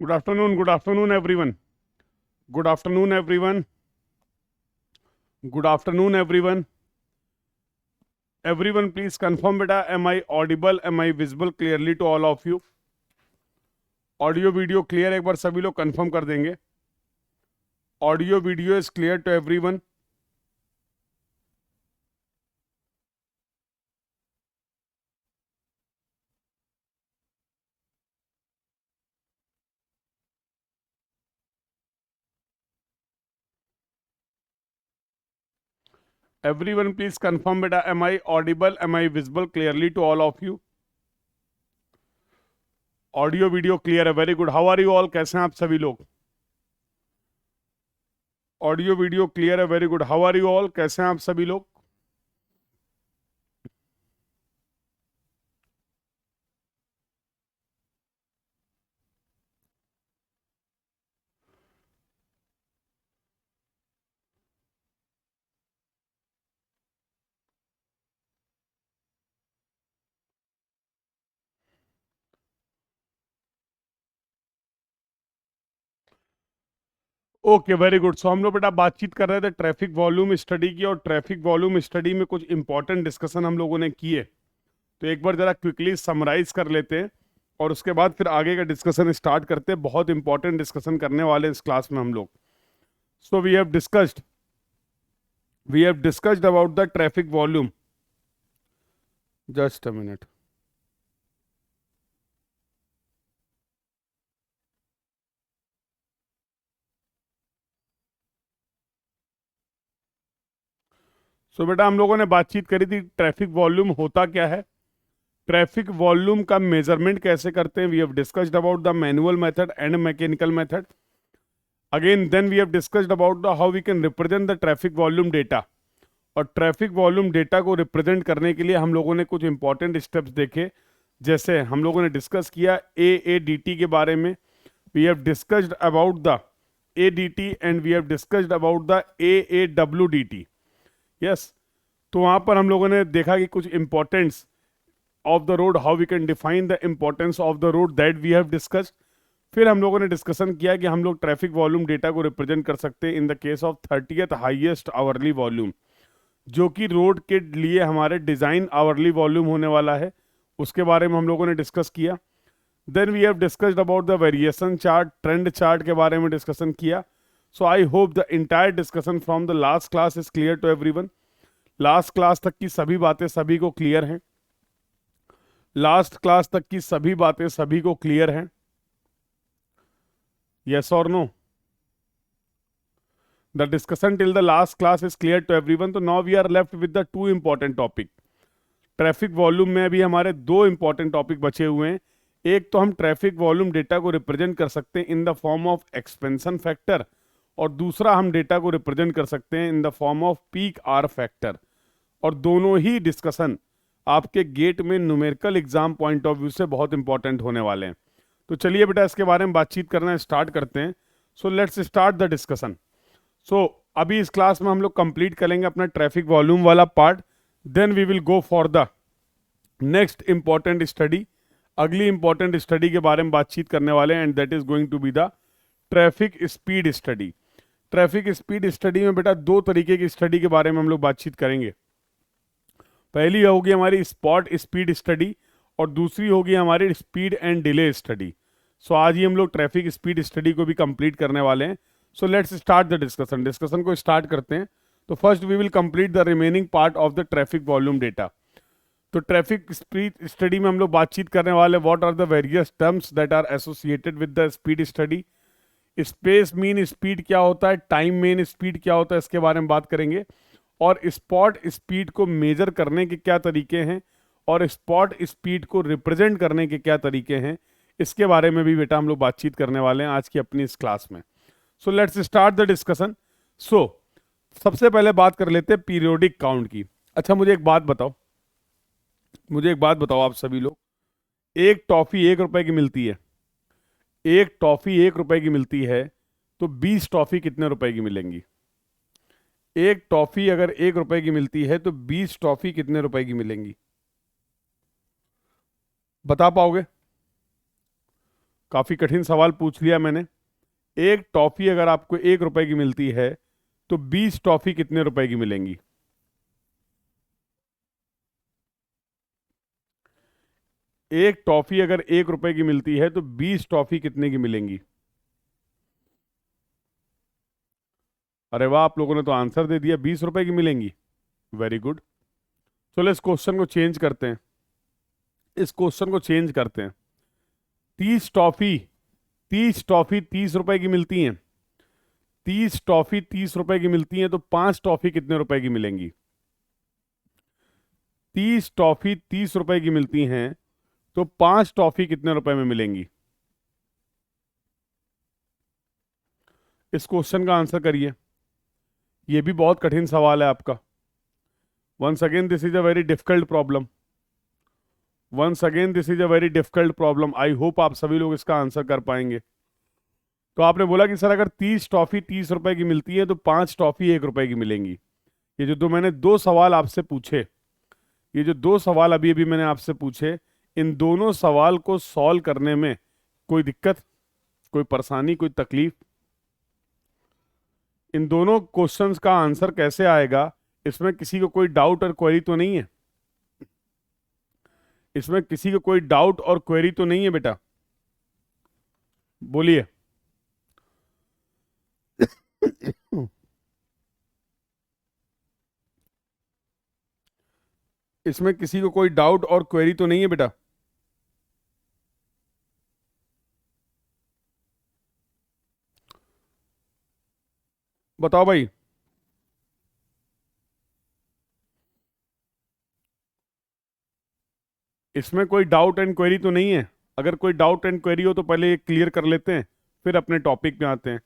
Good afternoon, everyone. Good afternoon, everyone. Good afternoon, everyone. Everyone, please confirm, beta. Am I audible? Am I visible clearly to all of you? Audio video clear, एक बार सभी लोग confirm कर देंगे. Audio video is clear to everyone. Everyone, please confirm, beta. Am I audible? Am I visible clearly to all of you? Audio video clear है. Very good. How are you all? कैसे हैं आप सभी लोग? Audio video clear है. Very good. How are you all? कैसे हैं आप सभी लोग? Okay, very good. सो हम लोग बेटा बातचीत कर रहे थे ट्रैफिक वॉल्यूम स्टडी की, और ट्रैफिक वॉल्यूम स्टडी में कुछ इंपॉर्टेंट डिस्कशन हम लोगों ने किए. तो एक बार जरा क्विकली समराइज कर लेते हैं और उसके बाद फिर आगे का डिस्कशन स्टार्ट करते हैं. बहुत इंपॉर्टेंट डिस्कशन करने वाले हैं इस क्लास में हम लोग. So we have discussed about the traffic volume. Just a minute. So बेटा हम लोगों ने बातचीत करी थी ट्रैफिक वॉल्यूम होता क्या है, ट्रैफिक वॉल्यूम का मेजरमेंट कैसे करते हैं. We have discussed about the manual method and mechanical method. Again then we have discussed about the how we can represent the traffic volume data. और ट्रैफिक वॉल्यूम डेटा को represent करने के लिए हम लोगों ने कुछ इंपॉर्टेंट स्टेप्स देखे. जैसे हम लोगों ने डिस्कस किया AADT के बारे में. We have discussed about the ADT and we have discussed about the AAWDT. Yes. तो वहां पर हम लोगों ने देखा कि कुछ importance of the road, how we can define the importance of the road, that we have discussed. फिर हम लोगों ने डिस्कशन किया कि हम लोग ट्रैफिक वॉल्यूम डेटा को रिप्रेजेंट कर सकते हैं in the case of 30th highest hourly volume, जो कि रोड के लिए हमारे डिजाइन आवरली वॉल्यूम होने वाला है. उसके बारे में हम लोगों ने डिस्कस किया. Then we have discussed about the variation chart, trend chart के बारे में डिस्कशन किया. So I hope the entire discussion from the last class is clear to everyone. Last class तक की सभी बातें सभी को क्लियर हैं. लास्ट क्लास तक की सभी बातें सभी को क्लियर हैं. यस और no? The discussion till the last class is clear to everyone. तो now we are left with the two important topic. Traffic volume में अभी हमारे दो इंपॉर्टेंट टॉपिक बचे हुए हैं. एक तो हम ट्रैफिक वॉल्यूम डेटा को रिप्रेजेंट कर सकते हैं in the form of expansion factor, और दूसरा हम डेटा को रिप्रेजेंट कर सकते हैं in the form of peak hour factor. और दोनों ही डिस्कशन आपके गेट में numerical exam point of view से बहुत इंपॉर्टेंट होने वाले हैं. तो चलिए बेटा इसके बारे में बातचीत करना स्टार्ट करते हैं. So let's start the discussion. So अभी इस क्लास में हम लोग कंप्लीट करेंगे अपना ट्रैफिक वॉल्यूम वाला part. Then we will go for the next important study. अगली इंपॉर्टेंट स्टडी के बारे में बातचीत करने वाले हैं, and that is going to be the traffic speed study. Traffic speed study में बेटा दो तरीके की स्टडी के बारे में हम लोग बातचीत करेंगे. पहली होगी हमारी स्पॉट स्पीड स्टडी, और दूसरी होगी हमारी स्पीड एंड डिले स्टडी. सो आज ही हम लोग ट्रैफिक स्पीड स्टडी को भी कंप्लीट करने वाले हैं. So let's start the discussion. Discussion को स्टार्ट करते हैं. तो first we will complete the remaining part of the traffic volume data. तो ट्रैफिक स्पीड स्टडी में हम लोग बातचीत करने वाले what are the various terms that are associated with the speed study. Space mean speed क्या होता है, टाइम मीन स्पीड क्या होता है, इसके बारे में बात करेंगे. और स्पॉट स्पीड को मेजर करने के क्या तरीके हैं, और स्पॉट स्पीड को रिप्रेजेंट करने के क्या तरीके हैं, इसके बारे में भी बेटा हम लोग बातचीत करने वाले हैं आज की अपनी इस क्लास में. So let's start the discussion. So सबसे पहले बात कर लेते हैं पीरियोडिक काउंट की. अच्छा मुझे एक बात बताओ आप सभी लोग. एक टॉफी 1 रुपए की मिलती है. एक टॉफी 1 रुपए की मिलती है, तो 20 टॉफी कितने रुपए की मिलेंगी? एक टॉफी अगर 1 रुपए की मिलती है तो 20 टॉफी कितने रुपए की मिलेंगी? बता पाओगे? काफी कठिन सवाल पूछ लिया मैंने। एक टॉफी अगर आपको 1 रुपए की मिलती है तो 20 टॉफी कितने रुपए की मिलेंगी? एक टॉफी अगर 1 रुपए की मिलती है तो 20 टॉफी कितने की मिलेंगी? अरे वाह, आप लोगों ने तो आंसर दे दिया, 20 रुपए की मिलेंगी। Very good. चलो इस क्वेश्चन को चेंज करते हैं, इस क्वेश्चन को चेंज करते हैं। 30 टॉफी, 30 टॉफी 30 रुपए की मिलती हैं, 30 टॉफी 30 रुपए की मिलती हैं तो 5 टॉफी कितने रुपए की मिलेंगी? 30 टॉफी 30 रुपए की मिलती हैं तो 5 टॉफी कितने रुपए में मिलेंगी? इस क्वेश्चन का आंसर करिए। ये भी बहुत कठिन सवाल है आपका। Once again this is a very difficult problem, once again this is a very difficult problem. I hope आप सभी लोग इसका आंसर कर पाएंगे। तो आपने बोला कि सर अगर 30 टॉफी 30 रुपए की मिलती है तो 5 टॉफी 1 रुपए की मिलेंगी। ये जो दो मैंने दो सवाल आपसे पूछे, ये जो दो सवाल अभी अभी मैंने आपसे पूछे, इन दोनों सवाल को सॉल्व करने में कोई दिक्कत, कोई परेशानी, कोई तकलीफ? इन दोनों क्वेश्चंस का आंसर कैसे आएगा, इसमें किसी को कोई डाउट और क्वेरी तो नहीं है? इसमें किसी को कोई डाउट और क्वेरी तो नहीं है बेटा? बोलिए। इसमें किसी को कोई डाउट और क्वेरी तो नहीं है बेटा? बताओ भाई। इसमें कोई डाउट एंड क्वेरी तो नहीं है? अगर कोई डाउट एंड क्वेरी हो तो पहले ये क्लियर कर लेते हैं, फिर अपने टॉपिक पे आते हैं।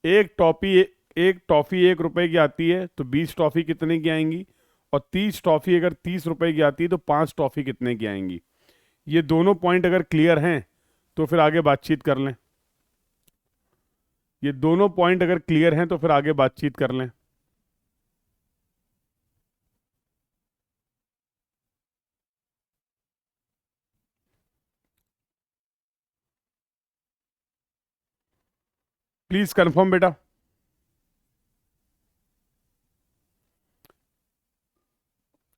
एक टॉफी 1 रुपए की आती है तो 20 टॉफी कितने की आएंगी? और 30 टॉफी अगर 30 रुपए की आती है तो 5 टॉफी कितने की आएंगी? ये दोनों पॉइंट अगर क्लियर हैं तो फिर आगे बातचीत कर लें। ये दोनों पॉइंट अगर क्लियर हैं तो फिर आगे बातचीत कर लें। प्लीज कंफर्म बेटा।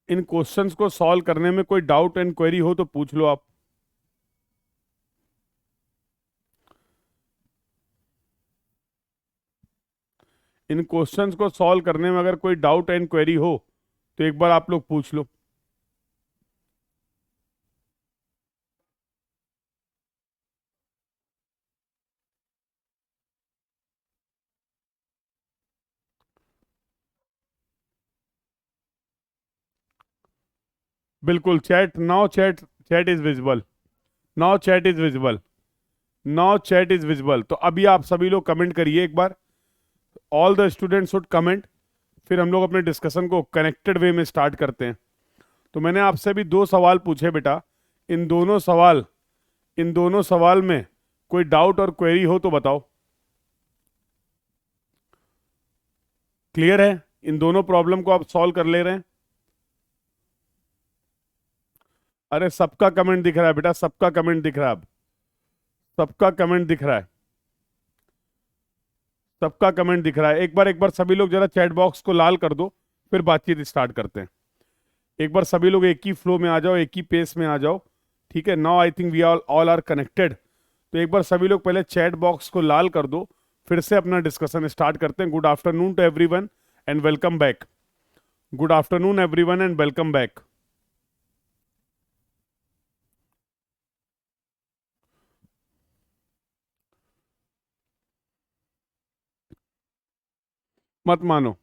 इन क्वेश्चंस को सॉल्व करने में कोई डाउट एंड क्वेरी हो तो पूछ लो आप। इन क्वेश्चंस को सॉल्व करने में अगर कोई डाउट एंड क्वेरी हो तो एक बार आप लोग पूछ लो। बिल्कुल। Chat now, chat chat is visible now, chat is visible now, chat is visible. तो अभी आप सभी लोग कमेंट करिए एक बार। All the students should comment, फिर हम लोग अपने डिस्कशन को कनेक्टेड वे में स्टार्ट करते हैं। तो मैंने आपसे भी दो सवाल पूछे बेटा। इन दोनों सवाल में कोई डाउट और क्वेरी हो तो बताओ। क्लियर है? इन दोनों प्रॉब्लम को आप सॉल्व कर ले रहे हैं? अरे सबका कमेंट दिख रहा है बेटा, सबका कमेंट दिख रहा है। अब सबका कमेंट दिख रहा है, सबका कमेंट दिख रहा है। एक बार सभी लोग जरा चैट बॉक्स को लाल कर दो, फिर बातचीत स्टार्ट करते हैं। एक बार सभी लोग एक ही फ्लो में आ जाओ, एक ही पेस में आ जाओ। ठीक है, now I think we all are connected. तो एक बार सभी लोग पहले चैट बॉक्स को लाल कर दो, फिर से अपना डिस्कशन स्टार्ट करते हैं। Good afternoon to everyone and welcome back. Good afternoon everyone and welcome back. मत मानो,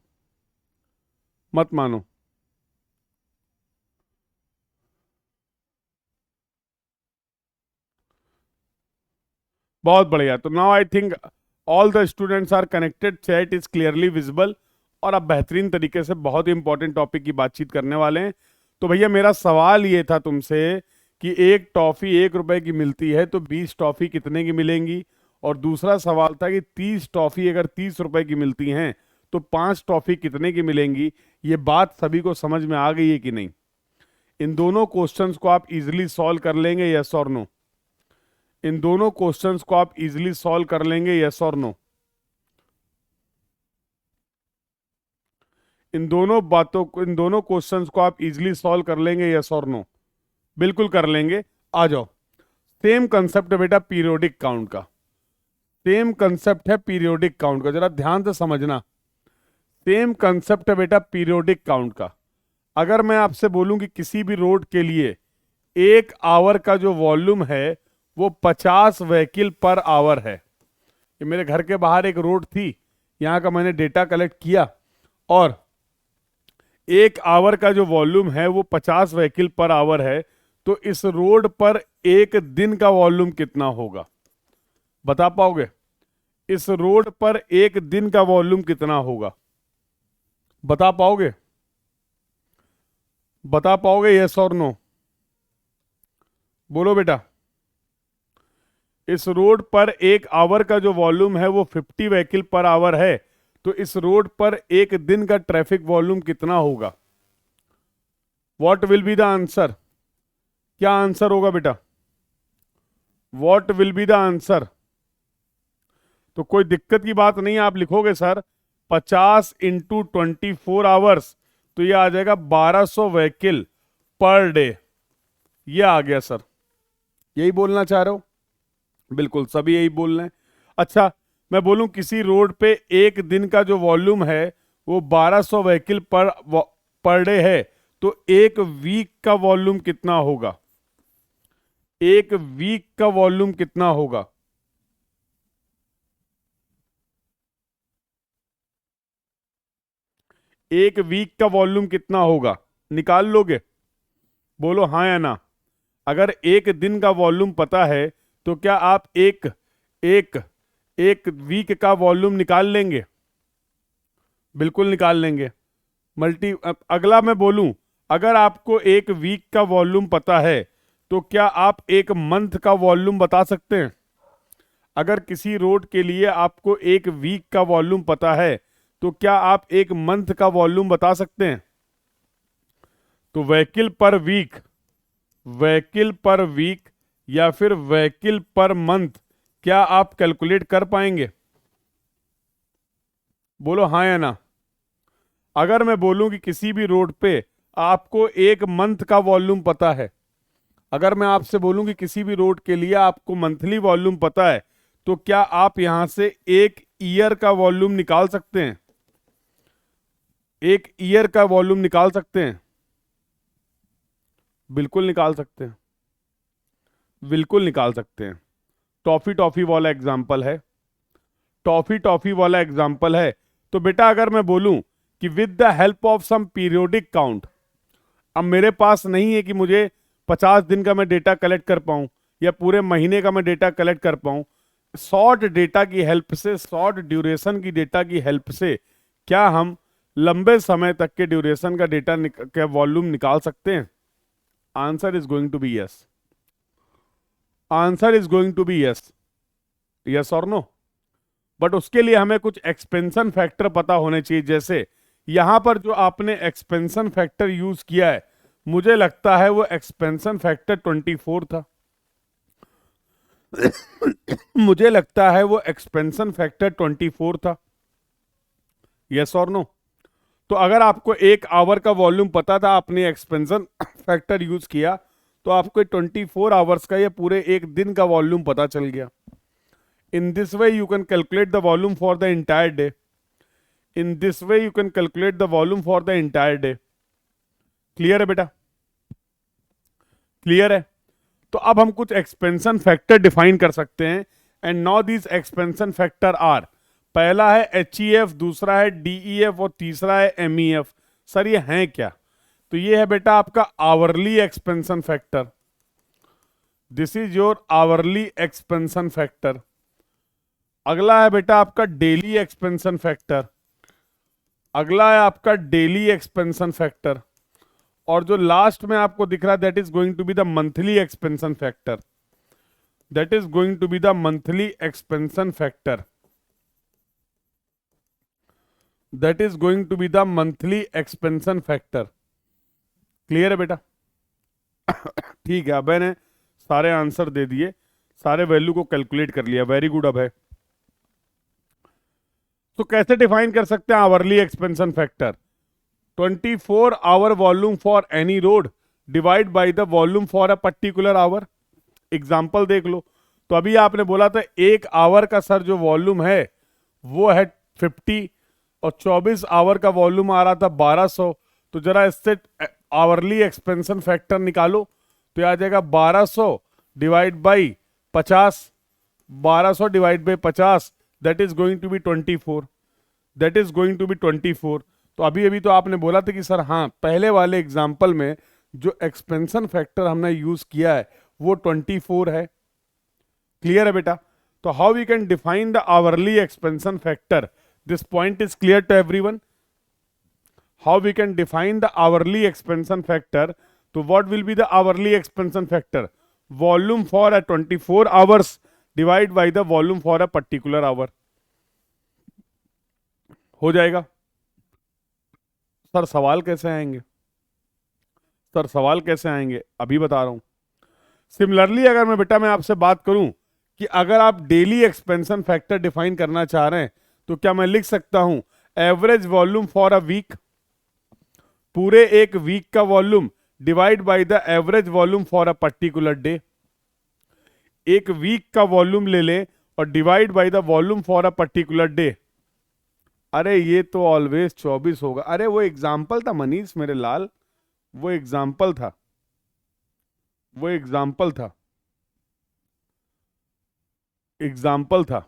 मत मानो। बहुत बढ़िया। तो now I think all the students are connected, chat is clearly visible, और आप बेहतरीन तरीके से बहुत इंपॉर्टेंट टॉपिक की बातचीत करने वाले हैं। तो भैया मेरा सवाल ये था तुमसे कि एक टॉफी 1 रुपए की मिलती है तो 20 टॉफी कितने की मिलेंगी? और दूसरा सवाल था कि 30 टॉफी अगर 30 रुपए की मिलती हैं तो 5 टॉफी कितने की मिलेंगी? ये बात सभी को समझ में आ गई है कि नहीं? इन दोनों क्वेश्चंस को आप इजीली सॉल्व कर लेंगे, यस और नो? इन दोनों क्वेश्चंस को आप इजीली सॉल्व कर लेंगे, यस और नो? इन दोनों क्वेश्चंस को आप इजीली सॉल्व कर लेंगे, यस और नो? बिल्कुल कर लेंगे। आ जाओ, सेम कंसेप्ट है बेटा पीरियोडिक काउंट का। सेम कंसेप्ट है पीरियोडिक काउंट का, जरा ध्यान से समझना। सेम कंसेप्ट है बेटा पीरियोडिक काउंट का। अगर मैं आपसे बोलूं कि किसी भी रोड के लिए 1 आवर का जो वॉल्यूम है वो 50 व्हीकल पर आवर है। ये मेरे घर के बाहर एक रोड थी, यहाँ का मैंने डेटा कलेक्ट किया, और 1 आवर का जो वॉल्यूम है वो 50 व्हीकल पर आवर है। तो इस रोड पर एक दिन का वॉल्यूम कितना होगा? बता पाओगे? इस रोड पर एक दिन का वॉल्यूम कितना होगा? बता पाओगे? बता पाओगे, यस और नो? बोलो बेटा। इस रोड पर 1 आवर का जो वॉल्यूम है वो 50 व्हीकल पर आवर है। तो इस रोड पर एक दिन का ट्रैफिक वॉल्यूम कितना होगा? What will be the answer? क्या आंसर होगा बेटा? What will be the answer? तो कोई दिक्कत की बात नहीं है, आप लिखोगे सर 50 इंटू 24 आवर्स, तो ये आ जाएगा 1200 व्हीकल पर डे। ये आ गया सर। यही बोलना चाह रहे हो? बिल्कुल, सभी यही बोल रहे हैं। अच्छा, मैं बोलूं किसी रोड पे एक दिन का जो वॉल्यूम है वो 1200 व्हीकल पर डे है, तो एक वीक का वॉल्यूम कितना होगा? एक वीक का वॉल्यूम कितना होगा? एक वीक का वॉल्यूम कितना होगा? निकाल लोगे? बोलो हाँ या ना। अगर एक दिन का वॉल्यूम पता है तो क्या आप एक एक एक वीक का वॉल्यूम निकाल लेंगे? बिल्कुल निकाल लेंगे। अगला मैं बोलूं, अगर आपको एक वीक का वॉल्यूम पता है तो क्या आप एक मंथ का वॉल्यूम बता सकते हैं? अगर किसी रोड के लिए आपको एक वीक का वॉल्यूम पता है तो क्या आप एक मंथ का वॉल्यूम बता सकते हैं? तो व्हीकल पर वीक या फिर व्हीकल पर मंथ, क्या आप कैलकुलेट कर पाएंगे? बोलो हाँ या ना। अगर मैं बोलूं कि किसी भी रोड पे आपको एक मंथ का वॉल्यूम पता है, अगर मैं आपसे बोलूं कि किसी भी रोड के लिए आपको मंथली वॉल्यूम पता है, तो क्या आप यहां से एक ईयर का वॉल्यूम निकाल सकते हैं? एक ईयर का वॉल्यूम निकाल सकते हैं? बिल्कुल निकाल सकते हैं। बिल्कुल निकाल सकते हैं। टॉफी टॉफी वाला एग्जाम्पल है। टॉफी टॉफी वाला एग्जाम्पल है। तो बेटा अगर मैं बोलूं कि with the help of some periodic count, अब मेरे पास नहीं है कि मुझे 50 दिन का मैं डेटा कलेक्ट कर पाऊं या पूरे महीने का मैं डेटा कलेक्ट कर पाऊं, शॉर्ट डेटा की हेल्प से, शॉर्ट ड्यूरेशन की डेटा की हेल्प से क्या हम लंबे समय तक के ड्यूरेशन का डेटा का वॉल्यूम निकाल सकते हैं? Answer is going to be yes. Answer is going to be yes. Yes और नो? बट उसके लिए हमें कुछ एक्सपेंशन फैक्टर पता होने चाहिए। जैसे यहां पर जो आपने एक्सपेंशन फैक्टर यूज किया है, मुझे लगता है वो एक्सपेंशन फैक्टर 24 था। मुझे लगता है वो एक्सपेंशन फैक्टर 24 था। यस और नो? तो अगर आपको 1 आवर का वॉल्यूम पता था, आपने एक्सपेंशन फैक्टर यूज किया, तो आपको 24 आवर्स का या पूरे एक दिन का वॉल्यूम पता चल गया। In this way you can calculate the volume for the entire day. In this way you can calculate the volume for the entire day. Clear है बेटा? क्लियर है? तो अब हम कुछ एक्सपेंशन फैक्टर डिफाइन कर सकते हैं। And now this expansion factor are, पहला है HEF, दूसरा है DEF और तीसरा है MEF। सर ये हैं क्या? तो ये है बेटा आपका hourly expansion factor. This is your hourly expansion factor. अगला है बेटा आपका डेली एक्सपेंशन फैक्टर। अगला है आपका डेली एक्सपेंशन फैक्टर। और जो लास्ट में आपको दिख रहा है that is going to be the monthly expansion factor. That is going to be the monthly expansion factor. That is going to be the monthly expansion factor. Clear है बेटा? ठीक है, अब मैंने सारे आंसर दे दिए। सारे वैल्यू को कैलकुलेट कर लिया, वेरी गुड अभय। तो कैसे डिफाइन कर सकते हैं hourly expansion factor? 24 hour volume for any road divide by the volume for a particular hour. Example देख लो। तो अभी आपने बोला था एक आवर का सर जो वॉल्यूम है वो है 50 और 24 आवर का वॉल्यूम आ रहा था 1200। तो जरा इससे आवरली एक्सपेंशन फैक्टर निकालो तो आ जाएगा 1200 divide by 50, 1200 divide by 50, that is going to be 24, that is going to be 24। तो अभी अभी तो आपने बोला था कि सर हाँ पहले वाले एग्जाम्पल में जो एक्सपेंशन फैक्टर हमने यूज किया है वो 24 है। क्लियर है बेटा? तो how we can define the hourly expansion factor? This point is clear to everyone? How we can define the hourly expansion factor? तो what will be the hourly expansion factor? Volume for a 24 hours divide by the volume for a particular hour. हो जाएगा। Sir सवाल कैसे आएंगे? Sir सवाल कैसे आएंगे अभी बता रहा हूं। सिमिलरली अगर मैं आपसे बात करूं कि अगर आप डेली एक्सपेंशन फैक्टर डिफाइन करना चाह रहे हैं तो क्या मैं लिख सकता हूं average volume for a week, पूरे एक वीक का volume divide by the average volume for a particular day. एक वीक का वॉल्यूम ले लें और divide by the volume for a particular day. अरे ये तो ऑलवेज 24 होगा। अरे वो एग्जाम्पल था मनीष मेरे लाल, वो एग्जाम्पल था, वो एग्जाम्पल था, एग्जाम्पल था।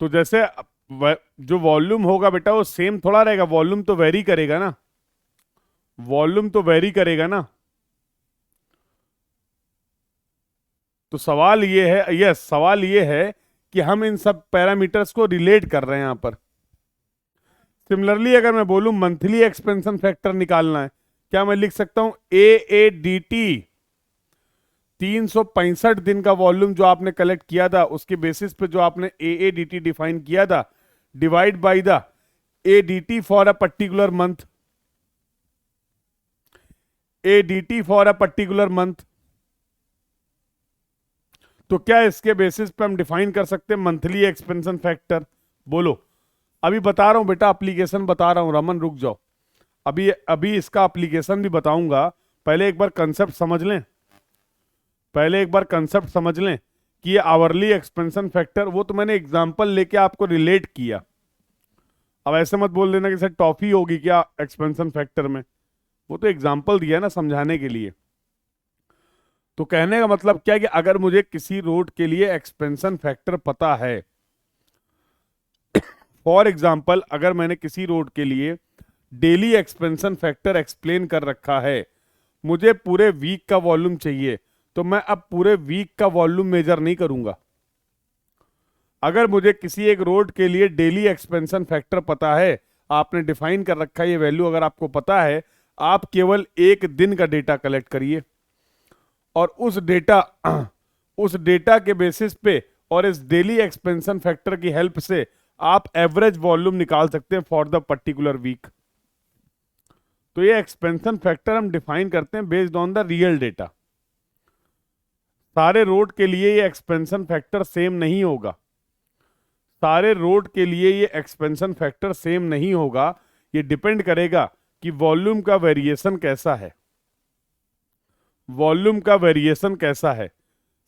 तो जैसे जो वॉल्यूम होगा बेटा वो सेम थोड़ा रहेगा, वॉल्यूम तो वेरी करेगा ना, वॉल्यूम तो वेरी करेगा ना। तो सवाल ये है, यस सवाल ये है कि हम इन सब पैरामीटर्स को रिलेट कर रहे हैं यहां पर। सिमिलरली अगर मैं बोलूं मंथली एक्सपेंशन फैक्टर निकालना है, क्या मैं लिख सकता हूं AADT 365 दिन का वॉल्यूम जो आपने कलेक्ट किया था उसके बेसिस पे जो आपने AADT डिफाइन किया था divide by the ADT for a particular month, ADT for a particular month. तो क्या इसके बेसिस पे हम डिफाइन कर सकते हैं मंथली एक्सपेंशन फैक्टर? बोलो। अभी बता रहा हूं बेटा, एप्लीकेशन बता रहा हूं, रमन रुक जाओ। अभी अभी इसका एप्लीकेशन भी बताऊंगा, पहले एक बार कंसेप्ट समझ लें, पहले एक बार कंसेप्ट समझ लें कि ये आवरली एक्सपेंशन फैक्टर, वो तो मैंने एग्जांपल लेके आपको रिलेट किया। अब ऐसे मत बोल देना कि सर टॉफी होगी क्या एक्सपेंशन फैक्टर में, वो तो एग्जांपल दिया ना समझाने के लिए। तो कहने का मतलब क्या है कि अगर मुझे किसी रोड के लिए एक्सपेंशन फैक्टर पता है, फॉर एग्जाम्पल अगर मैंने किसी रोड के लिए डेली एक्सपेंशन फैक्टर एक्सप्लेन कर रखा है, मुझे पूरे वीक का वॉल्यूम चाहिए, तो मैं अब पूरे वीक का वॉल्यूम मेजर नहीं करूंगा। अगर मुझे किसी एक रोड के लिए डेली एक्सपेंशन फैक्टर पता है, आपने डिफाइन कर रखा है ये वैल्यू, अगर आपको पता है, आप केवल एक दिन का डेटा कलेक्ट करिए और उस डेटा के बेसिस पे और इस डेली एक्सपेंशन फैक्टर की हेल्प से आप एवरेज वॉल्यूम निकाल सकते हैं फॉर द पर्टिकुलर वीक। तो ये एक्सपेंशन फैक्टर हम डिफाइन करते हैं based on the real data. सारे रोड के लिए ये एक्सपेंशन फैक्टर सेम नहीं होगा, सारे रोड के लिए ये एक्सपेंशन फैक्टर सेम नहीं होगा। ये डिपेंड करेगा कि वॉल्यूम का वेरिएशन कैसा है, वॉल्यूम का वेरिएशन कैसा है।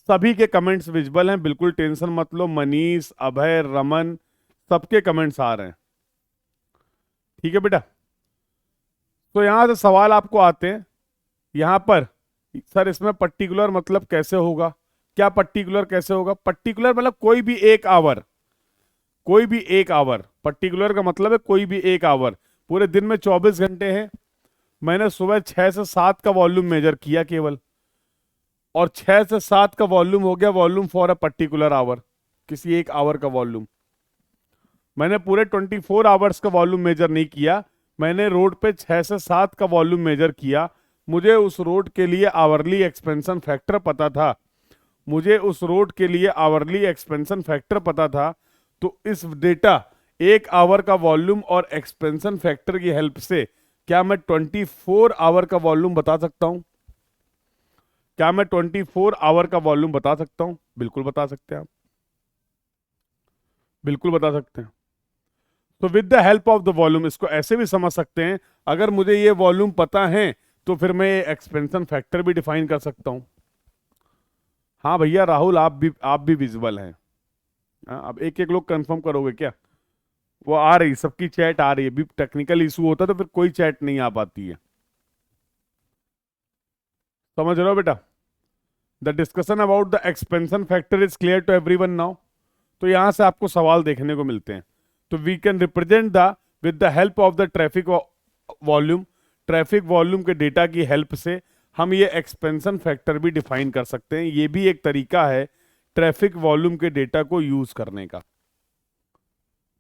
सभी के कमेंट्स विजिबल हैं, बिल्कुल टेंशन मत लो, मनीष, अभय, रमन, सबके कमेंट्स आ रहे हैं। ठीक है बेटा? तो यहां से सवाल आपको आते हैं यहां पर, सर इसमें पर्टिकुलर मतलब कैसे होगा? क्या पर्टिकुलर कैसे होगा? पर्टिकुलर मतलब कोई भी एक आवर, कोई भी एक आवर, पर्टिकुलर का मतलब है कोई भी एक आवर। पूरे दिन में 24 घंटे हैं, मैंने सुबह 6 से 7 का वॉल्यूम मेजर किया केवल, और 6 से 7 का वॉल्यूम हो गया volume for a particular hour, किसी एक आवर का वॉल्यूम। मैंने पूरे 24 आवर्स का वॉल्यूम मेजर नहीं किया, मैंने रोड पे 6 से 7 का वॉल्यूम मेजर किया। मुझे उस रोड के लिए आवरली एक्सपेंशन फैक्टर पता था, मुझे उस रोड के लिए आवरली एक्सपेंशन फैक्टर पता था। तो इस डेटा एक आवर का वॉल्यूम और एक्सपेंशन फैक्टर की हेल्प से क्या मैं 24 आवर का वॉल्यूम बता सकता हूं? क्या मैं 24 आवर का वॉल्यूम बता सकता हूं? बिल्कुल बता सकते हैं आप, बिल्कुल बता सकते हैं। तो with the help of the volume, इसको ऐसे भी समझ सकते हैं, अगर मुझे ये वॉल्यूम पता है तो फिर मैं एक्सपेंशन फैक्टर भी डिफाइन कर सकता हूं। हाँ भैया राहुल, आप भी विजिबल हैं। हाँ, अब एक एक लोग कंफर्म करोगे क्या? वो आ रही, सबकी चैट आ रही है। भी टेक्निकल इशू होता तो फिर कोई चैट नहीं आ पाती है। समझ रहे हो बेटा? The discussion about the expansion factor is clear to everyone now. तो यहां से आपको सवाल देखने को मिलते हैं। तो we can represent the with the help of the traffic volume, traffic volume के डेटा की हेल्प से हम ये एक्सपेंशन फैक्टर भी डिफाइन कर सकते हैं। ये भी एक तरीका है ट्रैफिक वॉल्यूम के डेटा को यूज करने का।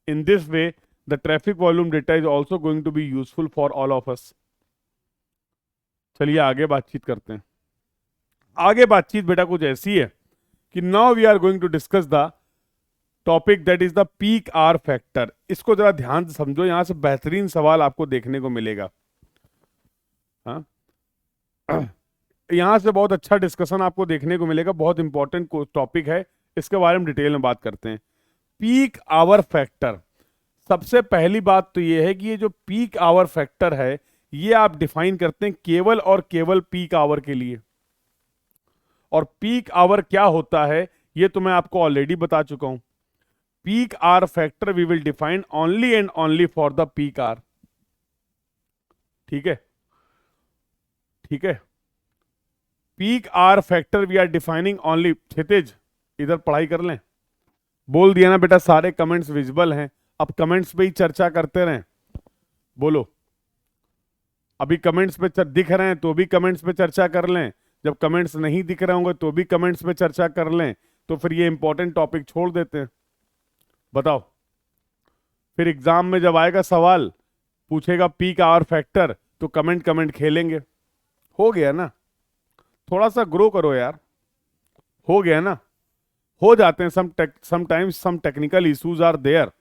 In this way the traffic volume data is also going to be useful for all of us. चलिए आगे बातचीत करते हैं। आगे बातचीत बेटा कुछ ऐसी है कि now we are going to discuss the topic that is the peak hour factor. इसको जरा ध्यान से समझो, यहां से बेहतरीन सवाल आपको देखने को मिलेगा। हाँ, यहां से बहुत अच्छा डिस्कशन आपको देखने को मिलेगा। बहुत इंपॉर्टेंट टॉपिक है, इसके बारे में डिटेल में बात करते हैं। पीक आवर फैक्टर, सबसे पहली बात तो ये है कि ये जो पीक आवर फैक्टर है ये आप डिफाइन करते हैं केवल और केवल पीक आवर के लिए। और पीक आवर क्या होता है ये तो मैं आपको ऑलरेडी बता चुका हूं। Peak hour factor we will define only and only for the peak hour. ठीक है, ठीक है। Peak hour factor we are defining only. Kshitij इधर पढ़ाई कर लें। बोल दिया ना बेटा, सारे कमेंट्स विजिबल हैं। अब कमेंट्स पे ही चर्चा करते रहें। बोलो, अभी कमेंट्स पे दिख रहे हैं तो भी कमेंट्स पे चर्चा कर लें, जब कमेंट्स नहीं दिख रहे होंगे तो भी कमेंट्स पे चर्चा कर लें। तो फिर ये इंपॉर्टेंट टॉपिक छोड़ देते हैं। बताओ, फिर एग्जाम में जब आएगा सवाल पूछेगा पीक आवर फैक्टर तो कमेंट कमेंट खेलेंगे। हो गया ना? थोड़ा सा ग्रो करो यार। हो गया ना? हो जाते हैं sometimes some technical issues are there,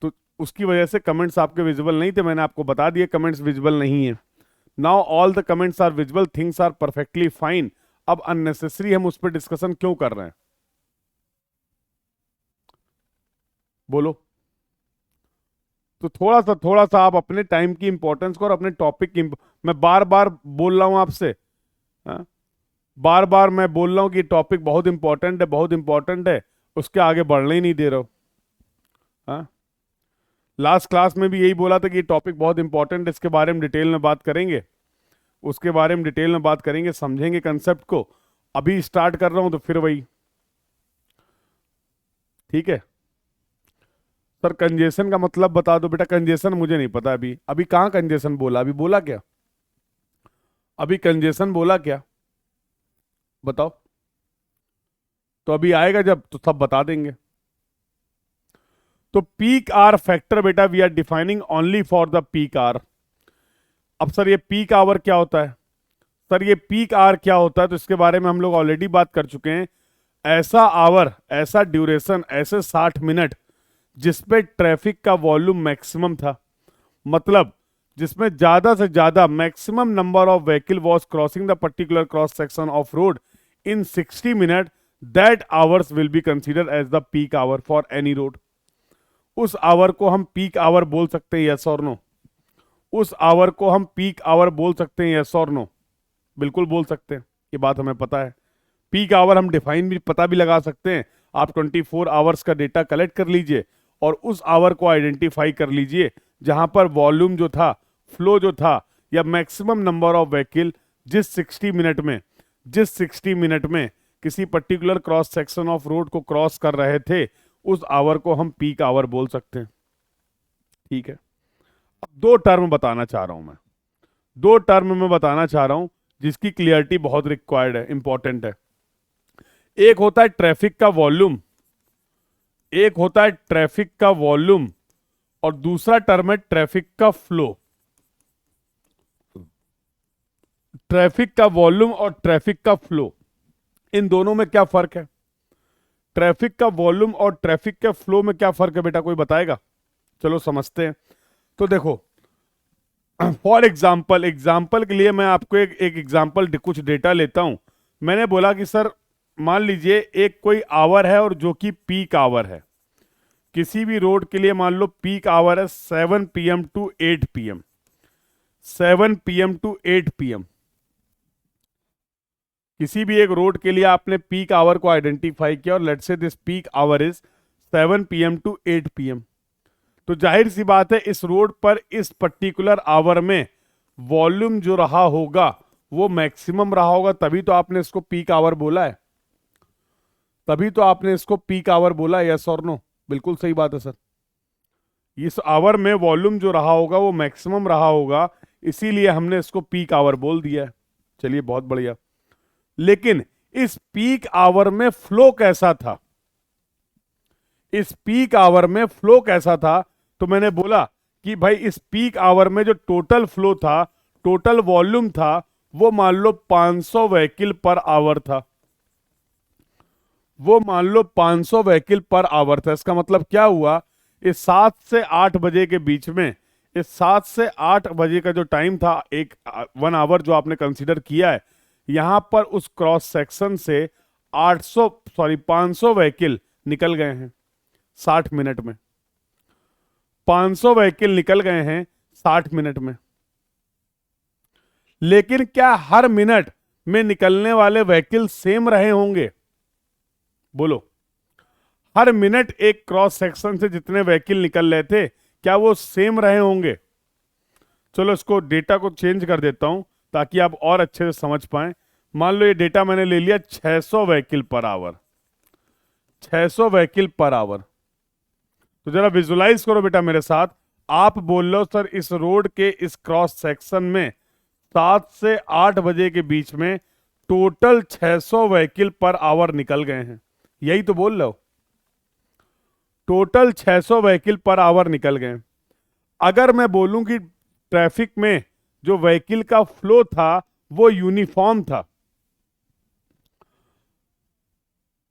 तो उसकी वजह से कमेंट्स आपके विजिबल नहीं थे। मैंने आपको बता दिया कमेंट्स विजिबल नहीं है। Now all the comments are visible, things are perfectly fine. अब अननेसेसरी हम उस पर डिस्कशन क्यों कर रहे हैं? बोलो। तो थोड़ा सा आप अपने टाइम की इंपॉर्टेंस को और अपने टॉपिक की मैं बार बार बोल रहा हूं आपसे। हाँ? बार बार मैं बोल रहा हूं कि टॉपिक बहुत इंपॉर्टेंट है, बहुत इंपॉर्टेंट है, उसके आगे बढ़ने ही नहीं दे रहा हूं। हाँ? लास्ट क्लास में भी यही बोला था कि टॉपिक बहुत इंपॉर्टेंट है, इसके बारे में डिटेल में बात करेंगे, उसके बारे में डिटेल में बात करेंगे, समझेंगे कंसेप्ट को। अभी स्टार्ट कर रहा हूं तो फिर वही। ठीक है सर, कंजेशन का मतलब बता दो बेटा। कंजेशन मुझे नहीं पता। अभी अभी कहाँ कंजेशन बोला? अभी बोला क्या? अभी कंजेशन बोला क्या? बताओ। तो अभी आएगा जब तो सब बता देंगे। तो पीक आवर फैक्टर बेटा we are defining only for the peak hour. अब सर ये पीक आवर क्या होता है? सर ये पीक आवर क्या होता है तो इसके बारे में हम लोग ऑलरेडी बात कर चुके हैं। ऐसा आवर, ऐसा ड्यूरेशन, ऐसे 60 मिनट जिसपे ट्रैफिक का वॉल्यूम मैक्सिमम था। मतलब जिसमें ज्यादा से ज्यादा maximum number of vehicle was crossing the particular cross section of road in 60 minute, that hours will be consider as the peak hour for any road. उस आवर को हम पीक आवर बोल सकते हैं, यस और नो? उस hour को हम पीक आवर बोल सकते हैं, यस और नो? बिल्कुल बोल सकते हैं, ये बात हमें पता है। पीक आवर हम डिफाइन भी पता भी लगा सकते हैं। आप 24 आवर्स का डेटा कलेक्ट कर लीजिए और उस आवर को आइडेंटिफाई कर लीजिए जहां पर वॉल्यूम जो था, फ्लो जो था, या मैक्सिमम नंबर ऑफ व्हीकल जिस 60 मिनट में किसी particular cross section of road को क्रॉस कर रहे थे, उस आवर को हम पीक आवर बोल सकते हैं। ठीक है, अब दो टर्म बताना चाह रहा हूं मैं। दो टर्म में बताना चाह रहा हूं जिसकी क्लियरिटी बहुत रिक्वायर्ड है, इंपॉर्टेंट है। एक होता है ट्रैफिक का वॉल्यूम, एक होता है ट्रैफिक का वॉल्यूम, और दूसरा टर्म है ट्रैफिक का फ्लो। ट्रैफिक का वॉल्यूम और ट्रैफिक का फ्लो, इन दोनों में क्या फर्क है? ट्रैफिक का वॉल्यूम और ट्रैफिक के फ्लो में क्या फर्क है बेटा, कोई बताएगा? चलो समझते हैं। तो देखो, फॉर एग्जाम्पल, एग्जाम्पल के लिए मैं आपको एक एग्जाम्पल कुछ डेटा लेता हूं। मैंने बोला कि सर मान लीजिए एक कोई आवर है और जो कि पीक आवर है, किसी भी रोड के लिए मान लो पीक आवर है 7 PM to 8 PM, 7 PM to 8 PM। किसी भी एक रोड के लिए आपने पीक आवर को आइडेंटिफाई किया और let's say this peak hour is 7 PM to 8 PM। तो जाहिर सी बात है इस रोड पर इस पर्टिकुलर आवर में वॉल्यूम जो रहा होगा वो मैक्सिमम रहा होगा, तभी तो आपने इसको पीक आवर बोला है, तभी तो आपने इसको पीक आवर बोला है। यस और नो? बिल्कुल सही बात है सर। इस आवर में वॉल्यूम जो रहा होगा वो मैक्सिमम रहा होगा, इसीलिए हमने इसको पीक आवर बोल दिया है। चलिए बहुत बढ़िया। लेकिन इस पीक आवर में फ्लो कैसा था, इस पीक आवर में फ्लो कैसा था? तो मैंने बोला कि भाई इस पीक आवर में जो टोटल फ्लो था, टोटल वॉल्यूम था, वो मान लो 500 व्हीकल पर आवर था, वो मान लो 500 व्हीकल पर आवर था। इसका मतलब क्या हुआ? इस 7 से 8 बजे के बीच में, इस 7 से 8 बजे का जो टाइम था, एक 1 आवर जो आपने कंसीडर किया है, यहां पर उस क्रॉस सेक्शन से 500 व्हीकल निकल गए हैं 60 मिनट में। 500 व्हीकल निकल गए हैं 60 मिनट में। लेकिन क्या हर मिनट में निकलने वाले व्हीकल सेम रहे होंगे? बोलो, हर मिनट एक क्रॉस सेक्शन से जितने व्हीकल निकल रहे थे क्या वो सेम रहे होंगे? चलो इसको डेटा को चेंज कर देता हूं ताकि आप और अच्छे से समझ पाएं। मान लो ये डेटा मैंने ले लिया 600 vehicle per hour, 600 vehicle per hour. तो जरा विजुलाइज करो बेटा मेरे साथ। आप बोल लो सर इस रोड के इस क्रॉस सेक्शन में 7 से 8 बजे के बीच में टोटल 600 व्हीकल पर आवर निकल गए हैं, यही तो बोल रहे हो? टोटल 600 व्हीकल पर आवर निकल गए। अगर मैं बोलूं कि ट्रैफिक में जो व्हीकल का फ्लो था वो यूनिफॉर्म था,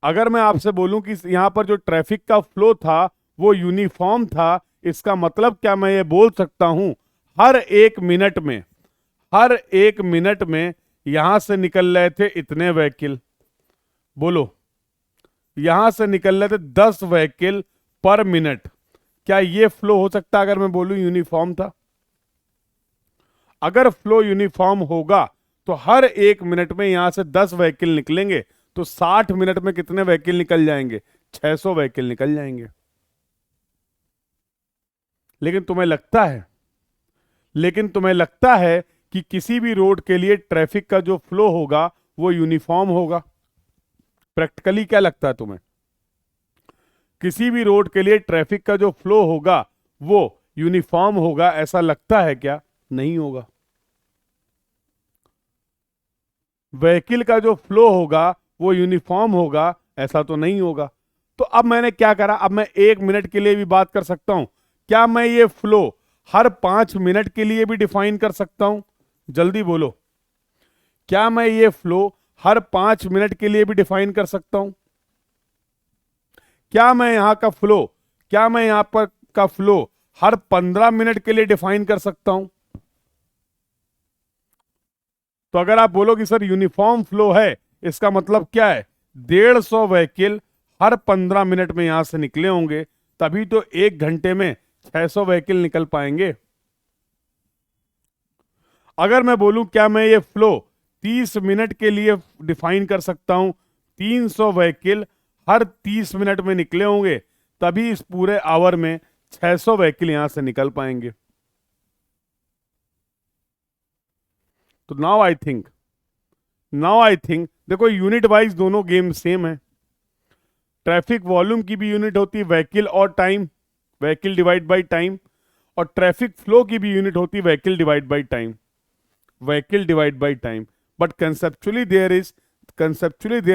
अगर मैं आपसे बोलूं कि यहां पर जो ट्रैफिक का फ्लो था वो यूनिफॉर्म था, इसका मतलब क्या मैं ये बोल सकता हूं हर एक मिनट में, हर एक मिनट में यहां से निकल रहे थे इतने व्हीकल? बोलो, यहां से निकल रहे थे 10 व्हीकल पर मिनट। क्या ये फ्लो हो सकता अगर मैं बोलूं यूनिफॉर्म था? अगर फ्लो यूनिफॉर्म होगा तो हर एक मिनट में यहां से 10 व्हीकल निकलेंगे, तो 60 मिनट में कितने व्हीकल निकल जाएंगे? 600 व्हीकल निकल जाएंगे। लेकिन तुम्हें लगता है, लेकिन तुम्हें लगता है कि किसी भी रोड के लिए ट्रैफिक का जो फ्लो होगा वो यूनिफॉर्म होगा? प्रैक्टिकली क्या लगता है तुम्हें? किसी भी रोड के लिए ट्रैफिक का जो फ्लो होगा वो यूनिफॉर्म होगा, ऐसा लगता है क्या? नहीं होगा। व्हीकल का जो फ्लो होगा वो यूनिफॉर्म होगा, ऐसा तो नहीं होगा। तो अब मैंने क्या करा, अब मैं 1 मिनट के लिए भी बात कर सकता हूं। क्या मैं ये फ्लो हर 5 मिनट के लिए भी डिफाइन कर सकता हूं? जल्दी बोलो, क्या मैं ये फ्लो हर 5 मिनट के लिए भी डिफाइन कर सकता हूं? क्या मैं यहां का फ्लो, क्या मैं यहां पर का फ्लो हर 15 मिनट के लिए डिफाइन कर सकता हूं? तो अगर आप बोलो कि सर यूनिफॉर्म फ्लो है, इसका मतलब क्या है? 150 व्हीकल हर 15 मिनट में यहां से निकले होंगे, तभी तो 1 घंटे में 600 व्हीकल निकल पाएंगे। अगर मैं बोलूं क्या मैं ये फ्लो 30 मिनट के लिए डिफाइन कर सकता हूं, 300 व्हीकल हर 30 मिनट में निकले होंगे, तभी इस पूरे आवर में 600 व्हीकल यहां से निकल पाएंगे। तो नाउ आई थिंक, देखो यूनिट वाइज दोनों गेम सेम है। ट्रैफिक वॉल्यूम की भी यूनिट होती है व्हीकल और time, vehicle divide by time, और ट्रैफिक फ्लो की भी यूनिट होती है vehicle divide by time, vehicle divide by time. But conceptually there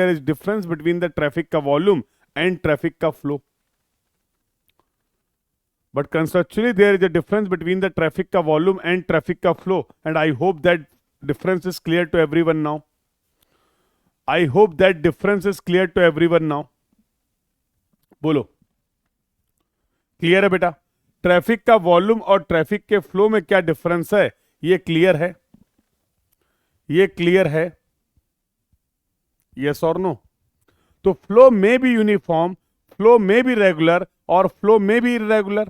is difference between the traffic का वॉल्यूम एंड ट्रैफिक का flow. But conceptually, there is a difference between the traffic ka volume and traffic ka flow, and I hope that difference is clear to everyone now. I hope that difference is clear to everyone now. बोलो, clear है बेटा? Traffic का volume और traffic के flow में क्या difference है, ये क्लियर है? ये क्लियर है? यस और नो? तो फ्लो में भी यूनिफॉर्म, फ्लो में भी रेगुलर, और फ्लो में भी इरेगुलर।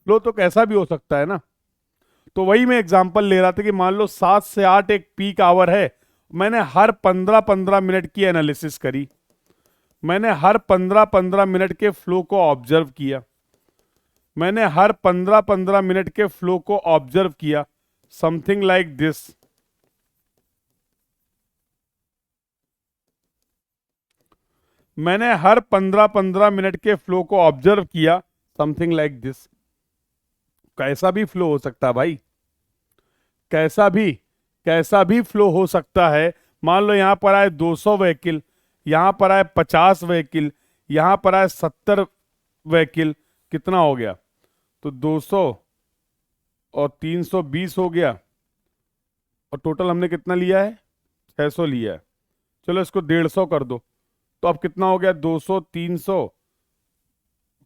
फ्लो तो कैसा भी हो सकता है ना। तो वही मैं एग्जांपल ले रहा था कि मान लो 7 से 8 एक पीक आवर है, मैंने हर 15-15 मिनट की एनालिसिस करी, मैंने हर 15-15 मिनट के फ्लो को ऑब्जर्व किया, मैंने हर 15-15 मिनट के फ्लो को ऑब्जर्व किया, समथिंग लाइक दिस। मैंने हर 15-15 मिनट के फ्लो को ऑब्जर्व किया, समथिंग लाइक दिस। कैसा भी फ्लो हो सकता है भाई, कैसा भी फ्लो हो सकता है। मान लो यहां पर आए 200 व्हीकल, यहां पर आए 50 व्हीकल, यहां पर आए 70 व्हीकल, कितना हो गया? तो 200 और 320 हो गया, और टोटल हमने कितना लिया है? 600 लिया है। चलो इसको 150 कर दो, तो अब कितना हो गया? 200, 300,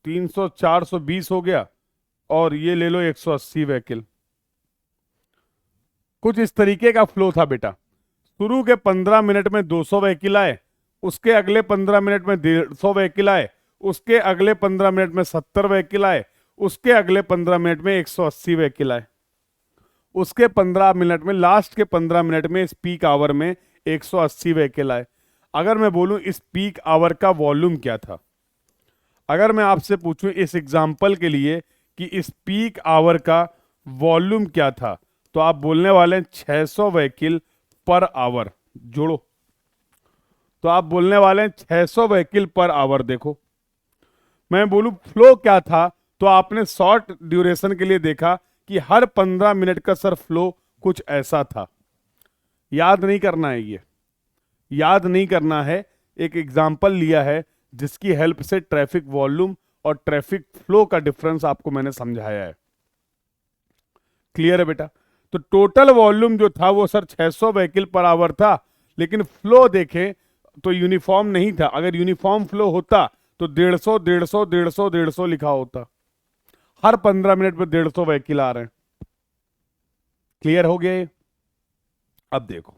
300, 420 हो गया, और ये ले लो 180 व्हीकल। कुछ इस तरीके का फ्लो था बेटा। शुरू के 15 मिनट में 200 व्हीकल आए, उसके अगले 15 मिनट में 150 व्हीकल आए, उसके अगले 15 मिनट में 70 व्हीकल आए, उसके अगले 15 मिनट में 180 व्हीकल आए, उसके 15 मिनट में, लास्ट के 15 मिनट में इस पीक आवर में 180 व्हीकल आए। अगर मैं बोलूं इस पीक आवर का वॉल्यूम क्या था, अगर मैं आपसे पूछूं इस एग्जाम्पल के लिए कि इस पीक आवर का वॉल्यूम क्या था, तो आप बोलने वाले हैं 600 व्हीकल पर आवर। जोड़ो, तो आप बोलने वाले हैं 600 व्हीकल पर आवर। देखो, मैं बोलूं फ्लो क्या था, तो आपने शॉर्ट ड्यूरेशन के लिए देखा कि हर 15 मिनट का सर फ्लो कुछ ऐसा था। याद नहीं करना है, ये याद नहीं करना है। एक एग्जाम्पल लिया है जिसकी हेल्प से ट्रैफिक वॉल्यूम और ट्रैफिक फ्लो का डिफरेंस आपको मैंने समझाया है। क्लियर है बेटा? तो टोटल वॉल्यूम जो था वो सर 600 व्हीकल पर आवर था, लेकिन फ्लो देखें तो यूनिफॉर्म नहीं था। अगर यूनिफॉर्म फ्लो होता तो 150, 150, 150, 150 लिखा होता। हर 15 मिनट में 150 व्हीकल आ रहे हैं। क्लियर हो गया ये? अब देखो,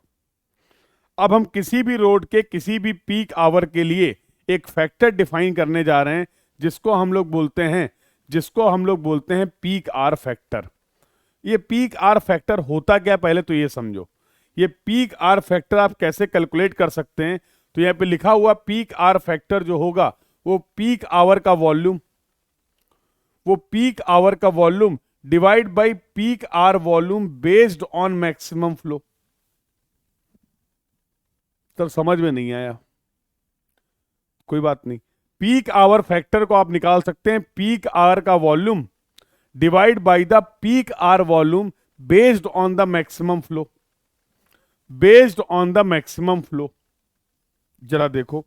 अब हम किसी भी रोड के किसी भी पीक आवर के लिए एक फैक्टर डिफाइन करने जा रहे हैं, जिसको हम लोग बोलते हैं पीक आर फैक्टर। ये पीक आर फैक्टर होता क्या, पहले तो ये समझो। ये पीक आर फैक्टर आप कैसे कैलकुलेट कर सकते हैं? तो यहां पे लिखा हुआ पीक आर फैक्टर जो होगा वो पीक आवर का वॉल्यूम, वो पीक आवर का volume divide by peak hour volume based on maximum flow. तब समझ में नहीं आया, कोई बात नहीं। पीक आवर फैक्टर को आप निकाल सकते हैं पीक आवर का volume divide by the peak hour volume based on the maximum flow, based on the maximum flow. जरा देखो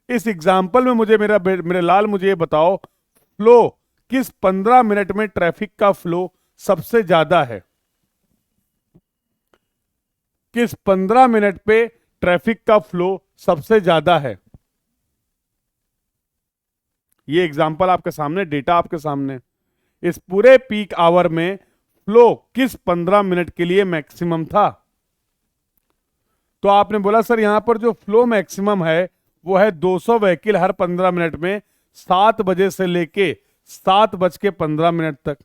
इस एग्जांपल में मुझे मेरे लाल मुझे ये बताओ, फ्लो किस 15 मिनट में ट्रैफिक का फ्लो सबसे ज्यादा है? किस 15 मिनट पे ट्रैफिक का फ्लो सबसे ज्यादा है? ये एग्जांपल आपके सामने, डेटा आपके सामने। इस पूरे पीक आवर में फ्लो किस 15 मिनट के लिए मैक्सिमम था? तो आपने बोला सर यहां पर जो फ्लो मैक्सिमम है वो है 200 व्हीकल हर 15 मिनट में, 7 बजे से लेके 7:15 तक।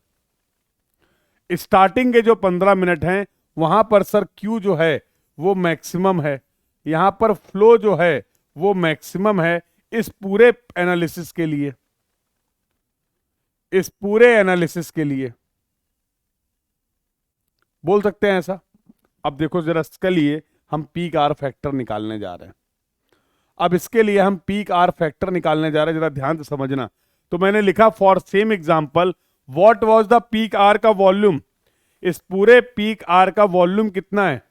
स्टार्टिंग के जो 15 मिनट हैं वहां पर सर क्यू जो है वो मैक्सिमम है, यहां पर फ्लो जो है वो मैक्सिमम है इस पूरे एनालिसिस के लिए, इस पूरे एनालिसिस के लिए बोल सकते हैं ऐसा। अब देखो जरा, इसके लिए हम पीक आर फैक्टर निकालने जा रहे हैं। अब इसके लिए हम पीक आर फैक्टर निकालने जा रहे हैं, जरा ध्यान से समझना। तो मैंने लिखा for same example what was the peak hour का वॉल्यूम। इस पूरे पीक आर का वॉल्यूम कितना है?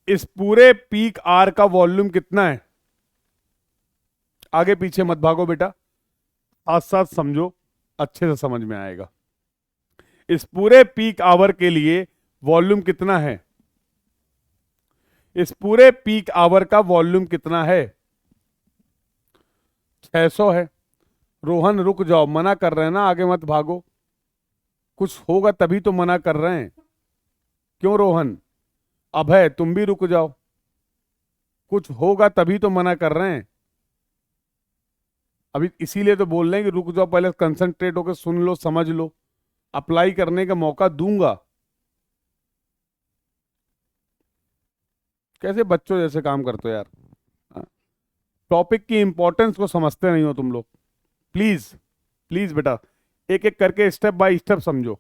इस पूरे पीक आर का वॉल्यूम कितना है? आगे पीछे मत भागो बेटा, साथ साथ समझो, अच्छे से समझ में आएगा। इस पूरे पीक आवर के लिए वॉल्यूम कितना है? इस पूरे पीक आवर का वॉल्यूम कितना है? 600 है। रोहन रुक जाओ, मना कर रहे हैं ना, आगे मत भागो, कुछ होगा तभी तो मना कर रहे हैं। क्यों रोहन? अभय तुम भी रुक जाओ, कुछ होगा तभी तो मना कर रहे हैं। अभी इसीलिए तो बोल रहे हैं कि रुक जाओ, पहले कंसंट्रेट होकर सुन लो, समझ लो, अप्लाई करने का मौका दूंगा। कैसे बच्चों जैसे काम करते हो यार? टॉपिक की इंपॉर्टेंस को समझते नहीं हो तुम लोग। प्लीज प्लीज बेटा, एक एक करके स्टेप बाय स्टेप समझो,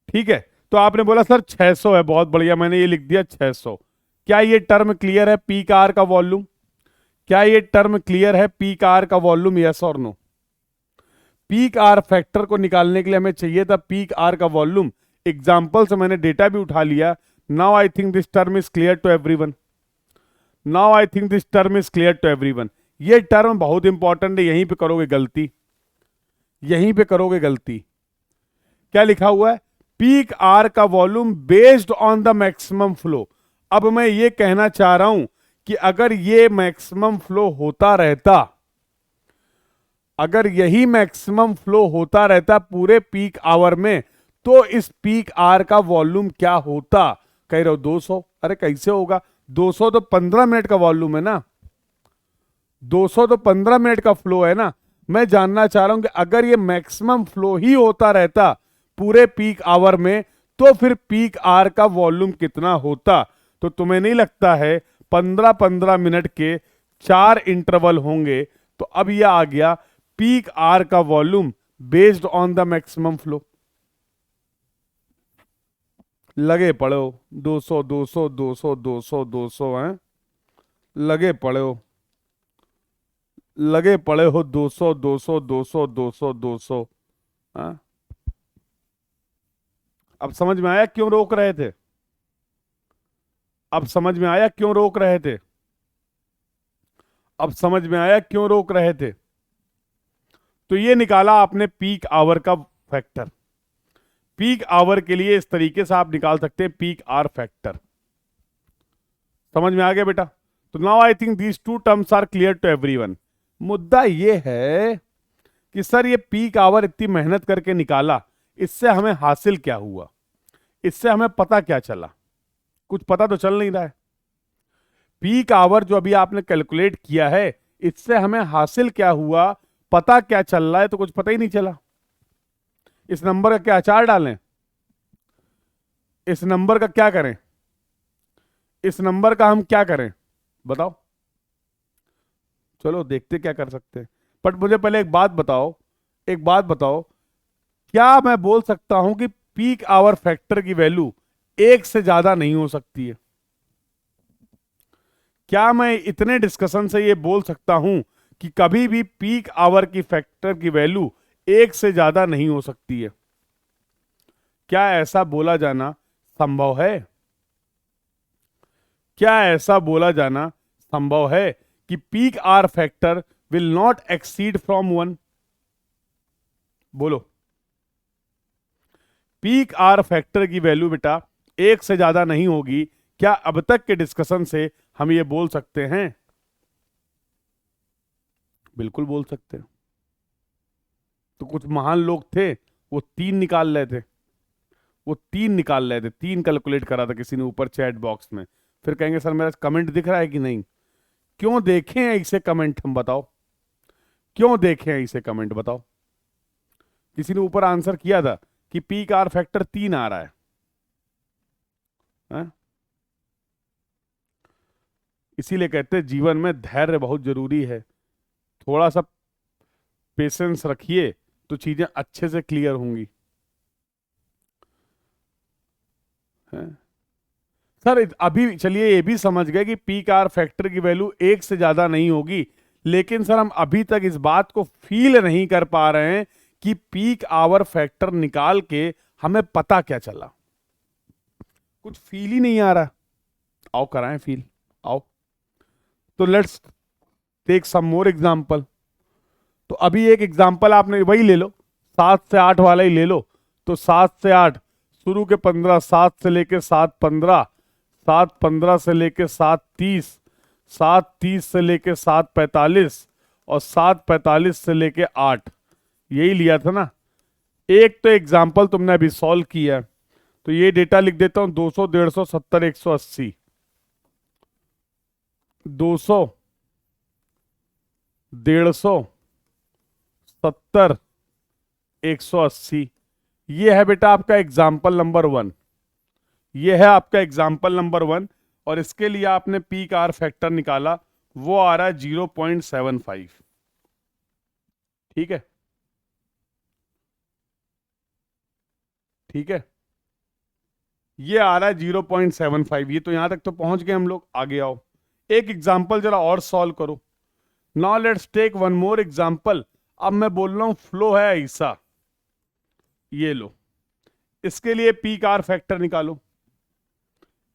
ठीक है? तो आपने बोला सर 600 है, बहुत बढ़िया, मैंने ये लिख दिया 600। क्या ये टर्म क्लियर है? पीक आर का वॉल्यूम, क्या ये टर्म क्लियर है? पीक आर का वॉल्यूम, यस और नो? पीक आर फैक्टर को निकालने के लिए हमें चाहिए था पीक आर का वॉल्यूम। एग्जाम्पल से मैंने डेटा भी उठा लिया। Now I think this term is clear to everyone. Now I think this term is clear to everyone. ये टर्म बहुत इंपॉर्टेंट है, यहीं पे करोगे गलती, यहीं पे करोगे गलती। क्या लिखा हुआ है? पीक आर का volume based on the maximum flow. अब मैं ये कहना चाह रहा हूं कि अगर ये मैक्सिमम फ्लो होता रहता, अगर यही मैक्सिमम फ्लो होता रहता पूरे पीक आवर में, तो इस पीक आर का वॉल्यूम क्या होता? कह रहे हो 200। अरे कैसे होगा? 200 तो 15 मिनट का वॉल्यूम है ना, 200 तो 15 मिनट का फ्लो है ना। मैं जानना चाह रहा हूं कि अगर ये मैक्सिमम फ्लो ही होता रहता पूरे पीक आवर में, तो फिर पीक आर का वॉल्यूम कितना होता? तो तुम्हें नहीं लगता है 15-15 मिनट के 4 इंटरवल होंगे? तो अब यह आ गया पीक आर का volume based on the maximum flow. लगे पड़े हो 200 200 200 200 200 हैं, लगे पड़े हो, लगे पड़े हो 200 200 200 200 200। हाँ, अब समझ में आया क्यों रोक रहे थे? अब समझ में आया क्यों रोक रहे थे? अब समझ में आया क्यों रोक रहे थे? तो ये निकाला आपने पीक आवर का फैक्टर। पीक आवर के लिए इस तरीके से आप निकाल सकते हैं पीक आर फैक्टर। समझ में आ गया बेटा? तो now I think these two terms are clear to everyone. मुद्दा ये है कि सर ये पीक आवर इतनी मेहनत करके निकाला, इससे हमें हासिल क्या हुआ? इससे हमें पता क्या चला? कुछ पता तो चल नहीं रहा है। पीक आवर जो अभी आपने कैलकुलेट किया है, इससे हमें हासिल क्या हुआ, पता क्या चल रहा है? तो कुछ पता ही नहीं चला। इस नंबर का क्या अचार डालें? इस नंबर का क्या करें? इस नंबर का हम क्या करें बताओ? चलो देखते क्या कर सकते हैं। बट मुझे पहले एक बात बताओ, एक बात बताओ, क्या मैं बोल सकता हूं कि पीक आवर फैक्टर की वैल्यू 1 से ज्यादा नहीं हो सकती है? क्या मैं इतने डिस्कशन से ये बोल सकता हूं कि कभी भी पीक आवर की फैक्टर की वैल्यू 1 से ज्यादा नहीं हो सकती है? क्या ऐसा बोला जाना संभव है? क्या ऐसा बोला जाना संभव है कि peak hour factor will not exceed from 1? बोलो। पीक आर फैक्टर की वैल्यू बेटा 1 से ज्यादा नहीं होगी, क्या अब तक के डिस्कशन से हम ये बोल सकते हैं? बिल्कुल बोल सकते हैं। तो कुछ महान लोग थे, वो 3 निकाल रहे थे, वो 3 निकाल रहे थे, 3 कैलकुलेट करा था किसी ने ऊपर चैट बॉक्स में। फिर कहेंगे सर मेरा कमेंट दिख रहा है कि नहीं? क्यों देखें ऐसे कमेंट? हम बताओ क्यों देखें ऐसे कमेंट बताओ? किसी ने ऊपर आंसर किया था कि पीक आर फैक्टर 3 आ रहा है, है? इसीलिए कहते हैं जीवन में धैर्य बहुत जरूरी है। थोड़ा सा पेशेंस रखिए तो चीजें अच्छे से क्लियर होंगी, है? सर अभी चलिए ये भी समझ गए कि पीक आर फैक्टर की वैल्यू 1 से ज्यादा नहीं होगी, लेकिन सर हम अभी तक इस बात को फील नहीं कर पा रहे हैं कि पीक आवर फैक्टर निकाल के हमें पता क्या चला। कुछ फील ही नहीं आ रहा। आओ कराएं फील, आओ। तो let's take some more example. तो अभी एक एग्जांपल आपने वही ले लो, 7 से 8 वाला ही ले लो। तो 7 से 8 शुरू के 15, 7 से लेके 7-15, 7-15 से लेके 7-30, 7-30 से लेके 7-45 और 7-45 से लेके 8, यही लिया था ना? एक तो एग्जाम्पल तुमने अभी सॉल्व किया, तो ये डेटा लिख देता हूं 200, 150, 70, 180। 200, 150, 70, 180। ये है बेटा आपका एग्जाम्पल नंबर 1। ये है आपका एग्जाम्पल नंबर 1। और इसके लिए आपने पीक आवर फैक्टर निकाला, वो आ रहा है 0.75। ठीक है, ठीक है, ये आ रहा है 0.75। ये तो यहां तक तो पहुंच गए हम लोग। आगे आओ, एक एग्जाम्पल जरा और सॉल्व करो। Now let's take one more example. अब मैं बोल रहा हूं फ्लो है ऐसा, ये लो, इसके लिए पीक आवर फैक्टर निकालो।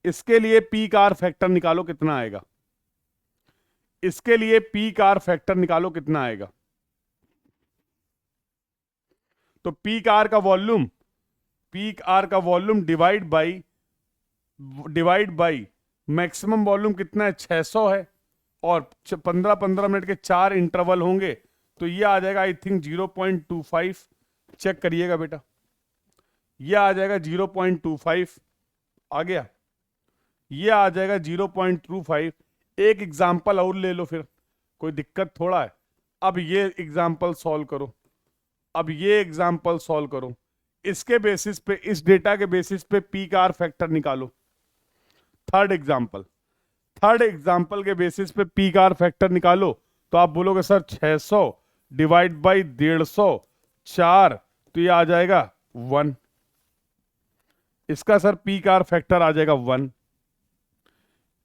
इसके लिए पीक आवर फैक्टर निकालो, कितना आएगा? इसके लिए पीक आवर फैक्टर निकालो, कितना आएगा? तो पीक आवर का वॉल्यूम, पीक आवर का volume divide by maximum volume कितना है? 600 है। और 15-15 मिनट के 4 इंटरवल होंगे, तो ये आ जाएगा आई थिंक 0.25। चेक करिएगा बेटा, ये आ जाएगा 0.25। आ गया, ये आ जाएगा 0.25। एक एग्जाम्पल और ले लो फिर, कोई दिक्कत थोड़ा है। अब ये एग्जाम्पल सॉल्व करो, अब ये एग्जाम्पल सॉल्व करो। इसके बेसिस पे, इस डेटा के बेसिस पे पीक आवर फैक्टर निकालो। थर्ड एग्जाम्पल, थर्ड एग्जाम्पल के बेसिस पे पीक आवर फैक्टर निकालो। तो आप बोलोगे सर 600 डिवाइड बाई 150, 4, तो ये आ जाएगा 1। इसका सर पीक आवर फैक्टर आ जाएगा 1।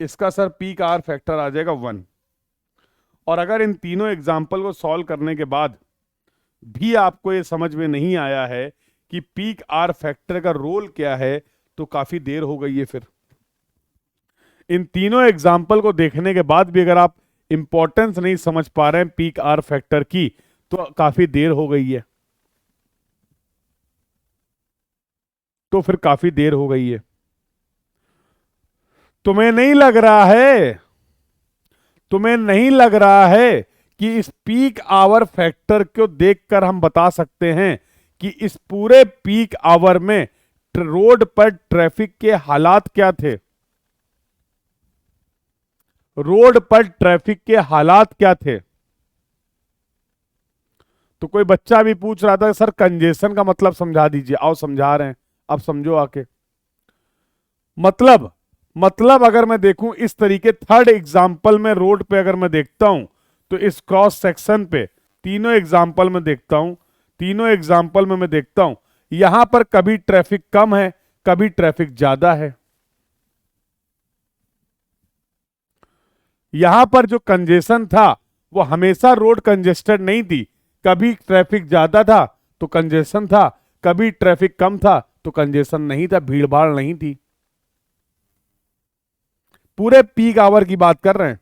इसका सर पीक आवर फैक्टर आ जाएगा 1। और अगर इन तीनों एग्जाम्पल को सॉल्व करने के बाद भी आपको ये समझ में नहीं आया है कि पीक आवर फैक्टर का रोल क्या है, तो काफी देर हो गई है। फिर इन तीनों एग्जाम्पल को देखने के बाद भी अगर आप इंपॉर्टेंस नहीं समझ पा रहे हैं पीक आवर फैक्टर की, तो काफी देर हो गई है। तो फिर काफी देर हो गई है। तुम्हें नहीं लग रहा है, तुम्हें नहीं लग रहा है कि इस पीक आवर फैक्टर को देखकर हम बता सकते हैं कि इस पूरे पीक आवर में रोड पर ट्रैफिक के हालात क्या थे? रोड पर ट्रैफिक के हालात क्या थे? तो कोई बच्चा भी पूछ रहा था सर कंजेशन का मतलब समझा दीजिए। आओ समझा रहे हैं, अब समझो आके। मतलब अगर मैं देखूं इस तरीके, थर्ड एग्जाम्पल में रोड पे अगर मैं देखता हूं, तो इस क्रॉस सेक्शन पे तीनों एग्जाम्पल में देखता हूं, तीनों एग्जाम्पल में मैं देखता हूं यहां पर कभी ट्रैफिक कम है, कभी ट्रैफिक ज्यादा है। यहां पर जो कंजेशन था वो हमेशा रोड कंजेस्टेड नहीं थी। कभी ट्रैफिक ज्यादा था तो कंजेशन था, कभी ट्रैफिक कम था तो कंजेशन नहीं था, भीड़ भाड़ नहीं थी। पूरे पीक आवर की बात कर रहे हैं,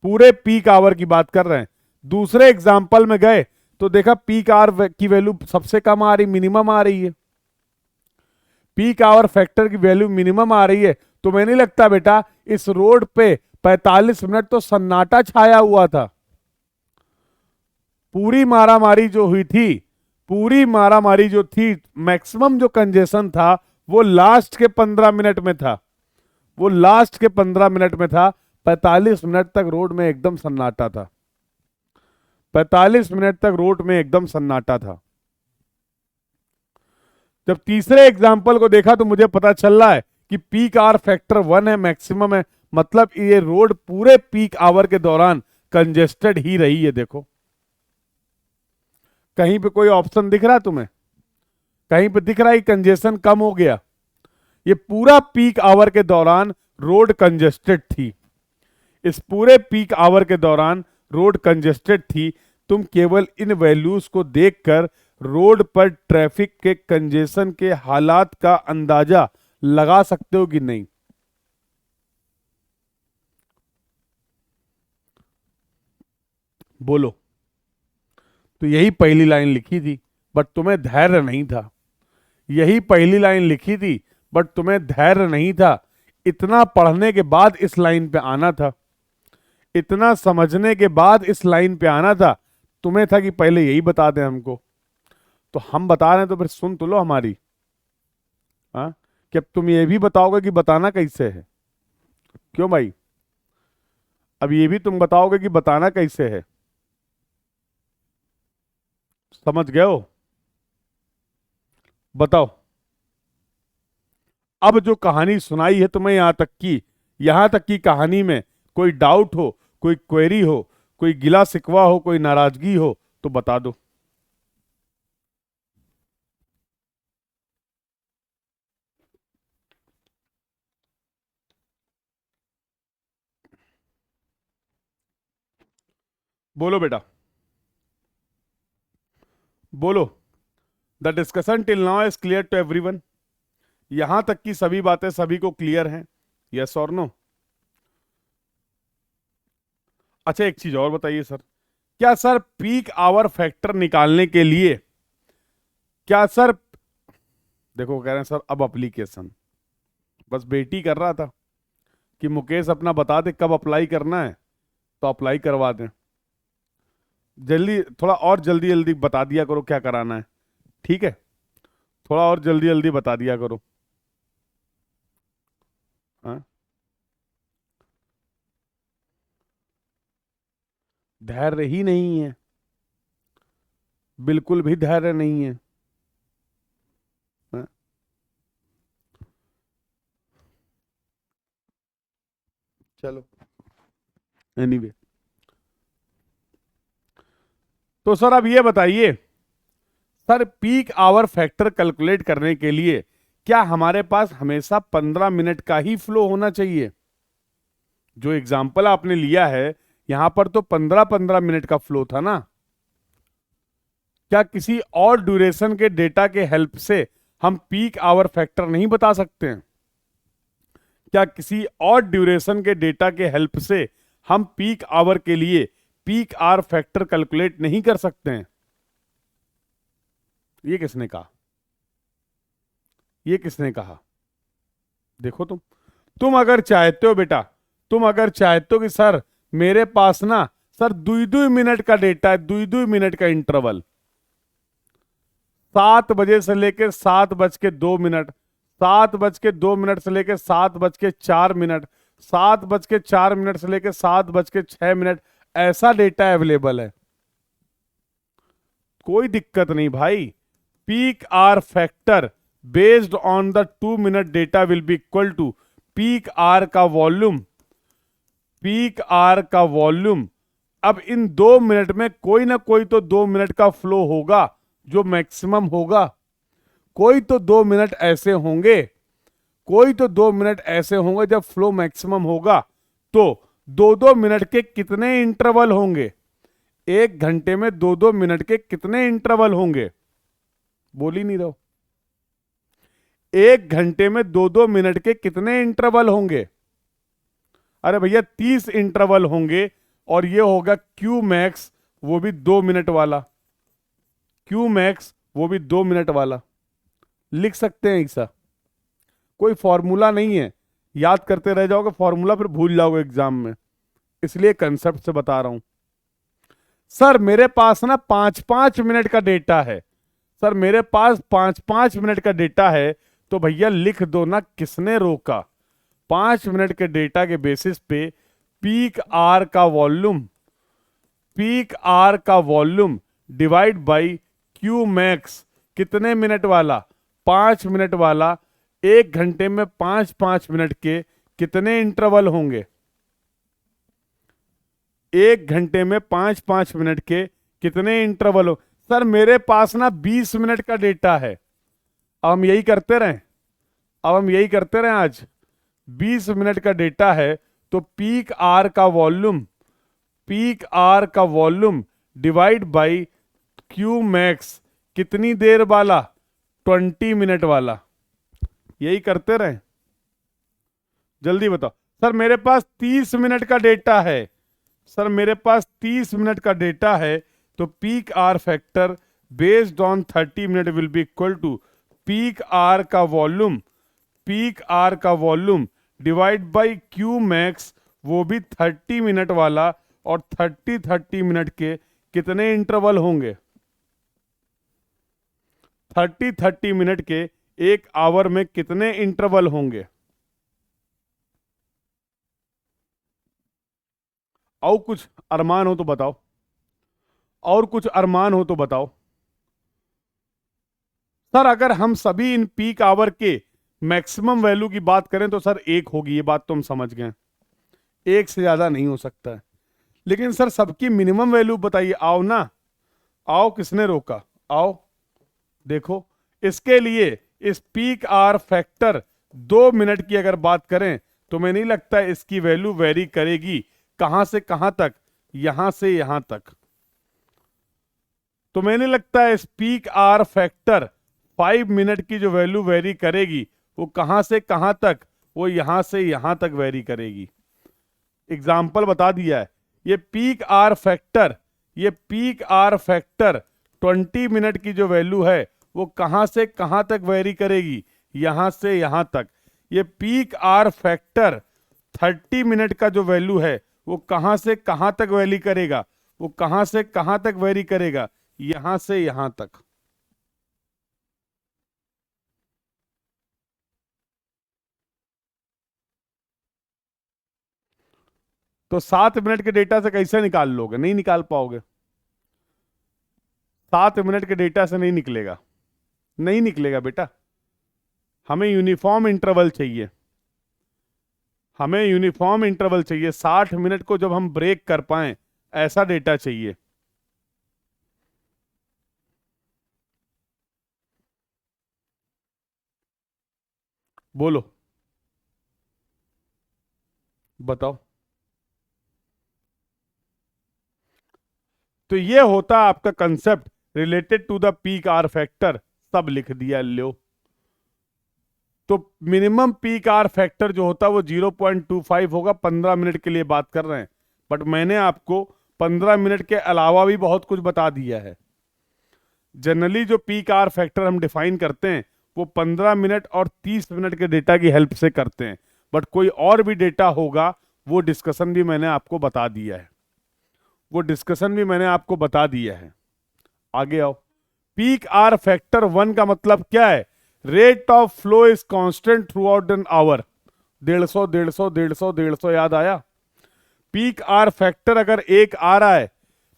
पूरे पीक आवर की बात कर रहे हैं। दूसरे एग्जाम्पल में गए तो देखा पीक आवर की वैल्यू सबसे कम आ रही, मिनिमम आ रही है। पीक आवर फैक्टर की वैल्यू मिनिमम आ रही है। तो मैं नहीं लगता बेटा इस रोड पे 45 मिनट तो सन्नाटा छाया हुआ था। पूरी मारामारी जो हुई थी, पूरी मारामारी जो थी, मैक्सिमम जो कंजेशन था वो लास्ट के 15 मिनट में था, वो लास्ट के 15 मिनट में था। 45 मिनट तक रोड में एकदम सन्नाटा था, 45 मिनट तक रोड में एकदम सन्नाटा था। जब तीसरे एग्जाम्पल को देखा तो मुझे पता चल रहा है कि पीक आवर फैक्टर 1 है, मैक्सिमम है। मतलब ये रोड पूरे पीक आवर के दौरान कंजेस्टेड ही रही है। देखो कहीं पे कोई ऑप्शन दिख रहा है तुम्हें? कहीं पे दिख रहा है कंजेशन कम हो गया? ये पूरा पीक आवर के दौरान रोड कंजेस्टेड थी। इस पूरे पीक आवर के दौरान रोड कंजेस्टेड थी। तुम केवल इन वैल्यूज को देखकर रोड पर ट्रैफिक के कंजेशन के हालात का अंदाजा लगा सकते हो कि नहीं? बोलो। तो यही पहली लाइन लिखी थी, बट तुम्हें धैर्य नहीं था। यही पहली लाइन लिखी थी, बट तुम्हें धैर्य नहीं था। इतना पढ़ने के बाद इस लाइन पे आना था, इतना समझने के बाद इस लाइन पे आना था। तुम्हें था कि पहले यही बता दें हमको, तो हम बता रहे हैं तो फिर सुन तो लो हमारी। कि अब तुम ये भी बताओगे कि बताना कैसे है? क्यों भाई? अब ये भी तुम बताओगे कि बताना कैसे है? समझ गए हो? बताओ। अब जो कहानी सुनाई है तुम्हें यहां तक की कहानी में कोई डाउट हो, कोई क्वेरी हो, कोई गिला शिकवा हो, कोई नाराजगी हो तो बता दो। बोलो बेटा, बोलो। The discussion till now is clear to everyone. यहां तक की सभी बातें सभी को क्लियर हैं? यस और नो? अच्छा, एक चीज और बताइए सर, क्या सर पीक आवर फैक्टर निकालने के लिए, क्या सर, देखो कह रहे हैं सर अब एप्लीकेशन, बस बेटी कर रहा था कि मुकेश अपना बता दे कब अप्लाई करना है तो अप्लाई करवा दें। जल्दी, थोड़ा और जल्दी जल्दी बता दिया करो क्या कराना है, ठीक है? थोड़ा और जल्दी जल्दी बता दिया करो। हाँ? धैर्य ही नहीं है, बिल्कुल भी धैर्य नहीं है। हाँ? चलो, एनीवे, तो सर अब ये बताइए, sir peak hour factor calculate करने के लिए क्या हमारे पास हमेशा 15 मिनट का ही फ्लो होना चाहिए? जो एग्जाम्पल आपने लिया है यहां पर तो 15-15 मिनट का फ्लो था ना। क्या किसी और ड्यूरेशन के डेटा के हेल्प से हम पीक आवर फैक्टर नहीं बता सकते हैं? क्या किसी और ड्यूरेशन के डेटा के हेल्प से हम पीक आवर के लिए पीक आवर फैक्टर कैलकुलेट नहीं कर सकते हैं? ये किसने कहा? ये किसने कहा? देखो तुम अगर चाहते हो बेटा, तुम अगर चाहते हो कि सर मेरे पास ना सर 2-2 मिनट का डेटा है, 2-2 मिनट का इंटरवल, 7 बजे से लेकर 7:02, 7:02 से लेकर 7:04, 7:04 से लेकर 7:06, ऐसा डेटा अवेलेबल है, कोई दिक्कत नहीं भाई। Peak hour factor based on the 2 minute data will be equal to peak hour का वॉल्यूम, पीक आर का वॉल्यूम। अब इन 2 मिनट में कोई ना कोई तो 2 मिनट का फ्लो होगा जो मैक्सिमम होगा, कोई तो 2 मिनट ऐसे होंगे, कोई तो 2 मिनट ऐसे होंगे जब फ्लो मैक्सिमम होगा। तो 2-2 मिनट के कितने इंटरवल होंगे? 1 घंटे में 2-2 मिनट के कितने इंटरवल होंगे? बोल ही नहीं रहो। 1 घंटे में 2-2 मिनट के कितने इंटरवल होंगे? अरे भैया 30 इंटरवल होंगे, और ये होगा क्यू मैक्स, वो भी 2 मिनट वाला, क्यू मैक्स वो भी 2 मिनट वाला। लिख सकते हैं ऐसा, कोई फॉर्मूला नहीं है, याद करते रह जाओगे फॉर्मूला फिर भूल जाओगे एग्जाम में, इसलिए कंसेप्ट से बता रहा हूं। सर मेरे पास ना 5-5 मिनट का डेटा है, सर मेरे पास 5-5 मिनट का डेटा है, तो भैया लिख दो ना किसने रोका। 5 मिनट के डेटा के बेसिस पे पीक आर का वॉल्यूम, पीक आर का volume divide by Q max, कितने मिनट वाला? 5 मिनट वाला। 1 घंटे में 5-5 मिनट के कितने इंटरवल होंगे? 1 घंटे में 5-5 मिनट के कितने इंटरवल हो? सर मेरे पास ना 20 मिनट का डेटा है, अब हम यही करते रहें, अब हम यही करते रहें आज। 20 मिनट का डेटा है, तो पीक आर का वॉल्यूम, पीक आर का volume divide by Q max, कितनी देर वाला? 20 मिनट वाला। यही करते रहें, जल्दी बताओ। सर मेरे पास 30 मिनट का डेटा है, सर मेरे पास 30 मिनट का डेटा है, तो peak hour factor based on 30 minute will be equal to peak hour का वॉल्यूम, पीक आर का volume divide by Q max, वो भी 30 मिनट वाला, और 30-30 मिनट के कितने इंटरवल होंगे? 30-30 मिनट के एक आवर में कितने इंटरवल होंगे? और कुछ अरमान हो तो बताओ, और कुछ अरमान हो तो बताओ। सर अगर हम सभी इन पीक आवर के मैक्सिमम वैल्यू की बात करें तो सर एक होगी, ये बात तो हम समझ गए, एक से ज्यादा नहीं हो सकता है। लेकिन सर सबकी मिनिमम वैल्यू बताइए, आओ ना, आओ, किसने रोका? आओ देखो, इसके लिए इस पीक आवर फैक्टर 2 मिनट की अगर बात करें तो मैं नहीं लगता है इसकी वैल्यू वेरी करेगी। कहां से कहां तक? यहां से यहां तक। तो मैंने लगता है स्पीक आर फैक्टर 5 मिनट की जो वैल्यू वेरी करेगी वो कहां से कहां तक? वो यहां से यहां तक वेरी करेगी। एग्जाम्पल बता दिया है। ये पीक आर फैक्टर, ये पीक आर फैक्टर 20 मिनट की जो वैल्यू है वो कहां से कहां तक वेरी करेगी? यहां से यहां तक। ये पीक आर फैक्टर 30 मिनट का जो वैल्यू है वो कहां से कहां तक वेरी करेगा? वो कहां से कहां तक वेरी करेगा? यहां से यहां तक। तो 7 मिनट के डेटा से कैसे निकाल लोगे? नहीं निकाल पाओगे। 7 मिनट के डेटा से नहीं निकलेगा, नहीं निकलेगा बेटा। हमें यूनिफॉर्म इंटरवल चाहिए, हमें यूनिफॉर्म इंटरवल चाहिए। 60 मिनट को जब हम ब्रेक कर पाए ऐसा डेटा चाहिए। बोलो, बताओ। तो ये होता है आपका concept related to the peak hour factor. सब लिख दिया लो। तो मिनिमम पीक आर फैक्टर जो होता है वो 0.25 होगा। 15 मिनट के लिए बात कर रहे हैं, बट मैंने आपको 15 मिनट के अलावा भी बहुत कुछ बता दिया है। जनरली जो पीक आर फैक्टर हम डिफाइन करते हैं वो 15 मिनट और 30 मिनट के डेटा की हेल्प से करते हैं। बट कोई और भी डेटा होगा वो डिस्कशन भी मैंने आपको बता दिया है, वो डिस्कशन भी मैंने आपको बता दिया है। आगे आओ। पीक आर फैक्टर 1 का मतलब क्या है? Rate of flow is constant through out an hour. 150 150 150 150 याद आया? पीक आर फैक्टर अगर एक आ रहा है,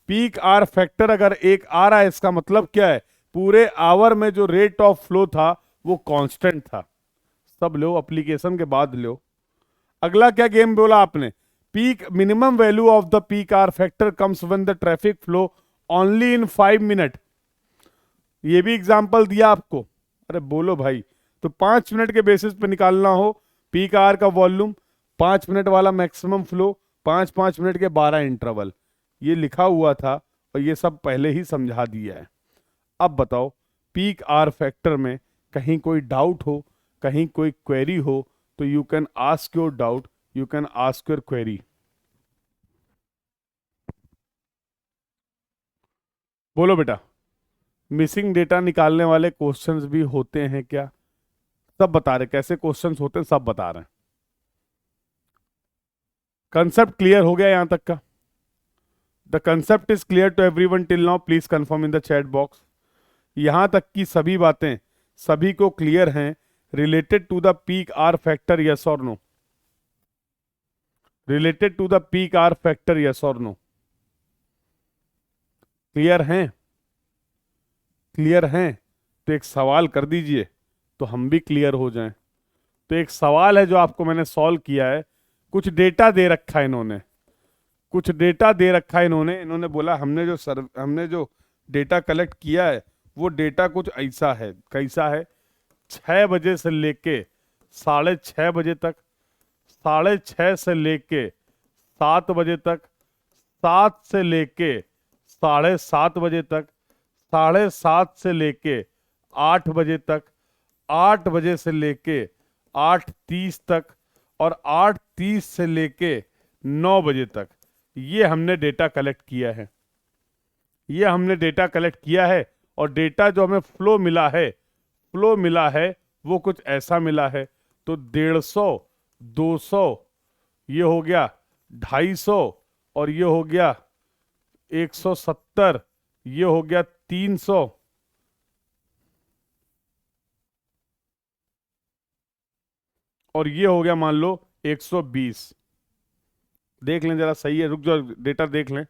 पीक आर फैक्टर अगर एक आ रहा है इसका मतलब क्या है? पूरे आवर में जो रेट ऑफ फ्लो था वो कांस्टेंट था। सब लो, एप्लीकेशन के बाद लो। अगला क्या गेम बोला आपने? Peak minimum value of the peak hour factor comes when the traffic flow only in 5 minute. ये भी एग्जांपल दिया आपको। अरे बोलो भाई। तो 5 मिनट के बेसिस पे निकालना हो पीक आर का वॉल्यूम, 5 मिनट वाला मैक्सिमम फ्लो, 5 5 मिनट के 12 इंटरवल, ये लिखा हुआ था और ये सब पहले ही समझा दिया है। अब बताओ, पीक आर फैक्टर में कहीं कोई डाउट हो, कहीं कोई क्वेरी हो तो you can ask your doubt, you can ask your query. बोलो बेटा। मिसिंग डेटा निकालने वाले क्वेश्चंस भी होते हैं क्या? सब बता रहे, कैसे क्वेश्चंस होते हैं सब बता रहे हैं। कंसेप्ट क्लियर हो गया यहां तक का? The concept is clear to everyone till now, please confirm in the chat box. यहां तक की सभी बातें सभी को क्लियर हैं related to the peak hour factor? Yes और no? Related to the peak hour factor, yes और नो? क्लियर हैं? क्लियर हैं? तो एक सवाल कर दीजिए तो हम भी क्लियर हो जाएं। तो एक सवाल है जो आपको मैंने सॉल्व किया है। कुछ डेटा दे रखा है इन्होंने, कुछ डेटा दे रखा है इन्होंने। इन्होंने बोला हमने जो डेटा कलेक्ट किया है वो डेटा कुछ ऐसा है। कैसा है? 6 बजे से लेके 6:30 बजे तक, 6:30 से लेके 7 बजे तक, 7 से लेके 7:30 बजे तक, 7:30 से लेके 8 बजे तक, 8 बजे से लेके 8:30 तक, और 8:30 से लेके 9 बजे तक। ये हमने डेटा कलेक्ट किया है, ये हमने डेटा कलेक्ट किया है। और डेटा जो हमें फ्लो मिला है, फ्लो मिला है वो कुछ ऐसा मिला है। तो 150, 200, ये हो गया 250, और ये हो गया 170, ये हो गया 300। और ये हो गया मान लो 120। देख लें जरा, सही है, रुक जाओ, डेटा देख लें।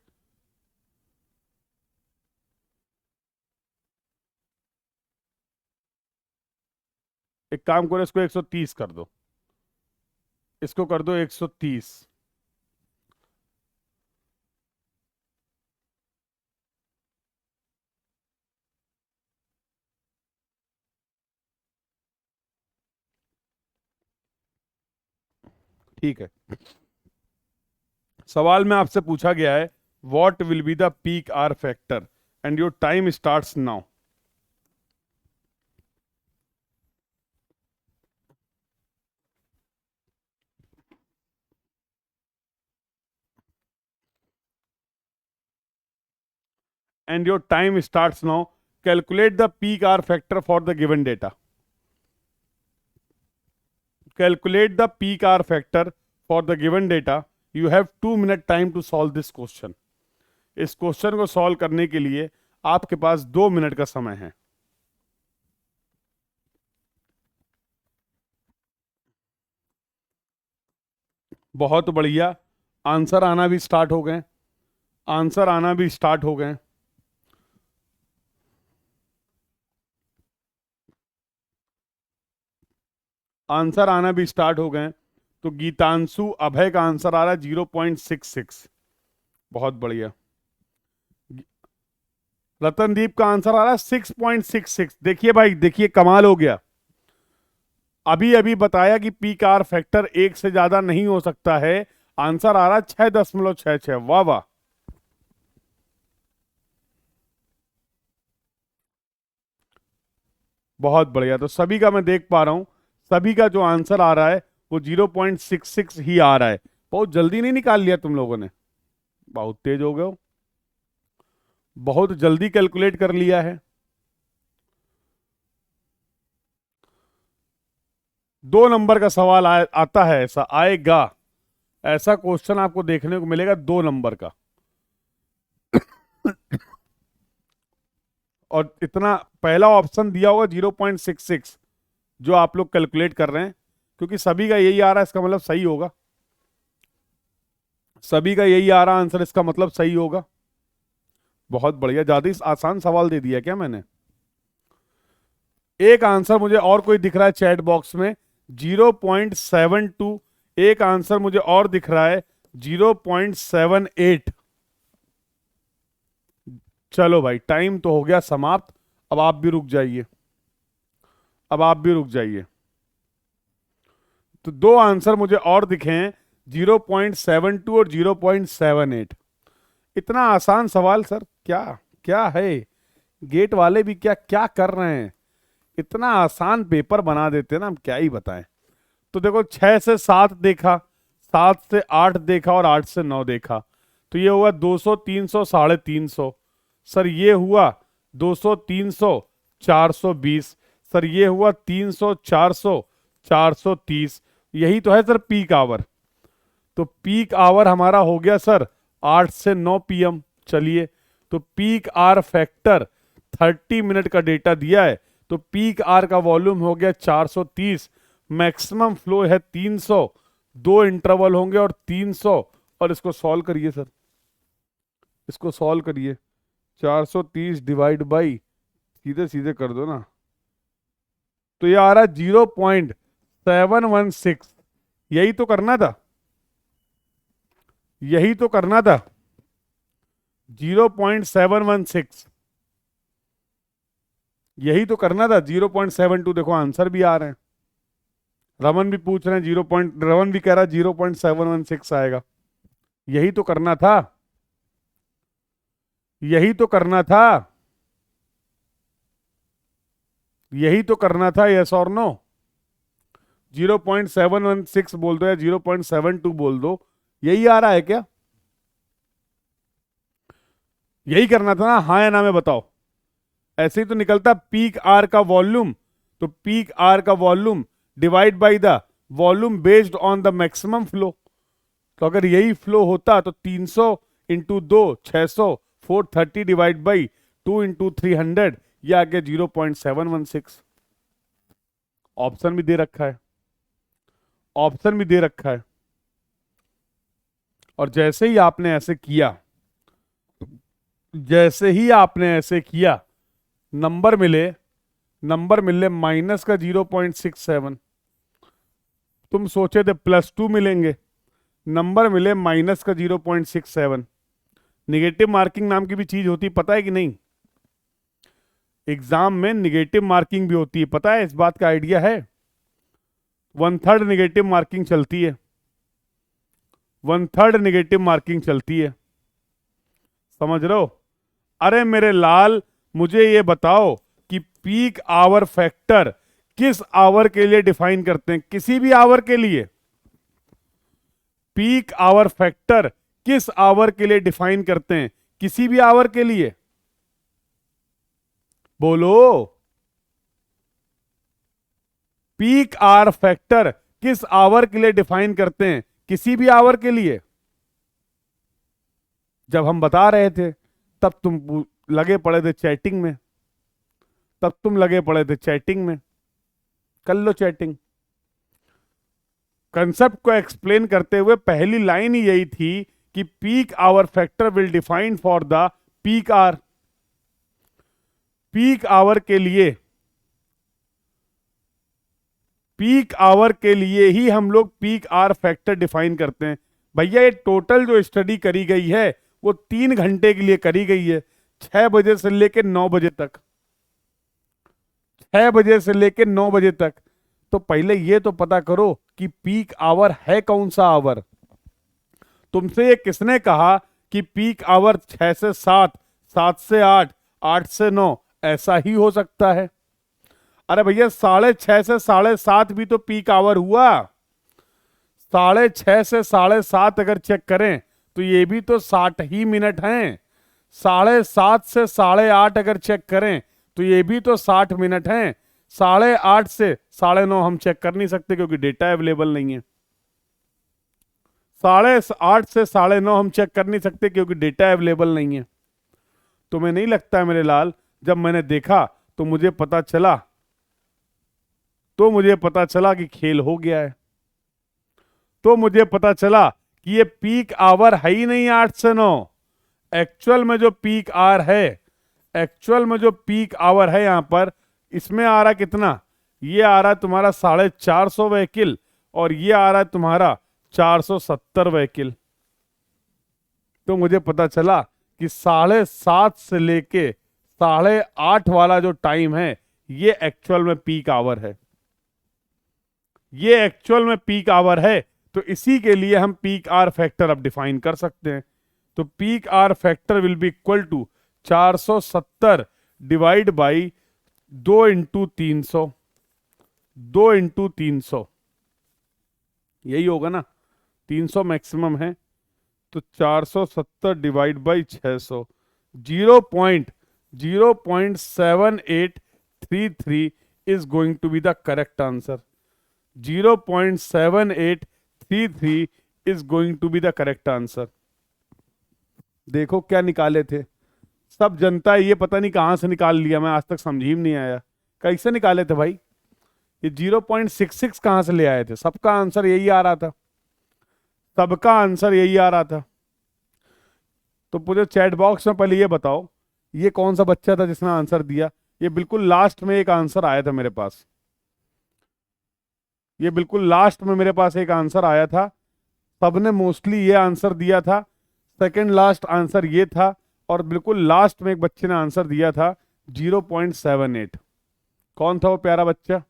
एक काम करो, इसको 130 कर दो, इसको कर दो 130। ठीक है। सवाल में आपसे पूछा गया है, what will be the peak hour factor and your time starts now. And your time starts now. Calculate the peak hour factor for the given data. Calculate the peak R factor for the given data. You have 2 minute time to solve this question. इस question को solve करने के लिए आपके पास 2 minute का समय है। बहुत बढ़िया, आंसर आना भी स्टार्ट हो गए, आंसर आना भी स्टार्ट हो गए। आंसर आना भी स्टार्ट हो गए। तो गीतांशु अभय का आंसर आ रहा है 0.66। बहुत बढ़िया। रतनदीप का आंसर आ रहा है 6.66। देखिए भाई, देखिए कमाल हो गया। अभी अभी बताया कि पीक आर फैक्टर 1 से ज्यादा नहीं हो सकता है, आंसर आ रहा है 6.66। वाह वाह। बहुत बढ़िया। तो सभी का मैं देख पा रहा हूं, सभी का जो आंसर आ रहा है वो 0.66 ही आ रहा है। बहुत जल्दी नहीं निकाल लिया तुम लोगों ने, बहुत तेज हो गए हो, बहुत जल्दी कैलकुलेट कर लिया है। 2 नंबर का सवाल आता है, ऐसा आएगा, ऐसा क्वेश्चन आपको देखने को मिलेगा 2 नंबर का। और इतना पहला ऑप्शन दिया होगा 0.66 जो आप लोग कैलकुलेट कर रहे हैं, क्योंकि सभी का यही आ रहा है, इसका मतलब सही होगा। सभी का यही आ रहा आंसर, इसका मतलब सही होगा। बहुत बढ़िया। ज्यादा आसान सवाल दे दिया क्या मैंने? एक आंसर मुझे और कोई दिख रहा है चैट बॉक्स में, 0.72। एक आंसर मुझे और दिख रहा है 0.78। चलो भाई, टाइम तो हो गया समाप्त। अब आप भी रुक जाइए, अब आप भी रुक जाइए। तो 2 आंसर मुझे और दिखे हैं, 0.72 और 0.78। इतना आसान सवाल सर, क्या क्या है? गेट वाले भी क्या क्या कर रहे हैं, इतना आसान पेपर बना देते हैं ना, हम क्या ही बताएं। तो देखो, 6 से 7 देखा, 7 से 8 देखा और 8 से 9 देखा, तो ये हुआ 200, 300, 350। सर ये हुआ 200, 300, 420। सर ये हुआ 300, 400, 430। यही तो है सर पीक आवर। तो पीक आवर हमारा हो गया सर 8 से 9 पीएम। चलिए, तो पीक आर फैक्टर 30 मिनट का डेटा दिया है, तो पीक आर का वॉल्यूम हो गया 430, मैक्सिमम फ्लो है 300, 2 इंटरवल होंगे और 300। और इसको सॉल्व करिए सर, इसको सॉल्व करिए। 430 डिवाइड बाई, सीधे सीधे कर दो ना, तो ये आ रहा है 0.716। यही तो करना था, यही तो करना था, 0.716। यही तो करना था, 0.72। देखो आंसर भी आ रहे हैं, रमन भी पूछ रहे हैं रमन भी कह रहा है 0.716 आएगा। यही तो करना था, यही तो करना था, यही तो करना था। यस और नो? 0.716 बोल दो या 0.72 बोल दो, यही आ रहा है क्या? यही करना था ना, हाँ या ना में बताओ। ऐसे ही तो निकलता पीक आर का वॉल्यूम। तो पीक आर का volume divide by the volume based on the maximum flow. तो अगर यही फ्लो होता तो 300 इंटू 2 600, 430 डिवाइड बाई 2 इंटू 300, ये आ गया 0.716। ऑप्शन भी दे रखा है। ऑप्शन भी दे रखा है, और जैसे ही आपने ऐसे किया, नंबर मिले माइनस का 0.67। तुम सोचे थे +2 मिलेंगे, नंबर मिले माइनस का 0.67। निगेटिव मार्किंग नाम की भी चीज होती है, पता है कि नहीं? एग्जाम में निगेटिव मार्किंग भी होती है, पता है? इस बात का आइडिया है? 1/3 निगेटिव मार्किंग चलती है, 1/3 निगेटिव मार्किंग चलती है, समझ रहे हो? अरे मेरे लाल, मुझे ये बताओ कि पीक आवर फैक्टर किस आवर के लिए डिफाइन करते हैं? किसी भी आवर के लिए। पीक आवर फैक्टर किस आवर के लिए डिफाइन करते हैं? किसी भी आवर के लिए। बोलो, पीक आवर फैक्टर किस आवर के लिए डिफाइन करते हैं? किसी भी आवर के लिए। जब हम बता रहे थे तब तुम लगे पड़े थे चैटिंग में, कर लो चैटिंग। कंसेप्ट को एक्सप्लेन करते हुए पहली लाइन ही यही थी कि peak hour factor will define for the peak our. Peak hour के लिए ही हम लोग पीक आवर फैक्टर डिफाइन करते हैं। भैया ये टोटल जो स्टडी करी गई है वो 3 घंटे के लिए करी गई है, 6 बजे से लेकर 9 बजे तक, 6 बजे से लेकर 9 बजे तक। तो पहले ये तो पता करो कि पीक आवर है कौन सा आवर। तुमसे ये किसने कहा कि पीक आवर 6 से 7, 7 से 8, 8 से 9 ऐसा ही हो सकता है? अरे भैया 6:30 से 7:30 भी तो पीक आवर हुआ। 6:30 से 7:30 अगर चेक करें तो ये भी तो 60 ही मिनट हैं। 7:30 से 8:30 अगर चेक करें तो ये भी तो 60 मिनट हैं। 8:30 से 9:30 हम चेक कर नहीं सकते क्योंकि डेटा अवेलेबल नहीं है। 8:30 से 9:30 हम चेक कर नहीं सकते क्योंकि डेटा अवेलेबल नहीं है। तुम्हें नहीं लगता है मेरे लाल, जब मैंने देखा तो मुझे पता चला कि खेल हो गया है। तो मुझे पता चला कि ये पीक आवर है ही नहीं 8 से 9। एक्चुअल में जो पीक आवर है यहां पर, इसमें आ रहा कितना? ये आ रहा है तुम्हारा 450 व्हीकल, और ये आ रहा है तुम्हारा 470 व्हीकल। तो मुझे पता चला कि 7:30 से लेके 8:30 वाला जो टाइम है ये एक्चुअल में पीक आवर है। तो इसी के लिए हम पीक आवर फैक्टर अब डिफाइन कर सकते हैं। तो peak hour factor will be equal to 470 divide by 2 into 300, यही होगा ना? 300 मैक्सिमम है, तो 470 divide by 600, 0.7833 is going to be the correct answer. 0.7833 is going to be the correct answer. देखो क्या निकाले थे सब जनता, ये पता नहीं कहां से निकाल लिया, मैं आज तक समझ ही नहीं आया कैसे निकाले थे भाई। ये 0.66 कहां से ले आए थे? सबका आंसर यही आ रहा था। तो मुझे चैट बॉक्स में पहले ये बताओ, ये कौन सा बच्चा था जिसने आंसर दिया? ये बिल्कुल लास्ट में एक आंसर आया था मेरे पास, एक आंसर आया था। सबने मोस्टली ये आंसर दिया था। सेकंड लास्ट आंसर ये था, और बिल्कुल लास्ट में एक बच्चे ने आंसर दिया था 0.78। कौन था वो प्यारा बच्चा?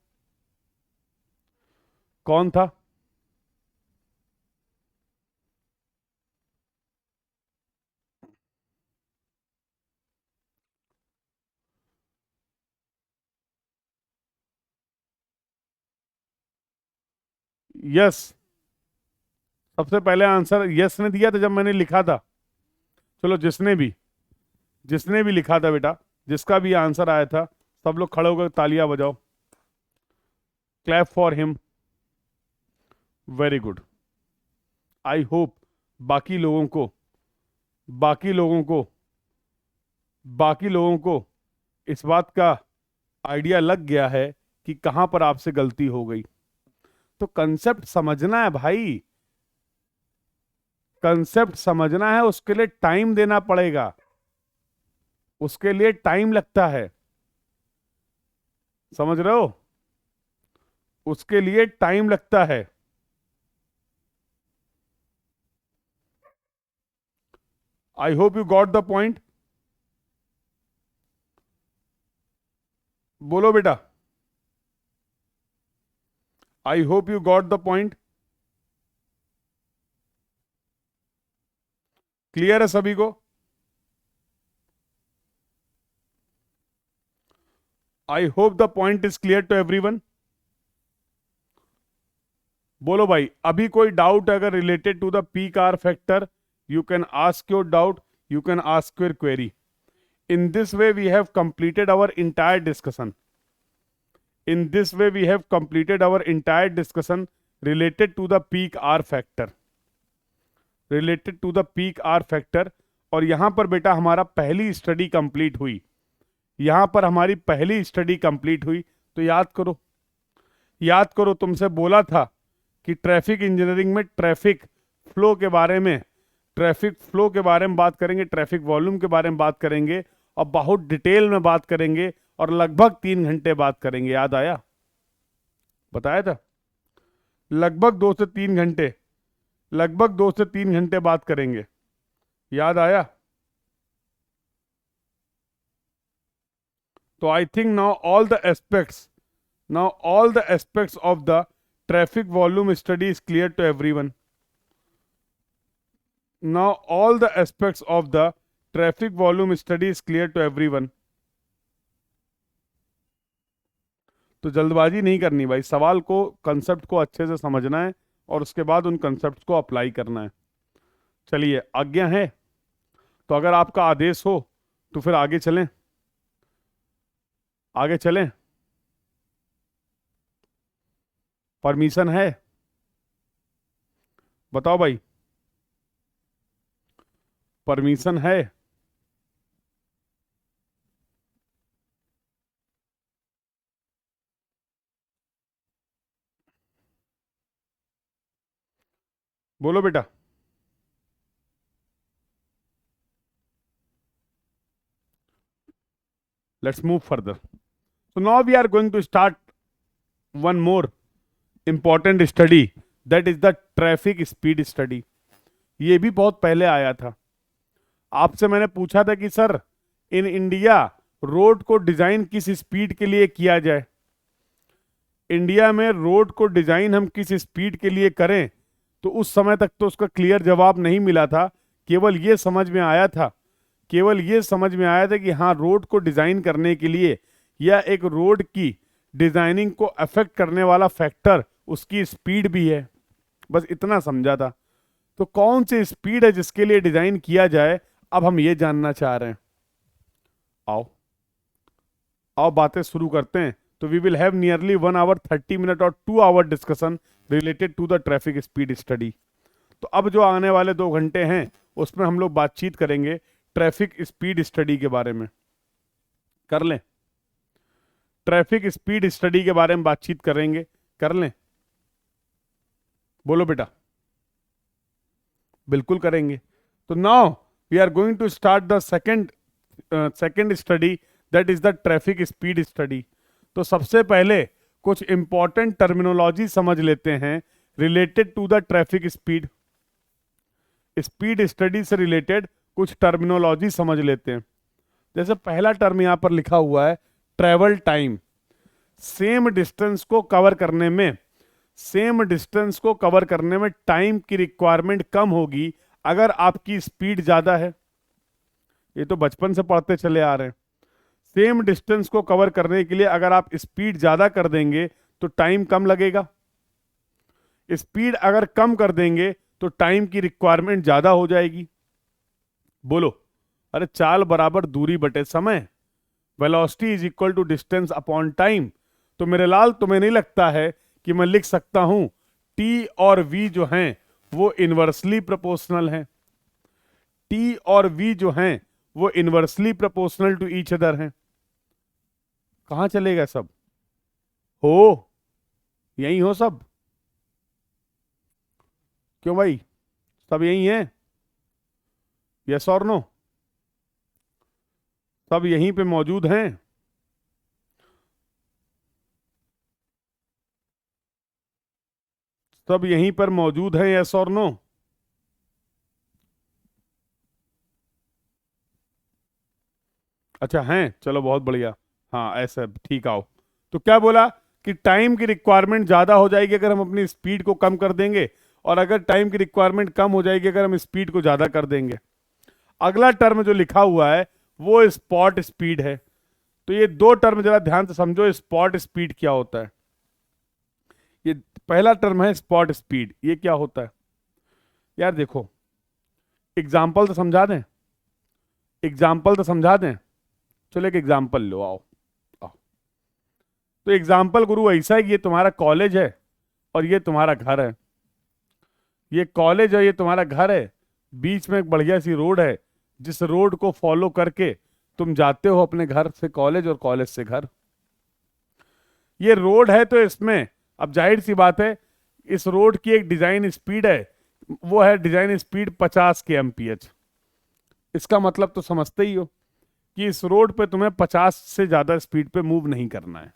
कौन था? यस, सबसे पहले आंसर यस ने दिया था जब मैंने लिखा था। चलो जिसने भी लिखा था बेटा, जिसका भी आंसर आया था, सब लोग खड़े होकर तालियां बजाओ, clap for him. Very good. I hope बाकी लोगों को बाकी लोगों को बाकी लोगों को इस बात का आइडिया लग गया है कि कहां पर आपसे गलती हो गई। तो कंसेप्ट समझना है भाई, कंसेप्ट समझना है, उसके लिए टाइम देना पड़ेगा, उसके लिए टाइम लगता है, समझ रहे हो, उसके लिए टाइम लगता है। I hope you got the point. बोलो बेटा, I hope you got the point. Clear है सभी को? I hope the point is clear to everyone. बोलो भाई, अभी कोई डाउट अगर related to the peak hour factor, you can ask your doubt, you can ask your query. In this way, we have completed our entire discussion. In this way, we have completed our entire discussion related to the peak R factor. Related to the peak R factor. और यहां पर बेटा हमारा पहली study complete हुई, यहां पर हमारी पहली स्टडी कंप्लीट हुई। तो याद करो, याद करो, तुमसे बोला था कि ट्रैफिक इंजीनियरिंग में ट्रैफिक फ्लो के बारे में, ट्रैफिक फ्लो के बारे में बात करेंगे, ट्रैफिक वॉल्यूम के बारे में बात करेंगे और बहुत डिटेल में बात करेंगे और लगभग 3 घंटे बात करेंगे। याद आया? बताया था लगभग 2 से 3 घंटे, लगभग 2 से 3 घंटे बात करेंगे। याद आया? तो I think now all the aspects, now all the aspects of the traffic volume study is clear to everyone. Now all the aspects of the traffic volume study is clear to everyone. तो जल्दबाजी नहीं करनी भाई, सवाल को, concept को अच्छे से समझना है और उसके बाद उन कंसेप्ट को अप्लाई करना है। चलिए, आज्ञा है तो अगर आपका आदेश हो तो फिर आगे चलें, आगे चलें, परमिशन है? बताओ भाई, परमिशन है? बोलो बेटा। Let's move further. So now we are going to start one more important study, that is the traffic speed study. ये भी बहुत पहले आया था। आपसे मैंने पूछा था कि सर इन इंडिया रोड को डिजाइन किस स्पीड के लिए किया जाए, इंडिया में रोड को डिजाइन हम किस स्पीड के लिए करें। तो उस समय तक तो उसका क्लियर जवाब नहीं मिला था, केवल ये समझ में आया था, केवल ये समझ में आया था कि हाँ, रोड को डिजाइन करने के लिए या एक रोड की डिजाइनिंग को अफेक्ट करने वाला फैक्टर उसकी स्पीड भी है, बस इतना समझा था। तो कौन सी स्पीड है जिसके लिए डिजाइन किया जाए, अब हम ये जानना चाह रहे हैं। आओ आओ बातें शुरू करते हैं। तो we will have nearly 1 hour 30 minute और 2 hour discussion related to the traffic speed study. तो अब जो आने वाले 2 घंटे हैं उसमें हम लोग बातचीत करेंगे ट्रैफिक स्पीड स्टडी के बारे में। कर लें? ट्रैफिक स्पीड स्टडी के बारे में बातचीत करेंगे, कर लें? बोलो बेटा। बिल्कुल करेंगे। तो now we are going to start the second study, that is the traffic speed study. तो सबसे पहले कुछ इंपॉर्टेंट टर्मिनोलॉजी समझ लेते हैं related to the traffic speed. Speed study से रिलेटेड कुछ टर्मिनोलॉजी समझ लेते हैं। जैसे पहला टर्म यहां पर लिखा हुआ है, ट्रेवल टाइम। सेम डिस्टेंस को कवर करने में, सेम डिस्टेंस को कवर करने में टाइम की रिक्वायरमेंट कम होगी अगर आपकी स्पीड ज्यादा है। ये तो बचपन से पढ़ते चले आ रहे हैं। सेम डिस्टेंस को कवर करने के लिए अगर आप स्पीड ज्यादा कर देंगे तो टाइम कम लगेगा, स्पीड अगर कम कर देंगे तो टाइम की रिक्वायरमेंट ज्यादा हो जाएगी। बोलो, अरे चाल बराबर दूरी बटे समय, velocity is equal to distance upon time. तो मेरे लाल, तुम्हें नहीं लगता है कि मैं लिख सकता हूं टी और वी जो हैं वो इनवर्सली प्रोपोर्शनल हैं, टी और वी जो हैं वो inversely proportional to each other हैं। कहां चलेगा सब? हो यही हो सब? क्यों भाई, सब यही है? यस और नो? सब यहीं पे मौजूद हैं? सब यहीं पर मौजूद हैं, यस और नो? अच्छा हैं, चलो बहुत बढ़िया। हाँ ऐसा ठीक आओ। तो क्या बोला कि टाइम की रिक्वायरमेंट ज़्यादा हो जाएगी अगर हम अपनी स्पीड को कम कर देंगे, और अगर टाइम की रिक्वायरमेंट कम हो जाएगी अगर हम स्पीड को ज़्यादा कर देंगे। अगला टर्म जो लिखा हुआ है वो स्पॉट स्पीड है। तो ये दो टर्म जरा ध्यान से समझो, स्पॉट स्पीड क्या होता है। ये पहला टर्म है स्पॉट स्पीड, ये क्या होता है यार? देखो एग्जाम्पल तो समझा दें, एग्जाम्पल तो समझा दें। चलो एक एग्जाम्पल लो, आओ आओ। तो एग्जाम्पल गुरु ऐसा है कि ये तुम्हारा कॉलेज है और ये तुम्हारा घर है। ये कॉलेज है, ये तुम्हारा घर है, बीच में एक बढ़िया सी रोड है, जिस रोड को फॉलो करके तुम जाते हो अपने घर से कॉलेज और कॉलेज से घर। ये रोड है तो इसमें अब जाहिर सी बात है इस रोड की एक डिजाइन स्पीड है, वो है डिजाइन स्पीड 50 kmph। इसका मतलब तो समझते ही हो कि इस रोड पे तुम्हें 50 से ज्यादा स्पीड पे मूव नहीं करना है।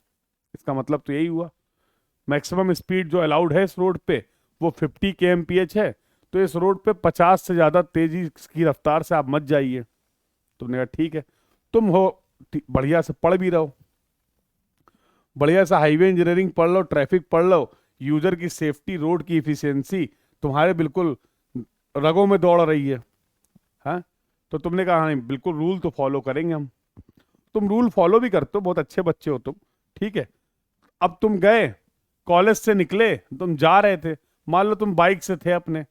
इसका मतलब तो यही हुआ मैक्सिमम स्पीड जो अलाउड है इस रोड पे वो 50 kmph है। तो इस रोड पे 50 से ज्यादा तेजी की रफ्तार से आप मत जाइए। तुमने कहा ठीक है, तुम हो बढ़िया से पढ़ भी रहो, बढ़िया सा हाईवे इंजीनियरिंग पढ़ लो, ट्रैफिक पढ़ लो, यूजर की सेफ्टी, रोड की इफिशियंसी तुम्हारे बिल्कुल रगों में दौड़ रही है। हाँ, तो तुमने कहा हाँ बिल्कुल रूल तो फॉलो करेंगे हम। तुम रूल फॉलो भी करते हो, बहुत अच्छे बच्चे हो तुम, ठीक है। अब तुम गए, कॉलेज से निकले, तुम जा रहे थे, मान लो तुम बाइक से थे, अपने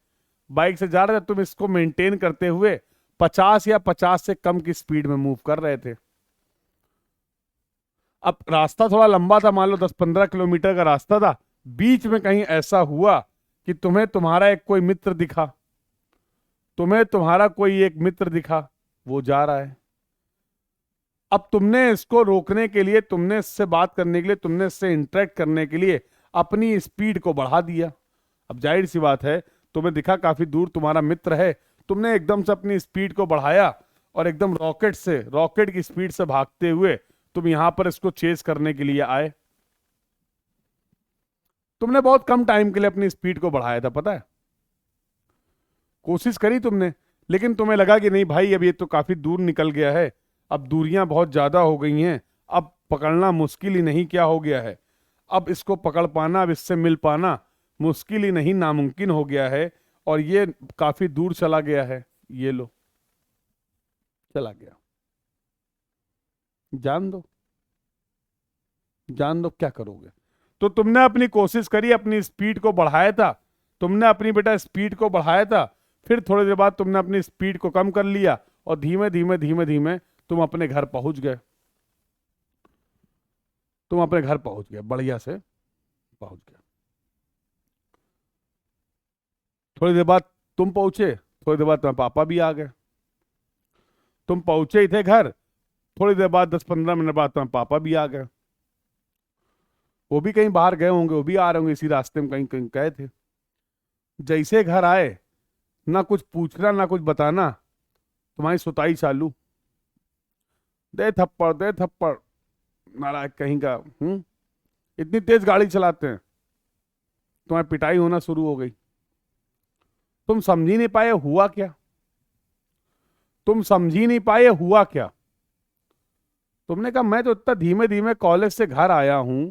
बाइक से जा रहे थे, तुम इसको मेंटेन करते हुए 50 या 50 से कम की स्पीड में मूव कर रहे थे। अब रास्ता थोड़ा लंबा था, मान लो 10-15 किलोमीटर का रास्ता था। बीच में कहीं ऐसा हुआ कि तुम्हें तुम्हारा एक कोई मित्र दिखा, तुम्हें तुम्हारा कोई एक मित्र दिखा, वो जा रहा है। अब तुमने इसको रोकने के लिए, तुमने इससे बात करने के लिए, तुमने इससे इंटरेक्ट करने के लिए अपनी स्पीड को बढ़ा दिया। अब जाहिर सी बात है तुम्हें दिखा काफी दूर तुम्हारा मित्र है, तुमने एकदम से अपनी स्पीड को बढ़ाया और एकदम रॉकेट की स्पीड से भागते हुए तुम यहां पर इसको चेस करने के लिए आए। तुमने बहुत कम टाइम के लिए अपनी स्पीड को बढ़ाया था, पता है, कोशिश करी तुमने, लेकिन तुम्हें लगा कि नहीं भाई अब ये तो काफी दूर निकल गया है, अब दूरियां बहुत ज्यादा हो गई हैं, अब पकड़ना मुश्किल ही नहीं क्या हो गया है, अब इसको पकड़ पाना, अब इससे मिल पाना मुश्किल ही नहीं नामुमकिन हो गया है, और ये काफी दूर चला गया है। ये लो, चला गया, जान दो, जान दो क्या करोगे। तो तुमने अपनी कोशिश करी, अपनी स्पीड को बढ़ाया था, तुमने अपनी बेटा स्पीड को बढ़ाया था, फिर थोड़ी देर बाद तुमने अपनी स्पीड को कम कर लिया और धीमे धीमे धीमे धीमे तुम अपने घर पहुंच गए। तुम अपने घर पहुंच गए, बढ़िया से पहुंच गए। थोड़ी देर बाद तुम पहुंचे, थोड़ी देर बाद तुम्हारे पापा भी आ गए। तुम पहुंचे ही थे घर, थोड़ी देर बाद 10-15 मिनट बाद तुम्हारे पापा भी आ गए। वो भी कहीं बाहर गए होंगे, वो भी आ रहे होंगे इसी रास्ते में, कहीं कहीं गए थे। जैसे घर आए, ना कुछ पूछना ना कुछ बताना, तुम्हारी सुताई चालू, दे थप्पड़ दे थप्पड़, नालायक कहीं का। इतनी तेज गाड़ी चलाते हैं, तुम्हारी पिटाई होना शुरू हो गई। तुम समझ ही नहीं पाए हुआ क्या, तुम समझ ही नहीं पाए हुआ क्या। तुमने कहा मैं तो इतना धीमे धीमे कॉलेज से घर आया हूं,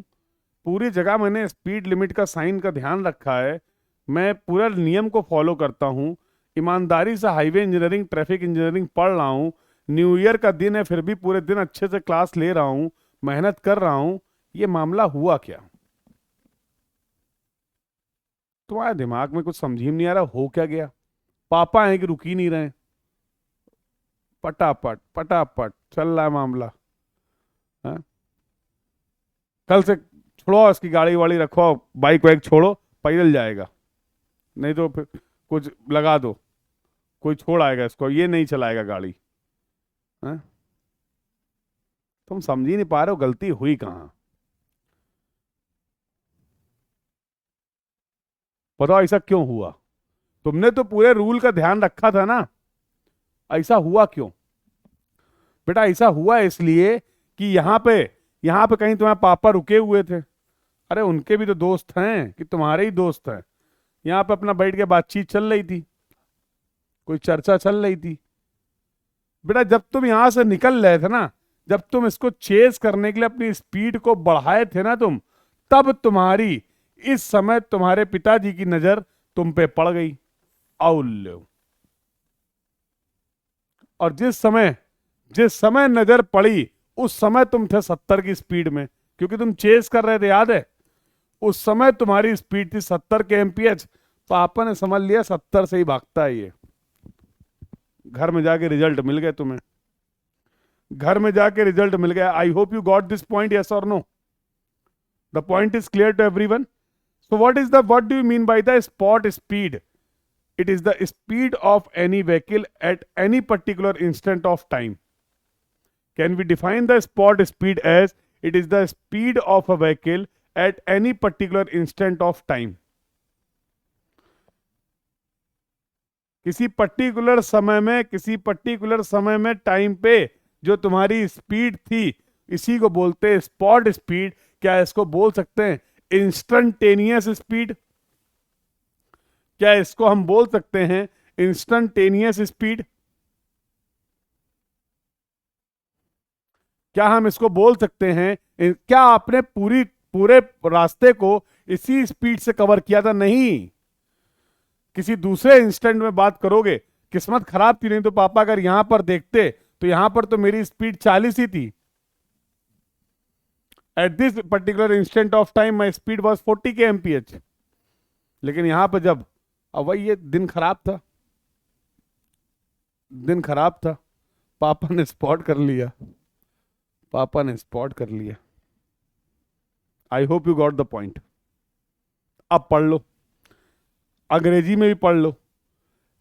पूरी जगह मैंने स्पीड लिमिट का साइन का ध्यान रखा है, मैं पूरा नियम को फॉलो करता हूं, ईमानदारी से हाईवे इंजीनियरिंग ट्रैफिक इंजीनियरिंग पढ़ रहा हूं, न्यू ईयर का दिन है फिर भी पूरे दिन अच्छे से क्लास ले रहा हूं, मेहनत कर रहा हूं, ये मामला हुआ क्या। तुम्हारे दिमाग में कुछ समझ ही नहीं आ रहा हो क्या गया। पापा हैं कि रुक ही नहीं रहे, पटापट पटापट चल रहा है मामला। हाँ? कल से छोड़ो इसकी गाड़ी वाड़ी, रखो बाइक वाइक छोड़ो, पैदल जाएगा, नहीं तो फिर कुछ लगा दो, कोई छोड़ आएगा इसको, ये नहीं चलाएगा गाड़ी। हाँ? तुम समझ ही नहीं पा रहे हो गलती हुई कहाँ। बताओ ऐसा क्यों हुआ, तुमने तो पूरे रूल का ध्यान रखा था ना। ऐसा हुआ क्यों बेटा? ऐसा हुआ इसलिए कि यहाँ पे कहीं तुम्हारे पापा रुके हुए थे। अरे उनके भी तो दोस्त हैं कि तुम्हारे ही दोस्त हैं। यहाँ पे अपना बैठ के बातचीत चल रही थी, कोई चर्चा चल रही थी। बेटा जब तुम यहां से निकल रहे थे ना, जब तुम इसको चेस करने के लिए अपनी स्पीड को बढ़ाए थे ना तुम, तब तुम्हारी इस समय तुम्हारे पिताजी की नजर तुम पे पड़ गई। औ और जिस समय नजर पड़ी उस समय तुम थे 70 की स्पीड में, क्योंकि तुम चेस कर रहे थे, याद है? उस समय तुम्हारी स्पीड थी 70 के एमपीएच। पापा ने समझ लिया 70 से ही भागता है ये। घर में जाके रिजल्ट मिल गए तुम्हें, घर में जाके रिजल्ट मिल गया। I hope you got this point, yes और no? The point is clear to everyone? So what do you mean by the spot speed? It is the speed of any vehicle at any particular instant of time. Can we define the spot speed as it is the speed of a vehicle at any particular instant of time? किसी particular समय में time पे जो तुम्हारी speed थी, इसी को बोलते हैं स्पॉट स्पीड। क्या इसको बोल सकते हैं इंस्टंटेनियस स्पीड? क्या इसको हम बोल सकते हैं इंस्टंटेनियस स्पीड? क्या हम इसको बोल सकते हैं? क्या आपने पूरे रास्ते को इसी स्पीड से कवर किया था? नहीं, किसी दूसरे इंस्टेंट में बात करोगे। किस्मत खराब थी, नहीं तो पापा अगर यहां पर देखते तो यहां पर तो मेरी स्पीड 40 ही थी। At this particular instant of time my speed was 40 के एमपीएच। लेकिन यहां पर जब, अब वही ये दिन खराब था, पापा ने स्पॉट कर लिया। I hope you got the point. अब पढ़ लो, अंग्रेजी में भी पढ़ लो।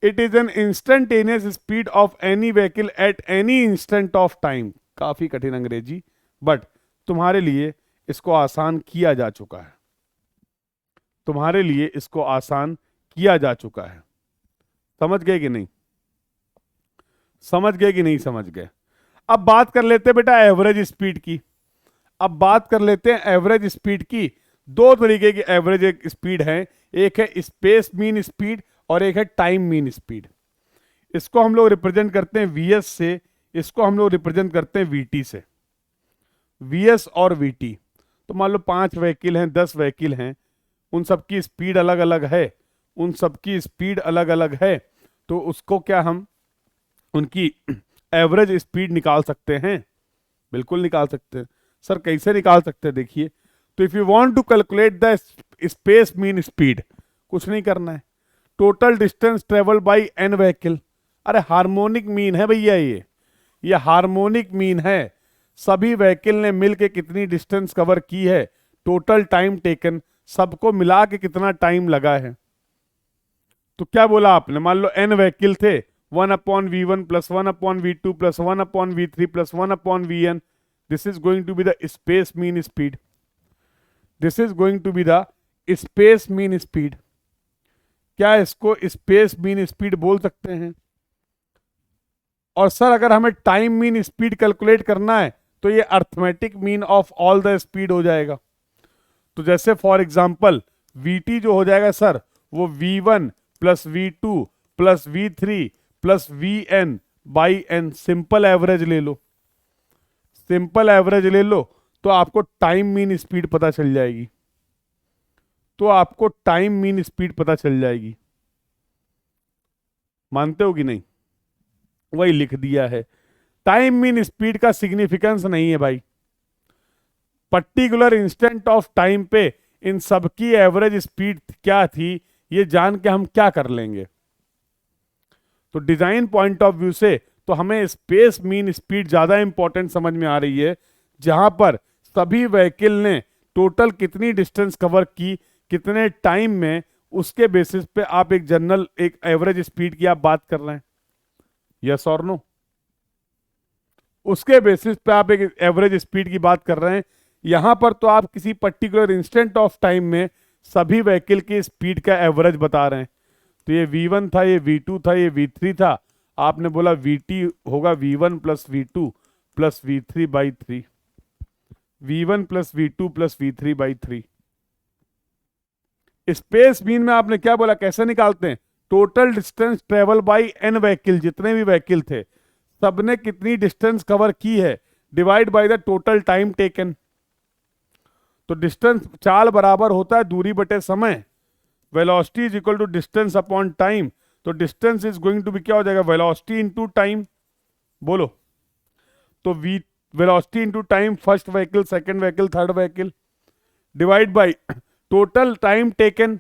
It is an instantaneous speed of any vehicle at any instant of time. काफी कठिन अंग्रेजी, बट तुम्हारे लिए इसको आसान किया जा चुका है। समझ गए कि नहीं? समझ गए? अब बात कर लेते हैं बेटा एवरेज स्पीड की। एवरेज स्पीड की दो तरीके की एवरेज स्पीड है। एक है स्पेस मीन स्पीड और एक है टाइम मीन स्पीड। इसको हम लोग रिप्रेजेंट करते हैं वीएस से, इसको हम लोग रिप्रेजेंट करते हैं वीटी से। वीएस और वीटी, तो मान लो 5 व्हीकल हैं, 10 व्हीकल हैं, उन सबकी स्पीड अलग अलग है। तो उसको क्या हम उनकी एवरेज स्पीड निकाल सकते हैं? बिल्कुल निकाल सकते हैं। सर कैसे निकाल सकते हैं? देखिए, तो if you want to calculate the space mean speed, कुछ नहीं करना है, total distance travel by an vehicle. अरे हार्मोनिक मीन है भैया, ये हार्मोनिक मीन है। सभी व्हीकल ने मिलके कितनी डिस्टेंस कवर की है, टोटल टाइम टेकन, सबको मिला के कितना टाइम लगा है। तो क्या बोला आपने? मान लो n व्हीकल थे, 1/v1 + 1/v2 + 1/v3 + 1/vn। This is going to be the space mean speed. क्या इसको स्पेस मीन स्पीड बोल सकते हैं? और सर अगर हमें टाइम मीन स्पीड कैलकुलेट करना है तो ये arithmetic mean of all the speed हो जाएगा। तो जैसे फॉर एग्जांपल vt जो हो जाएगा सर, वो v1 + v2 + v3 + vn by n। Simple average ले लो तो आपको टाइम मीन स्पीड पता चल जाएगी। मानते हो कि नहीं? वही लिख दिया है। टाइम मीन स्पीड का सिग्निफिकेंस नहीं है भाई। पर्टिकुलर इंस्टेंट ऑफ टाइम पे इन सबकी एवरेज स्पीड क्या थी, ये जान के हम क्या कर लेंगे? तो डिजाइन पॉइंट ऑफ व्यू से तो हमें स्पेस मीन स्पीड ज्यादा इंपॉर्टेंट समझ में आ रही है, जहां पर सभी व्हीकल ने टोटल कितनी डिस्टेंस कवर की, कितने टाइम में, उसके बेसिस पे आप एक एवरेज स्पीड की आप बात कर रहे हैं। यस और नो? उसके बेसिस पे आप एक एवरेज स्पीड की बात कर रहे हैं। यहां पर तो आप किसी पर्टिकुलर इंस्टेंट ऑफ टाइम में सभी व्हीकल की स्पीड का एवरेज बता रहे हैं। तो ये V1 था, ये V2 था, ये V3 था। आपने बोला VT होगा V1 plus V2 plus V3 by 3, V1 plus V2 plus V3 by 3। Space mean में आपने क्या बोला, कैसे निकालते हैं? Total distance travel by n vehicle, जितने भी व्हीकल थे सबने कितनी डिस्टेंस कवर की है, divide by the total time taken. तो डिस्टेंस चाल बराबर होता है दूरी बटे समय, velocity is equal to distance upon time. तो distance is going to be क्या हो जाएगा, वेलोसिटी इनटू टाइम। बोलो, तो we velocity into time, first vehicle, second vehicle, third vehicle, divide by total time taken.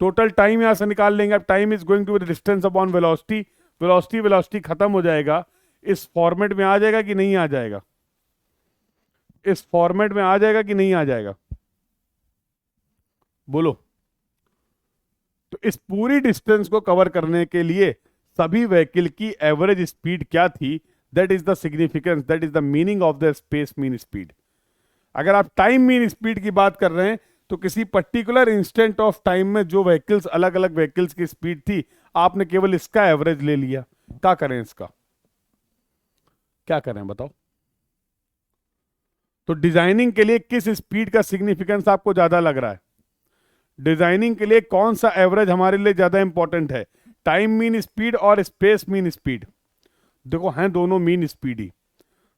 Total time यहां से निकाल लेंगे। अब time is going to be distance upon velocity. Velocity velocity खत्म हो जाएगा। इस फॉर्मेट में आ जाएगा कि नहीं आ जाएगा? इस फॉर्मेट में आ जाएगा कि नहीं आ जाएगा? बोलो। तो इस पूरी डिस्टेंस को कवर करने के लिए सभी व्हीकल की एवरेज स्पीड क्या थी, that is the significance, that is the meaning of the space mean speed. अगर आप टाइम मीन स्पीड की बात कर रहे हैं तो किसी पर्टिकुलर इंस्टेंट ऑफ टाइम में जो व्हीकल्स, अलग अलग व्हीकल्स की स्पीड थी, आपने केवल इसका एवरेज ले लिया। क्या करें इसका, क्या करें बताओ? तो डिजाइनिंग के लिए किस स्पीड का सिग्निफिकेंस आपको ज्यादा लग रहा है? डिजाइनिंग के लिए कौन सा एवरेज हमारे लिए ज्यादा इंपॉर्टेंट है, टाइम मीन स्पीड और स्पेस मीन स्पीड? देखो हैं दोनों मीन स्पीड ही,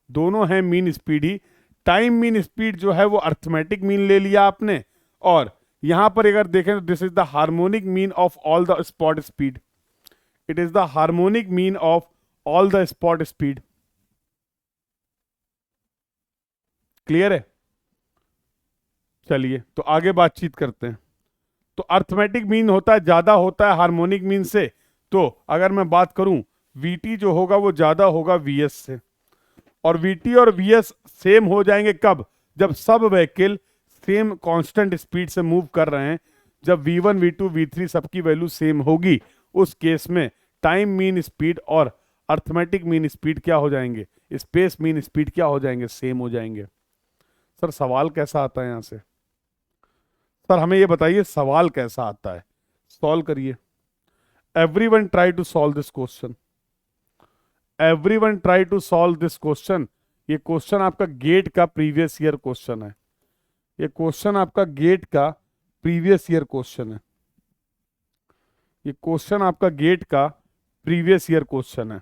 दोनों हैं मीन स्पीड ही। टाइम मीन स्पीड जो है वो अर्थमेटिक मीन ले लिया आपने, और यहां पर अगर देखें तो this is the harmonic mean of all the spot speed. It is the harmonic mean of all the spot speed. Clear है? चलिए तो आगे बातचीत करते हैं। तो अर्थमेटिक मीन होता है, ज्यादा होता है हार्मोनिक मीन से। तो अगर मैं बात करूं, VT जो होगा वो ज्यादा होगा VS से, और VT और VS सेम हो जाएंगे कब? जब सब व्हीकल सेम कांस्टेंट स्पीड से मूव कर रहे हैं। जब V1 V2 V3 सबकी वैल्यू सेम होगी, उस केस में टाइम मीन स्पीड और अर्थमेटिक मीन स्पीड क्या हो जाएंगे, स्पेस मीन स्पीड क्या हो जाएंगे, सेम हो जाएंगे। सर सवाल कैसा आता है यहां से? सर हमें ये बताइए सवाल कैसा आता है, सॉल्व करिए। Everyone try to solve this question, everyone try to solve this question. ये क्वेश्चन आपका गेट का प्रीवियस ईयर क्वेश्चन है, ये क्वेश्चन आपका गेट का प्रीवियस ईयर क्वेश्चन है, ये क्वेश्चन आपका गेट का प्रीवियस ईयर क्वेश्चन है।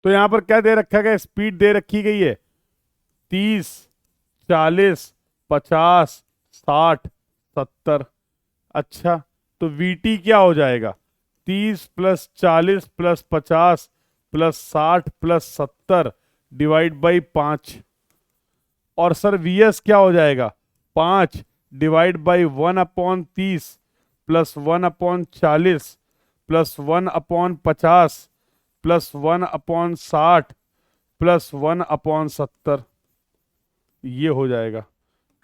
तो यहां पर क्या दे रखा गया, स्पीड दे रखी गई है 30, 40, 50, 60, 70। अच्छा, तो VT क्या हो जाएगा, 30 plus 40 plus 50 plus 60 plus 70 divide by 5। और सर VS क्या हो जाएगा, 5 divide by 1/30 plus 1/40 plus 1/50 plus 1/60 plus 1/70। ये हो जाएगा।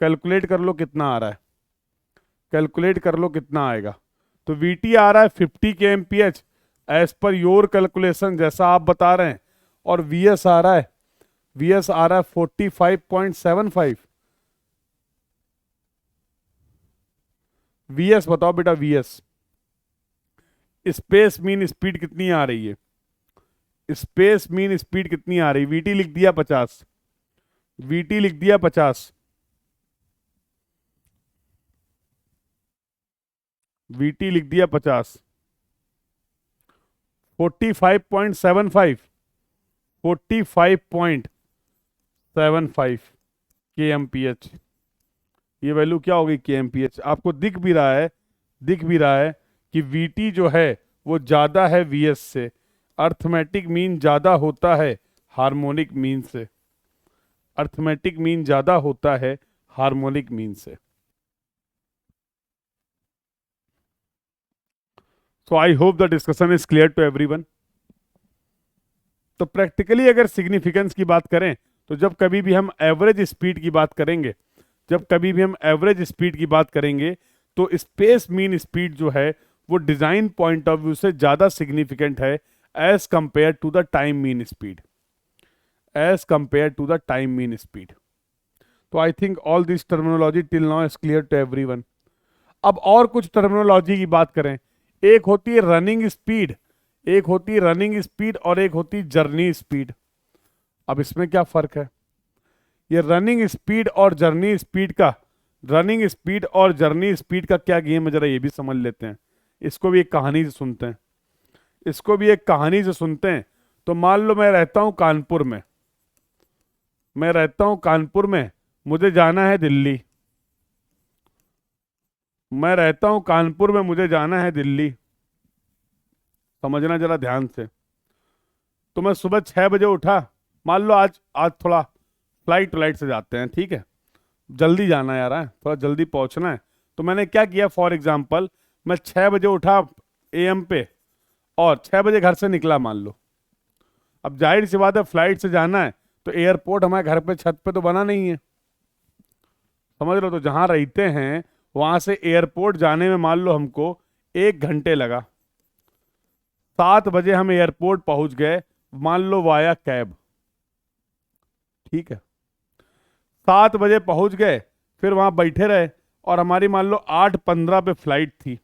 कैलकुलेट कर लो कितना आ रहा है, कैलकुलेट कर लो कितना आएगा। तो VT आ रहा है 50 kmph as per your calculation, जैसा आप बता रहे हैं। और VS आ रहा है, VS आ रहा है 45.75। VS बताओ बेटा, VS स्पेस मीन स्पीड कितनी आ रही है, स्पेस मीन स्पीड कितनी आ रही? VT लिख दिया 50, VT लिख दिया 50, VT लिख दिया 50, 45.75, 45.75 kmph। ये वैल्यू क्या होगी kmph। आपको दिख भी रहा है कि vt जो है वो ज़्यादा है vs से। अर्थमेटिक मीन ज़्यादा होता है हार्मोनिक मीन से। अर्थमेटिक मीन ज़्यादा होता है हार्मोनिक मीन से। So I hope the discussion is clear to everyone. तो प्रैक्टिकली अगर सिग्निफिकेंस की बात करें तो जब कभी भी हम एवरेज स्पीड की बात करेंगे, जब कभी भी हम एवरेज स्पीड की बात करेंगे तो स्पेस मीन स्पीड जो है वो डिजाइन पॉइंट ऑफ व्यू से ज्यादा सिग्निफिकेंट है as compared to the time mean speed, as compared to the time mean speed. तो I think all this terminology till now is clear to everyone. अब और कुछ टर्मिनोलॉजी की बात करें, एक होती है रनिंग स्पीड, एक होती है रनिंग स्पीड और एक होती है जर्नी स्पीड। अब इसमें क्या फर्क है? ये रनिंग स्पीड और जर्नी स्पीड का, रनिंग स्पीड और जर्नी स्पीड का क्या गेम है, जरा ये भी समझ लेते हैं। इसको भी एक कहानी से सुनते हैं, इसको भी एक कहानी से सुनते हैं। तो मान लो मैं रहता हूं कानपुर में, मैं रहता हूं कानपुर में, मुझे जाना है दिल्ली। मैं रहता हूं कानपुर में, मुझे जाना है दिल्ली। समझना जरा ध्यान से। तो मैं सुबह 6 बजे उठा, मान लो आज आज थोड़ा फ्लाइट व्लाइट से जाते हैं, ठीक है, जल्दी जाना यार है, थोड़ा जल्दी पहुंचना है। तो मैंने क्या किया, फॉर एग्जाम्पल मैं 6 बजे उठा एएम पे और 6 बजे घर से निकला मान लो। अब जाहिर सी बात है फ्लाइट से जाना है तो एयरपोर्ट हमारे घर पे छत पे तो बना नहीं है, समझ लो। तो जहां रहते हैं वहां से एयरपोर्ट जाने में मान लो हमको 1 घंटे लगा। 7 बजे हम एयरपोर्ट पहुंच गए, मान लो वाया कैब, ठीक है। 7 बजे पहुंच गए, फिर वहां बैठे रहे और हमारी मान लो 8:15 पे फ्लाइट थी,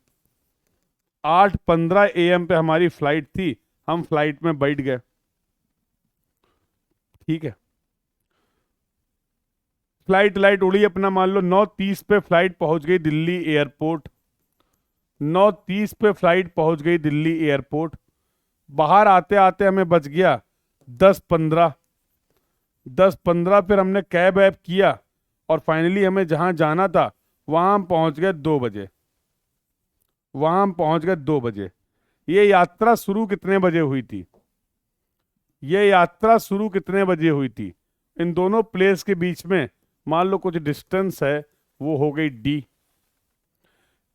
8:15 AM पे हमारी फ्लाइट थी। हम फ्लाइट में बैठ गए, ठीक है। फ्लाइट लाइट उड़ी अपना, मान लो 9:30 पे फ्लाइट पहुंच गई दिल्ली एयरपोर्ट। 9:30 पे फ्लाइट पहुंच गई दिल्ली एयरपोर्ट। बाहर आते आते हमें बच गया 10:15। 10:15 फिर हमने कैब ऐप किया और फाइनली हमें जहां जाना था वहां हम पहुंच गए 2 बजे। वहां हम पहुंच गए 2 बजे। ये यात्रा शुरू कितने बजे हुई थी? ये यात्रा शुरू कितने बजे हुई थी? इन दोनों प्लेस के बीच में मान लो कुछ डिस्टेंस है, वो हो गई डी।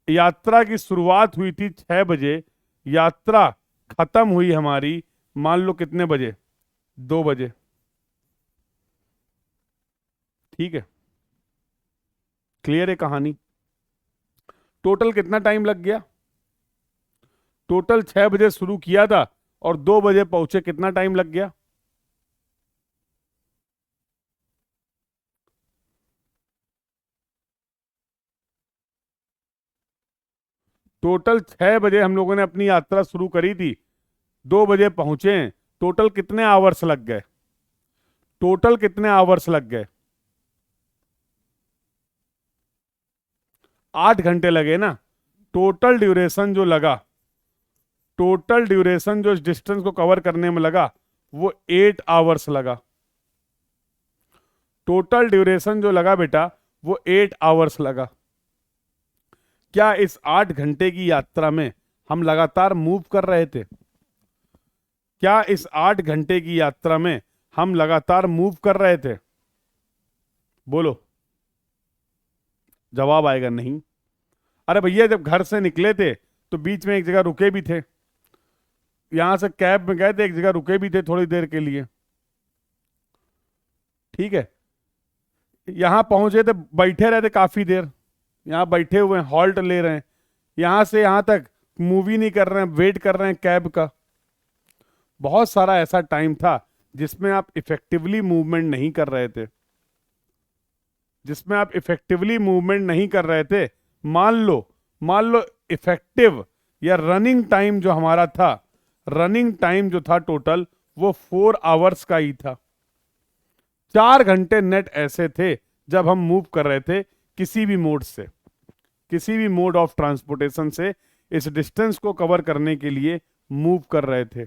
यात्रा की शुरुआत हुई थी 6 बजे, यात्रा खत्म हुई हमारी मान लो कितने बजे? 2 बजे, ठीक है। क्लियर है कहानी? टोटल कितना टाइम लग गया? टोटल 6 बजे शुरू किया था और 2 बजे पहुंचे, कितना टाइम लग गया? टोटल 6 बजे हम लोगों ने अपनी यात्रा शुरू करी थी, 2 बजे पहुंचे हैं। टोटल कितने आवर्स लग गए? टोटल कितने आवर्स लग गए? 8 घंटे लगे ना। टोटल ड्यूरेशन जो लगा, टोटल ड्यूरेशन जो इस डिस्टेंस को कवर करने में लगा वो 8 आवर्स लगा। टोटल ड्यूरेशन जो लगा बेटा वो 8 आवर्स लगा। क्या इस 8 घंटे की यात्रा में हम लगातार मूव कर रहे थे? क्या इस 8 घंटे की यात्रा में हम लगातार मूव कर रहे थे? बोलो, जवाब आएगा नहीं। अरे भैया जब घर से निकले थे तो बीच में एक जगह रुके भी थे, यहां से कैब में गए थे, एक जगह रुके भी थे थोड़ी देर के लिए, ठीक है। यहां पहुंचे थे, बैठे रहे थे काफी देर, यहां बैठे हुए हैं, हॉल्ट ले रहे हैं, यहां से यहां तक मूवी नहीं कर रहे हैं, वेट कर रहे हैं कैब का। बहुत सारा ऐसा टाइम था जिसमें आप इफेक्टिवली मूवमेंट नहीं कर रहे थे, जिसमें आप इफेक्टिवली मूवमेंट नहीं कर रहे थे। मान लो इफेक्टिव या रनिंग टाइम जो हमारा था, रनिंग टाइम जो था टोटल वो 4 आवर्स का ही था। 4 घंटे नेट ऐसे थे जब हम मूव कर रहे थे किसी भी मोड से, किसी भी मोड ऑफ ट्रांसपोर्टेशन से इस डिस्टेंस को कवर करने के लिए मूव कर रहे थे।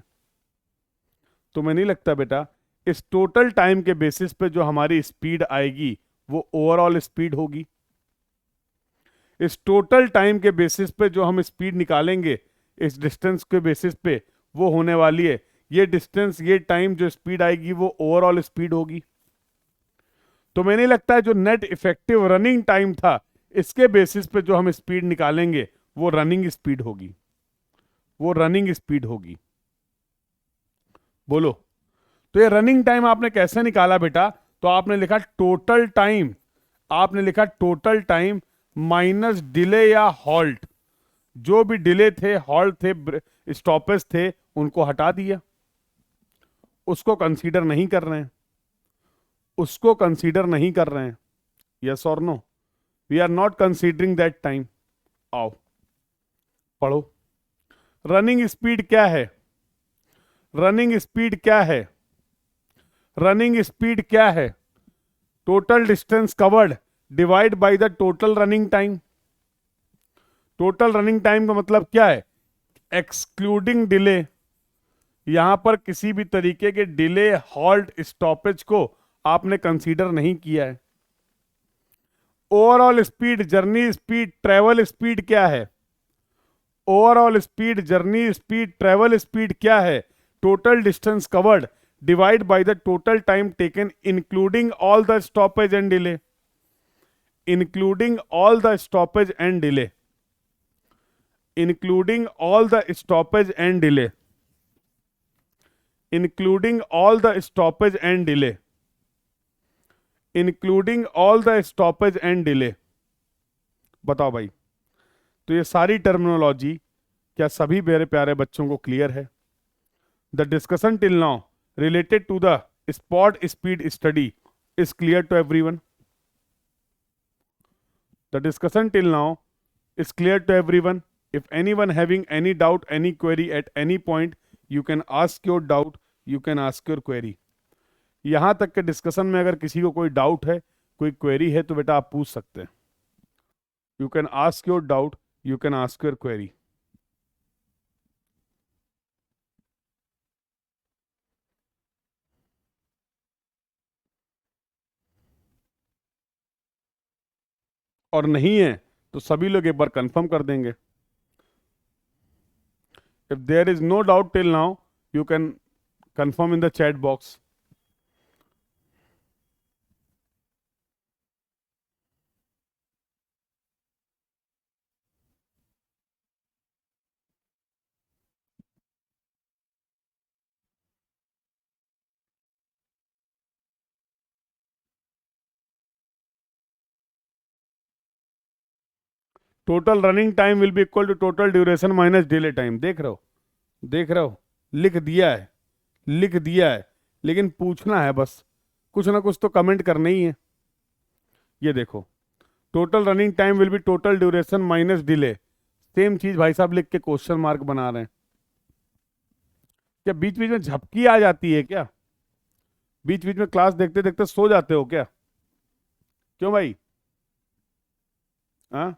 तुम्हें नहीं लगता बेटा इस टोटल टाइम के बेसिस पे जो हमारी स्पीड आएगी वो ओवरऑल स्पीड होगी? इस टोटल टाइम के बेसिस पे जो हम स्पीड निकालेंगे इस डिस्टेंस के बेसिस पे वो होने वाली है, ये डिस्टेंस ये टाइम जो स्पीड आएगी वो ओवरऑल स्पीड होगी। तो मैंने लगता है जो नेट इफेक्टिव रनिंग टाइम था इसके बेसिस पे जो हम स्पीड निकालेंगे वो रनिंग स्पीड होगी, वो रनिंग स्पीड होगी। बोलो। तो ये रनिंग टाइम आपने कैसे निकाला बेटा? तो आपने लिखा टोटल टाइम, आपने लिखा टोटल टाइम माइनस डिले या हॉल्ट। जो भी डिले थे, हॉल्ट थे, स्टॉपेज थे, उनको हटा दिया, उसको कंसीडर नहीं कर रहे हैं, उसको कंसीडर नहीं कर रहे हैं। यस और no? We are not considering that time. आओ पढ़ो। रनिंग स्पीड क्या है? रनिंग स्पीड क्या है? रनिंग स्पीड क्या है? Total distance covered divide by the total running time. Total running time का मतलब क्या है? Excluding delay. यहां पर किसी भी तरीके के डिले, हॉल्ट, स्टॉपेज को आपने कंसीडर नहीं किया है। Overall speed, journey speed, travel speed क्या है? Overall speed, journey speed, travel speed क्या है? Total distance covered divide by the total time taken including all the stoppage and delay. Including all the stoppage and delay. Including all the stoppage and delay. Including all the stoppage and delay. Including all the stoppage and delay. बताओ भाई। तो ये सारी terminology क्या सभी मेरे प्यारे बच्चों को क्लियर है? The discussion till now related to the spot speed study is clear to everyone? The discussion till now is clear to everyone? If anyone having any doubt, any query at any point, you can ask your doubt, you can ask your query. यहां तक के discussion में अगर किसी को कोई doubt है, कोई क्वेरी है, तो बेटा आप पूछ सकते हैं। You can ask your doubt, you can ask your query. और नहीं है तो सभी लोग एक बार कंफर्म कर देंगे। If there is no doubt till now, you can confirm in the chat box. Total running time will be equal to total duration minus delay time. देख रहे हो? देख रहे हो? लिख दिया है, लिख दिया है, लेकिन पूछना है बस, कुछ ना कुछ तो कमेंट करना ही है। ये देखो, total running time will B total duration minus delay. Same चीज भाई साहब लिख के क्वेश्चन मार्क बना रहे हैं। क्या बीच बीच में झपकी आ जाती है क्या? बीच बीच में क्लास देखते देखते सो जाते हो क्या? क्यों भाई? हाँ,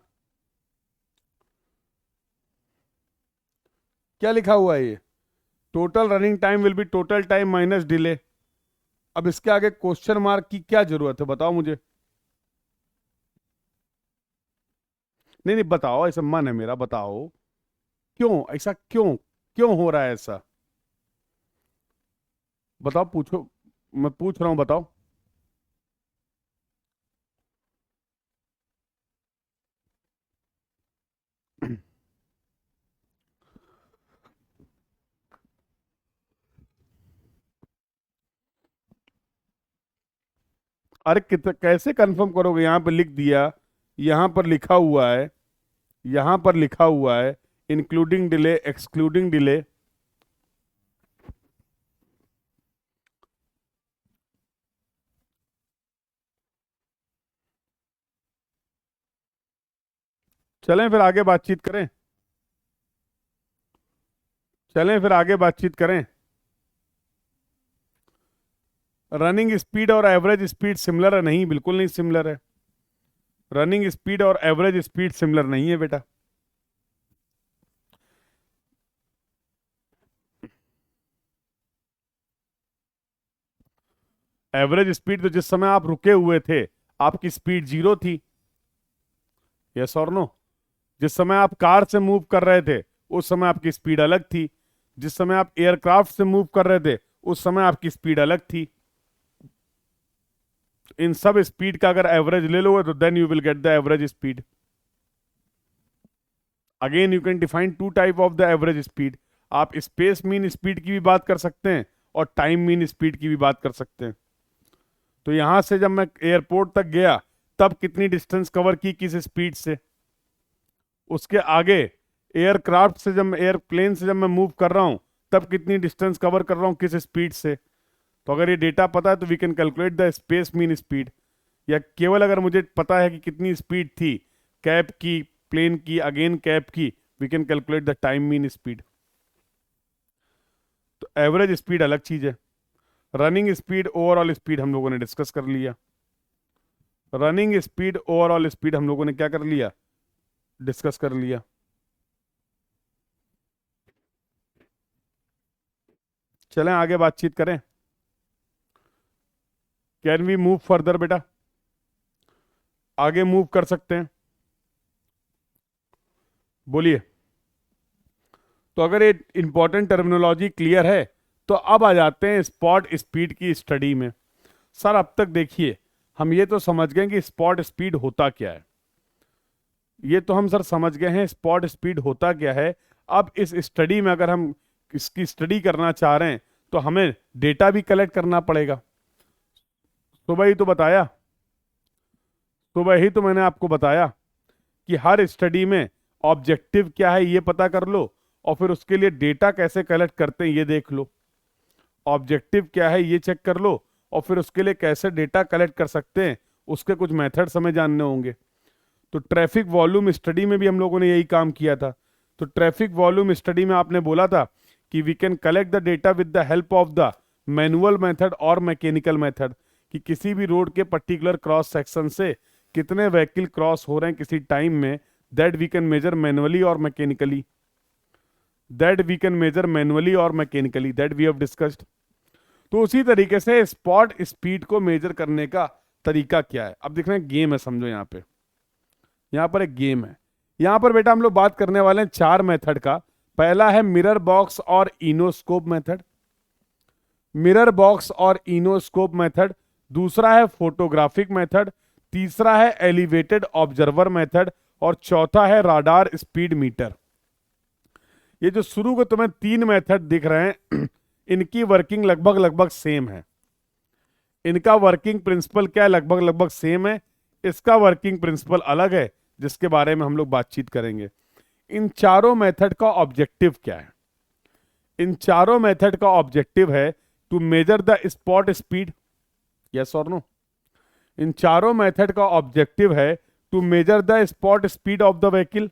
क्या लिखा हुआ है ये? Total running time will B total time minus delay. अब इसके आगे क्वेश्चन मार्क की क्या जरूरत है, बताओ मुझे। नहीं नहीं, बताओ, ऐसा मन है मेरा, बताओ क्यों ऐसा, क्यों क्यों हो रहा है ऐसा? बताओ, पूछो, मैं पूछ रहा हूं, बताओ। अरे कैसे कंफर्म करोगे? यहां पर लिख दिया, यहां पर लिखा हुआ है, यहां पर लिखा हुआ है इंक्लूडिंग डिले, एक्सक्लूडिंग डिले। चलें फिर आगे बातचीत करें, चलें फिर आगे बातचीत करें। रनिंग स्पीड और एवरेज स्पीड सिमिलर है? नहीं, बिल्कुल नहीं सिमिलर है। रनिंग स्पीड और एवरेज स्पीड सिमिलर नहीं है बेटा। एवरेज स्पीड तो जिस समय आप रुके हुए थे आपकी स्पीड 0 थी। यस और नो? जिस समय आप कार से मूव कर रहे थे उस समय आपकी स्पीड अलग थी, जिस समय आप एयरक्राफ्ट से मूव कर रहे थे उस समय आपकी स्पीड अलग थी। इन सब स्पीड का अगर एवरेज ले लोगे तो then you will get the average speed. Again you can define two type of the average speed. आप स्पेस मीन स्पीड की भी बात कर सकते हैं और टाइम मीन स्पीड की भी बात कर सकते हैं। तो यहां से जब मैं एयरपोर्ट तक गया तब कितनी डिस्टेंस कवर की किस स्पीड से, उसके आगे एयरक्राफ्ट से जब एयरप्लेन से जब मैं मूव कर रहा हूं तब कितनी डिस्टेंस कवर कर रहा हूं किस स्पीड से। तो अगर ये डेटा पता है तो we can calculate the space mean speed. या केवल अगर मुझे पता है कि कितनी स्पीड थी कैब की, प्लेन की, अगेन कैब की, we can calculate the time mean speed. तो एवरेज स्पीड अलग चीज है। रनिंग स्पीड, ओवरऑल स्पीड हम लोगों ने डिस्कस कर लिया। रनिंग स्पीड, ओवरऑल स्पीड हम लोगों ने क्या कर लिया, डिस्कस कर लिया। चलें आगे बातचीत करें। कैन वी मूव फर्दर बेटा? आगे मूव कर सकते हैं, बोलिए। तो अगर ये इंपॉर्टेंट टर्मिनोलॉजी क्लियर है तो अब आ जाते हैं स्पॉट स्पीड की स्टडी में। सर अब तक देखिए हम ये तो समझ गए कि स्पॉट स्पीड होता क्या है, ये तो हम सर समझ गए हैं स्पॉट स्पीड होता क्या है। अब इस स्टडी में अगर हम इसकी स्टडी करना चाह रहे हैं तो हमें डेटा भी कलेक्ट करना पड़ेगा। सुबह ही तो बताया, सुबह ही तो मैंने आपको बताया कि हर स्टडी में ऑब्जेक्टिव क्या है ये पता कर लो और फिर उसके लिए डेटा कैसे कलेक्ट करते हैं ये देख लो। ऑब्जेक्टिव क्या है ये चेक कर लो और फिर उसके लिए कैसे डेटा कलेक्ट कर सकते हैं उसके कुछ मेथड्स हमें जानने होंगे। तो ट्रैफिक वॉल्यूम स्टडी में भी हम लोगों ने यही काम किया था। तो ट्रैफिक वॉल्यूम स्टडी में आपने बोला था कि we can collect the data with the help of the manual method और मैकेनिकल मेथड, कि किसी भी रोड के पर्टिकुलर क्रॉस सेक्शन से कितने व्हीकल क्रॉस हो रहे हैं किसी टाइम में, that we can measure manually और mechanically, that we can measure manually और mechanically, that we have discussed. तो उसी तरीके से स्पॉट स्पीड को मेजर करने का तरीका क्या है। अब देख रहे हैं गेम है, समझो यहाँ पे, यहाँ पर एक गेम है। यहाँ पर बेटा हम लोग बात करने वाले हैं चार मेथड का। पहला है मिरर बॉक्स और इनोस्कोप मेथड, मिरर बॉक्स और इनोस्कोप मेथड। दूसरा है फोटोग्राफिक मेथड, तीसरा है एलिवेटेड ऑब्जर्वर मेथड और चौथा है राडार स्पीड मीटर। ये जो शुरू के तुम्हें तीन मेथड दिख रहे हैं इनकी वर्किंग लगभग लगभग सेम है। इनका वर्किंग प्रिंसिपल क्या है, लगभग लगभग सेम है। इसका वर्किंग प्रिंसिपल अलग है जिसके बारे में हम लोग बातचीत करेंगे। इन चारों मेथड का ऑब्जेक्टिव क्या है? इन चारों मेथड का ऑब्जेक्टिव है to measure the spot speed, yes और नो? इन चारों मेथड का ऑब्जेक्टिव है to measure the spot speed of the vehicle.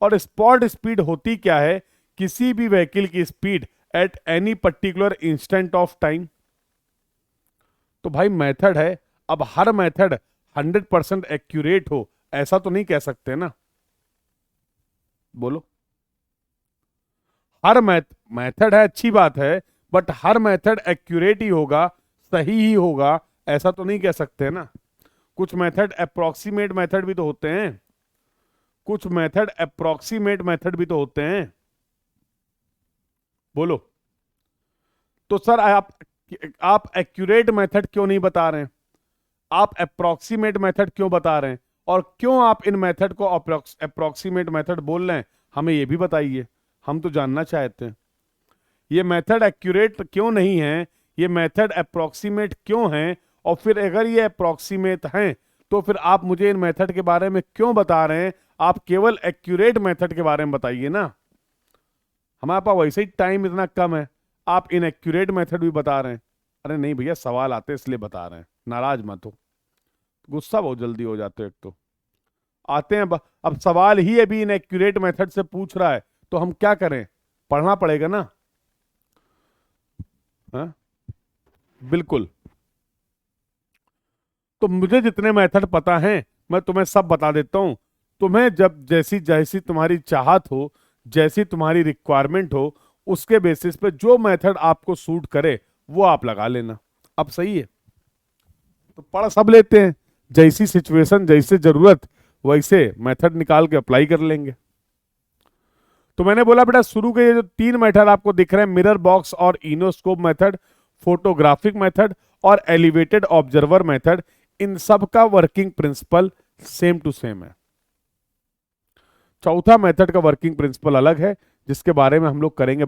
और स्पॉट स्पीड होती क्या है? किसी भी व्हीकल की speed at any particular instant of time. तो भाई मेथड है, अब हर मेथड 100% एक्यूरेट हो ऐसा तो नहीं कह सकते ना, बोलो। हर मेथड है अच्छी बात है, बट हर मेथड एक्यूरेट ही होगा, सही ही होगा ऐसा तो नहीं कह सकते ना। कुछ मेथड अप्रोक्सीमेट मेथड भी तो होते हैं, कुछ मेथड अप्रोक्सीमेट मेथड भी तो होते हैं, बोलो। तो सर आप एक्यूरेट मेथड क्यों नहीं बता रहे हैं, आप अप्रोक्सीमेट मेथड क्यों बता रहे हैं, और क्यों आप इन मेथड को अप्रोक्सीमेट मेथड बोल रहे हैं हमें ये भी बताइए, हम तो जानना चाहते हैं। ये मेथड एक्यूरेट क्यों नहीं है, ये मेथड अप्रोक्सीमेट क्यों है, और फिर अगर ये अप्रोक्सीमेट हैं तो फिर आप मुझे इन मेथड के बारे में क्यों बता रहे हैं? आप केवल एक्यूरेट मेथड के बारे में बताइए ना। हमारे पास वैसे ही टाइम इतना कम है, आप इनएक्यूरेट मेथड भी बता रहे हैं। अरे नहीं भैया, सवाल आते इसलिए बता रहे हैं, नाराज मत हो, गुस्सा बहुत जल्दी हो जाते हो। एक तो आते हैं अब सवाल ही अभी इनएक्यूरेट मेथड से पूछ रहा है तो हम क्या करें, पढ़ना पड़ेगा ना। हाँ बिल्कुल। तो मुझे जितने मेथड पता हैं मैं तुम्हें सब बता देता हूं। तुम्हें जब जैसी जैसी तुम्हारी चाहत हो, जैसी तुम्हारी रिक्वायरमेंट हो, उसके बेसिस पे जो मेथड आपको सूट करे वो आप लगा लेना। अब सही है, तो पढ़ सब लेते हैं, जैसी सिचुएशन जैसे जरूरत वैसे मेथड निकाल के अप्लाई कर लेंगे। तो मैंने बोला बेटा शुरू के ये जो 3 मेथड आपको दिख रहे हैं, मिरर बॉक्स और इनोस्कोप मेथड, फोटोग्राफिक मेथड और एलिवेटेड ऑब्जर्वर मेथड, इन सब का working principle same to same है। चौथा मेथड का वर्किंग प्रिंसिपल अलग है, जिसके बारे में हम लोग करेंगे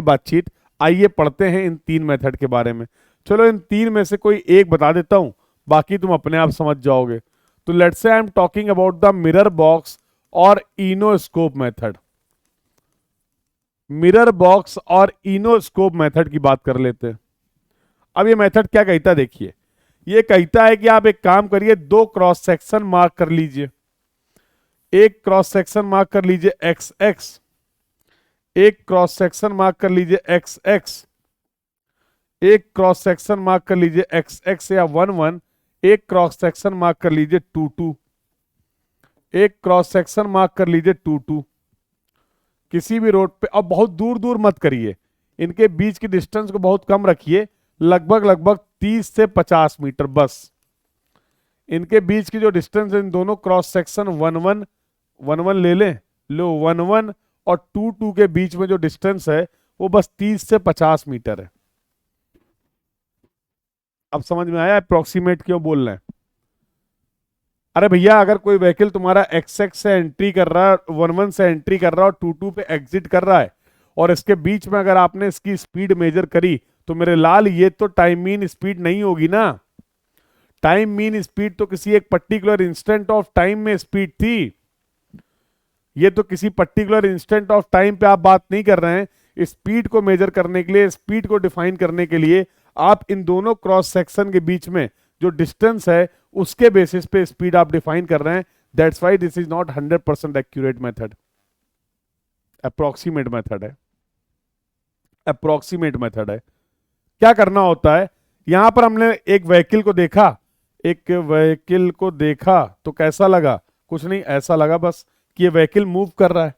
बातचीत। आइए पढ़ते हैं इन 3 मेथड के बारे में। चलो इन 3 में से कोई एक बता देता हूं, बाकी तुम अपने आप समझ जाओगे। तो let's say I am talking about the mirror box और इनोस्कोप मेथड। मिरर बॉक्स और इनोस्कोप मेथड की बात कर लेते हैं। अब ये मेथड क्या कहता है, देखिए ये कहता है कि आप एक काम करिए, 2 क्रॉस सेक्शन मार्क कर लीजिए। एक क्रॉस सेक्शन मार्क कर लीजिए एक्स एक्स, एक क्रॉस सेक्शन मार्क कर लीजिए एक्स एक्स, एक क्रॉस सेक्शन मार्क कर लीजिए एक्स एक्स या 1 1, एक क्रॉस सेक्शन मार्क कर लीजिए 2 2, एक क्रॉस सेक्शन मार्क कर लीजिए 2 2। किसी भी रोड पे, अब बहुत दूर दूर मत करिए, इनके बीच की डिस्टेंस को बहुत कम रखिए, लगभग 30 से 50 मीटर बस। इनके बीच की जो डिस्टेंस है, इन दोनों क्रॉस सेक्शन 1 1 1 1 ले लें, लो 1 1 और 2 2 के बीच में जो डिस्टेंस है वो बस 30 से 50 मीटर है। अब समझ में आया अप्रोक्सीमेट क्यों बोल रहे हैं? अरे भैया अगर कोई व्हीकल तुम्हारा एक्स एक्स से एंट्री कर रहा है, 1 1 से एंट्री कर रहा है और 2 2 पे एग्जिट कर रहा है, और इसके बीच में अगर आपने इसकी स्पीड मेजर करी, तो मेरे लाल ये तो टाइम मीन स्पीड नहीं होगी ना। टाइम मीन स्पीड तो किसी एक पर्टिकुलर इंस्टेंट ऑफ टाइम में स्पीड थी। ये तो किसी पर्टिकुलर इंस्टेंट ऑफ टाइम पे आप बात नहीं कर रहे हैं। स्पीड को मेजर करने के लिए, स्पीड को डिफाइन करने के लिए आप इन दोनों क्रॉस सेक्शन के बीच में जो डिस्टेंस है उसके बेसिस पे स्पीड आप डिफाइन कर रहे हैं। That's why this is not 100% accurate method, approximate method है। अप्रोक्सीमेट मेथड है। क्या करना होता है, यहां पर हमने एक व्हीकल को देखा, तो कैसा लगा? कुछ नहीं, ऐसा लगा बस कि ये व्हीकल मूव कर रहा है।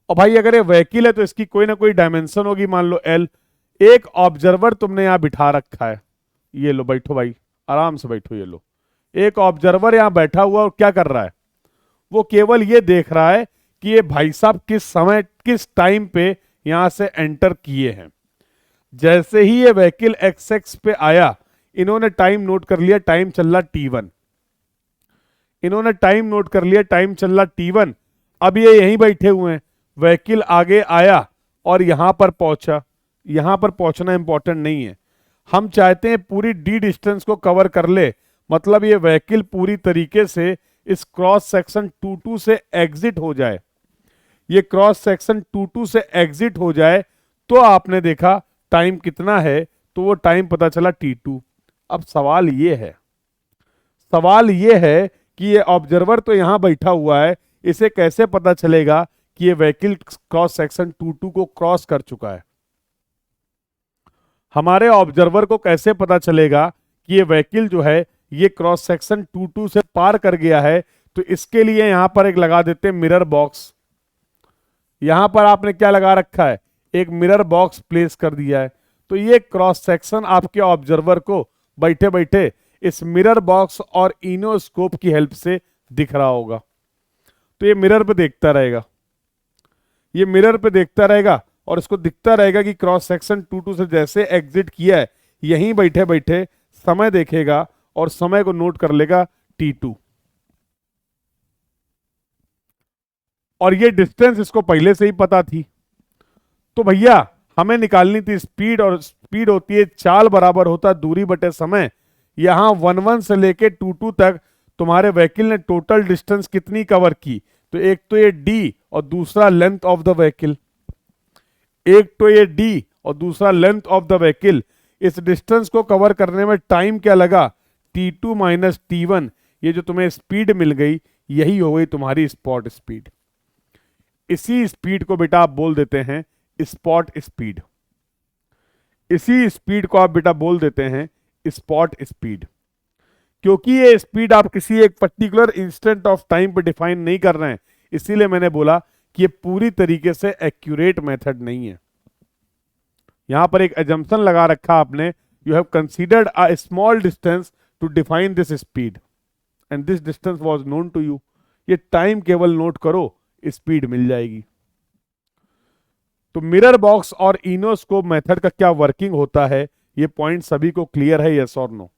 और भाई अगर ये व्हीकल है तो इसकी कोई ना कोई डायमेंशन होगी, मान लो एल। एक ऑब्जर्वर तुमने यहां बिठा रखा है, ये लो बैठो भाई, आराम से बैठो, ये लो। एक ऑब्जर्वर यहां बैठा हुआ और क्या कर रहा है? वो केवल ये देख रहा है कि ये भाई साहब किस समय, किस टाइम पे यहां से एंटर किए हैं। जैसे ही ये व्हीकल एक्स एक्स पे आया, इन्होंने टाइम नोट कर लिया, टाइम चल रहा T1। इन्होंने टाइम नोट कर लिया, टाइम चल रहा T1। अब ये यहीं बैठे हुए हैं, व्हीकल आगे आया और यहां पर पहुंचा। यहां पर पहुंचना इंपॉर्टेंट नहीं है, हम चाहते हैं पूरी डी डिस्टेंस को कवर कर ले। मतलब ये व्हीकल पूरी तरीके से इस क्रॉस सेक्शन 2 2 से एग्जिट हो जाए। ये क्रॉस सेक्शन 2 2 से एग्जिट हो जाए तो आपने देखा टाइम कितना है, तो वो टाइम पता चला T2। अब सवाल ये है कि ये ऑब्जर्वर तो यहां बैठा हुआ है, इसे कैसे पता चलेगा कि ये व्हीकल क्रॉस सेक्शन 2 2 को क्रॉस कर चुका है? हमारे ऑब्जर्वर को कैसे पता चलेगा कि ये व्हीकल जो है ये क्रॉस सेक्शन 2 2 से पार कर गया है? तो इसके लिए यहां पर एक लगा देते हैं मिरर बॉक्स। यहां पर आपने क्या लगा रखा है? एक मिरर बॉक्स प्लेस कर दिया है। तो ये क्रॉस सेक्शन आपके ऑब्जर्वर को बैठे बैठे इस मिरर बॉक्स और इनोस्कोप की हेल्प से दिख रहा होगा। तो ये मिरर पे देखता रहेगा, और इसको दिखता रहेगा कि क्रॉस सेक्शन 2 2 से जैसे एग्जिट किया है, यहीं बैठे बैठे समय देखेगा और समय को नोट कर लेगा T2। और ये डिस्टेंस इसको पहले से ही पता थी। तो भैया हमें निकालनी थी स्पीड, और स्पीड होती है चाल बराबर होता है दूरी बटे समय। यहां 1 1 से लेके 2 2 तक तुम्हारे व्हीकल ने टोटल डिस्टेंस कितनी कवर की? तो एक तो ये D और दूसरा लेंथ ऑफ द व्हीकल। इस डिस्टेंस को कवर करने में टाइम क्या लगा? T2 minus T1। ये जो तुम्हें स्पीड मिल गई, यही हो गई तुम्हारी स्पॉट स्पीड। इसी स्पीड को बेटा आप बोल देते हैं स्पॉट स्पीड। इसी स्पीड को आप बेटा बोल देते हैं स्पॉट स्पीड। क्योंकि ये स्पीड आप किसी एक पर्टिकुलर इंस्टेंट ऑफ टाइम पे डिफाइन नहीं कर रहे हैं, इसीलिए मैंने बोला कि ये पूरी तरीके से एक्यूरेट मेथड नहीं है। यहां पर एक एजम्पशन लगा रखा आपने, you have considered a small distance to define this speed and this distance was known to you. ये टाइम केवल नोट करो, स्पीड मिल जाएगी। तो मिरर बॉक्स और इनोस्कोप मेथड का क्या वर्किंग होता है, ये पॉइंट सभी को क्लियर है, यस और नो?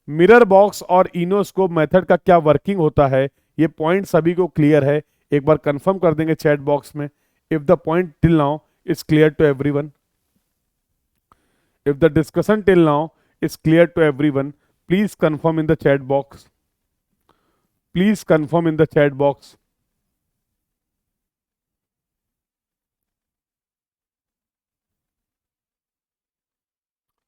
मिरर बॉक्स और इनोस्कोप मेथड का क्या वर्किंग होता है, ये पॉइंट सभी को क्लियर है, एक बार कंफर्म कर देंगे चैट बॉक्स में। If the point till now is clear to everyone, if the discussion till now is clear to everyone, please confirm in the chat box, please confirm in the chat box.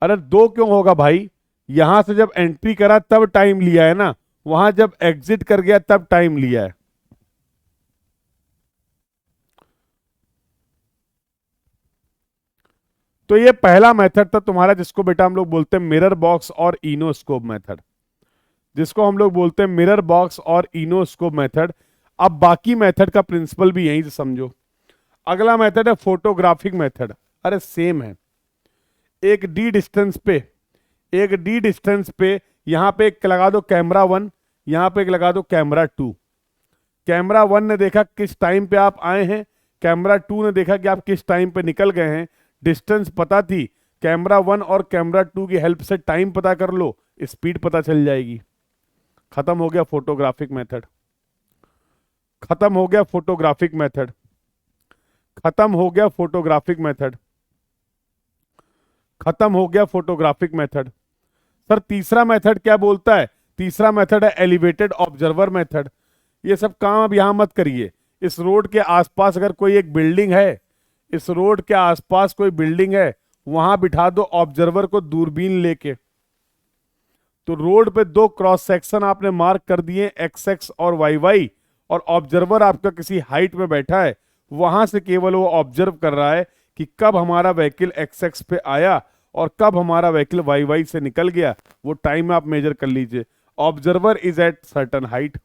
अरे दो क्यों होगा भाई, यहां से जब entry करा तब टाइम लिया है ना, वहां जब एग्जिट कर गया तब टाइम लिया है। तो ये पहला मेथड था तुम्हारा, जिसको बेटा हम लोग बोलते हैं मिरर बॉक्स और इनोस्कोप मेथड, जिसको हम लोग बोलते हैं मिरर बॉक्स और इनोस्कोप मेथड। अब बाकी मेथड का प्रिंसिपल भी यहीं से समझो। अगला मेथड है फोटोग्राफिक मेथड। अरे सेम है, एक डी डिस्टेंस पे, एक डी डिस्टेंस पे यहां पे एक लगा दो कैमरा 1, यहां पे एक लगा दो कैमरा 2। कैमरा 1 ने देखा किस टाइम पे आप आए हैं, कैमरा 2 ने देखा कि आप किस टाइम पे निकल गए हैं। डिस्टेंस पता थी, कैमरा 1 और कैमरा 2 की हेल्प से टाइम पता कर लो, स्पीड पता चल जाएगी। खत्म हो गया फोटोग्राफिक मेथड, खत्म हो गया फोटोग्राफिक मेथड, खत्म हो गया फोटोग्राफिक मेथड, खत्म हो गया फोटोग्राफिक मेथड। सर तीसरा मेथड क्या बोलता है? तीसरा मेथड है एलिवेटेड ऑब्जर्वर मेथड। ये सब काम अब यहां मत करिए। इस रोड के आसपास अगर कोई एक बिल्डिंग है, इस रोड के आसपास कोई बिल्डिंग है, वहां बिठा दो ऑब्जर्वर को दूरबीन लेके। तो रोड पे दो क्रॉस सेक्शन आपने मार्क कर दिए, एक्स एक्स और वाई वाई, और ऑब्जर्वर आपका किसी हाइट में बैठा है, वहां से केवल वो ऑब्जर्व कर रहा है कि कब हमारा व्हीकल एक्स एक्स पे आया और कब हमारा व्हीकल वाई वाई से निकल गया। वो टाइम आप मेजर कर लीजिए। Observer is at certain height,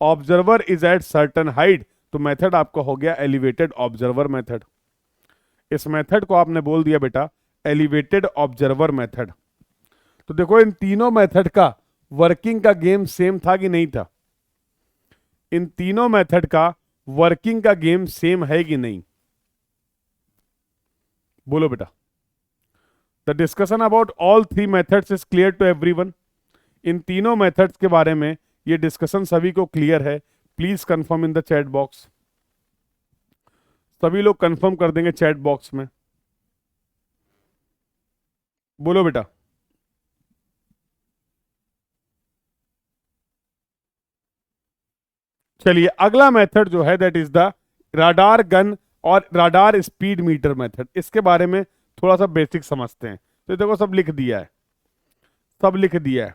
observer is at certain height, तो मेथड आपका हो गया एलिवेटेड ऑब्जर्वर मेथड। इस मेथड को आपने बोल दिया बेटा एलिवेटेड ऑब्जर्वर मेथड। तो देखो इन तीनों मेथड का वर्किंग का गेम सेम था कि नहीं था? इन तीनों मेथड का वर्किंग का गेम सेम है कि नहीं? बोलो बेटा। The discussion about all three methods is clear to everyone. इन तीनों मेथड्स के बारे में ये डिस्कशन सभी को क्लियर है। Please confirm in the chat box. सभी लोग कंफर्म कर देंगे चैट बॉक्स में। बोलो बेटा। चलिए अगला मेथड जो है that is the radar gun और राडार स्पीड मीटर मेथड। इसके बारे में थोड़ा सा बेसिक समझते हैं। तो देखो सब लिख दिया है, सब लिख दिया है,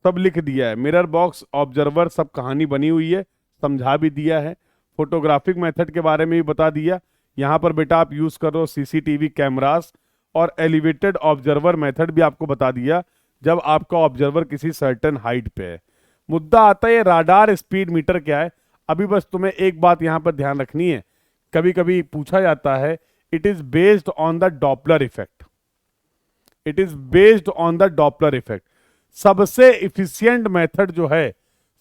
सब लिख दिया है। मिरर बॉक्स ऑब्जर्वर सब कहानी बनी हुई है, समझा भी दिया है। फोटोग्राफिक मेथड के बारे में भी बता दिया। यहां पर बेटा आप यूज करो सीसीटीवी कैमरास, और एलिवेटेड ऑब्जर्वर मेथड भी आपको बता दिया जब आपका ऑब्जर्वर किसी सर्टेन हाइट पे है। मुद्दा आता है राडार स्पीड मीटर क्या है। अभी बस तुम्हें एक बात यहां पर ध्यान रखनी है, कभी कभी पूछा जाता है, it is based on the Doppler effect, it is based on the Doppler effect. सबसे इफिशियंट मेथड जो है,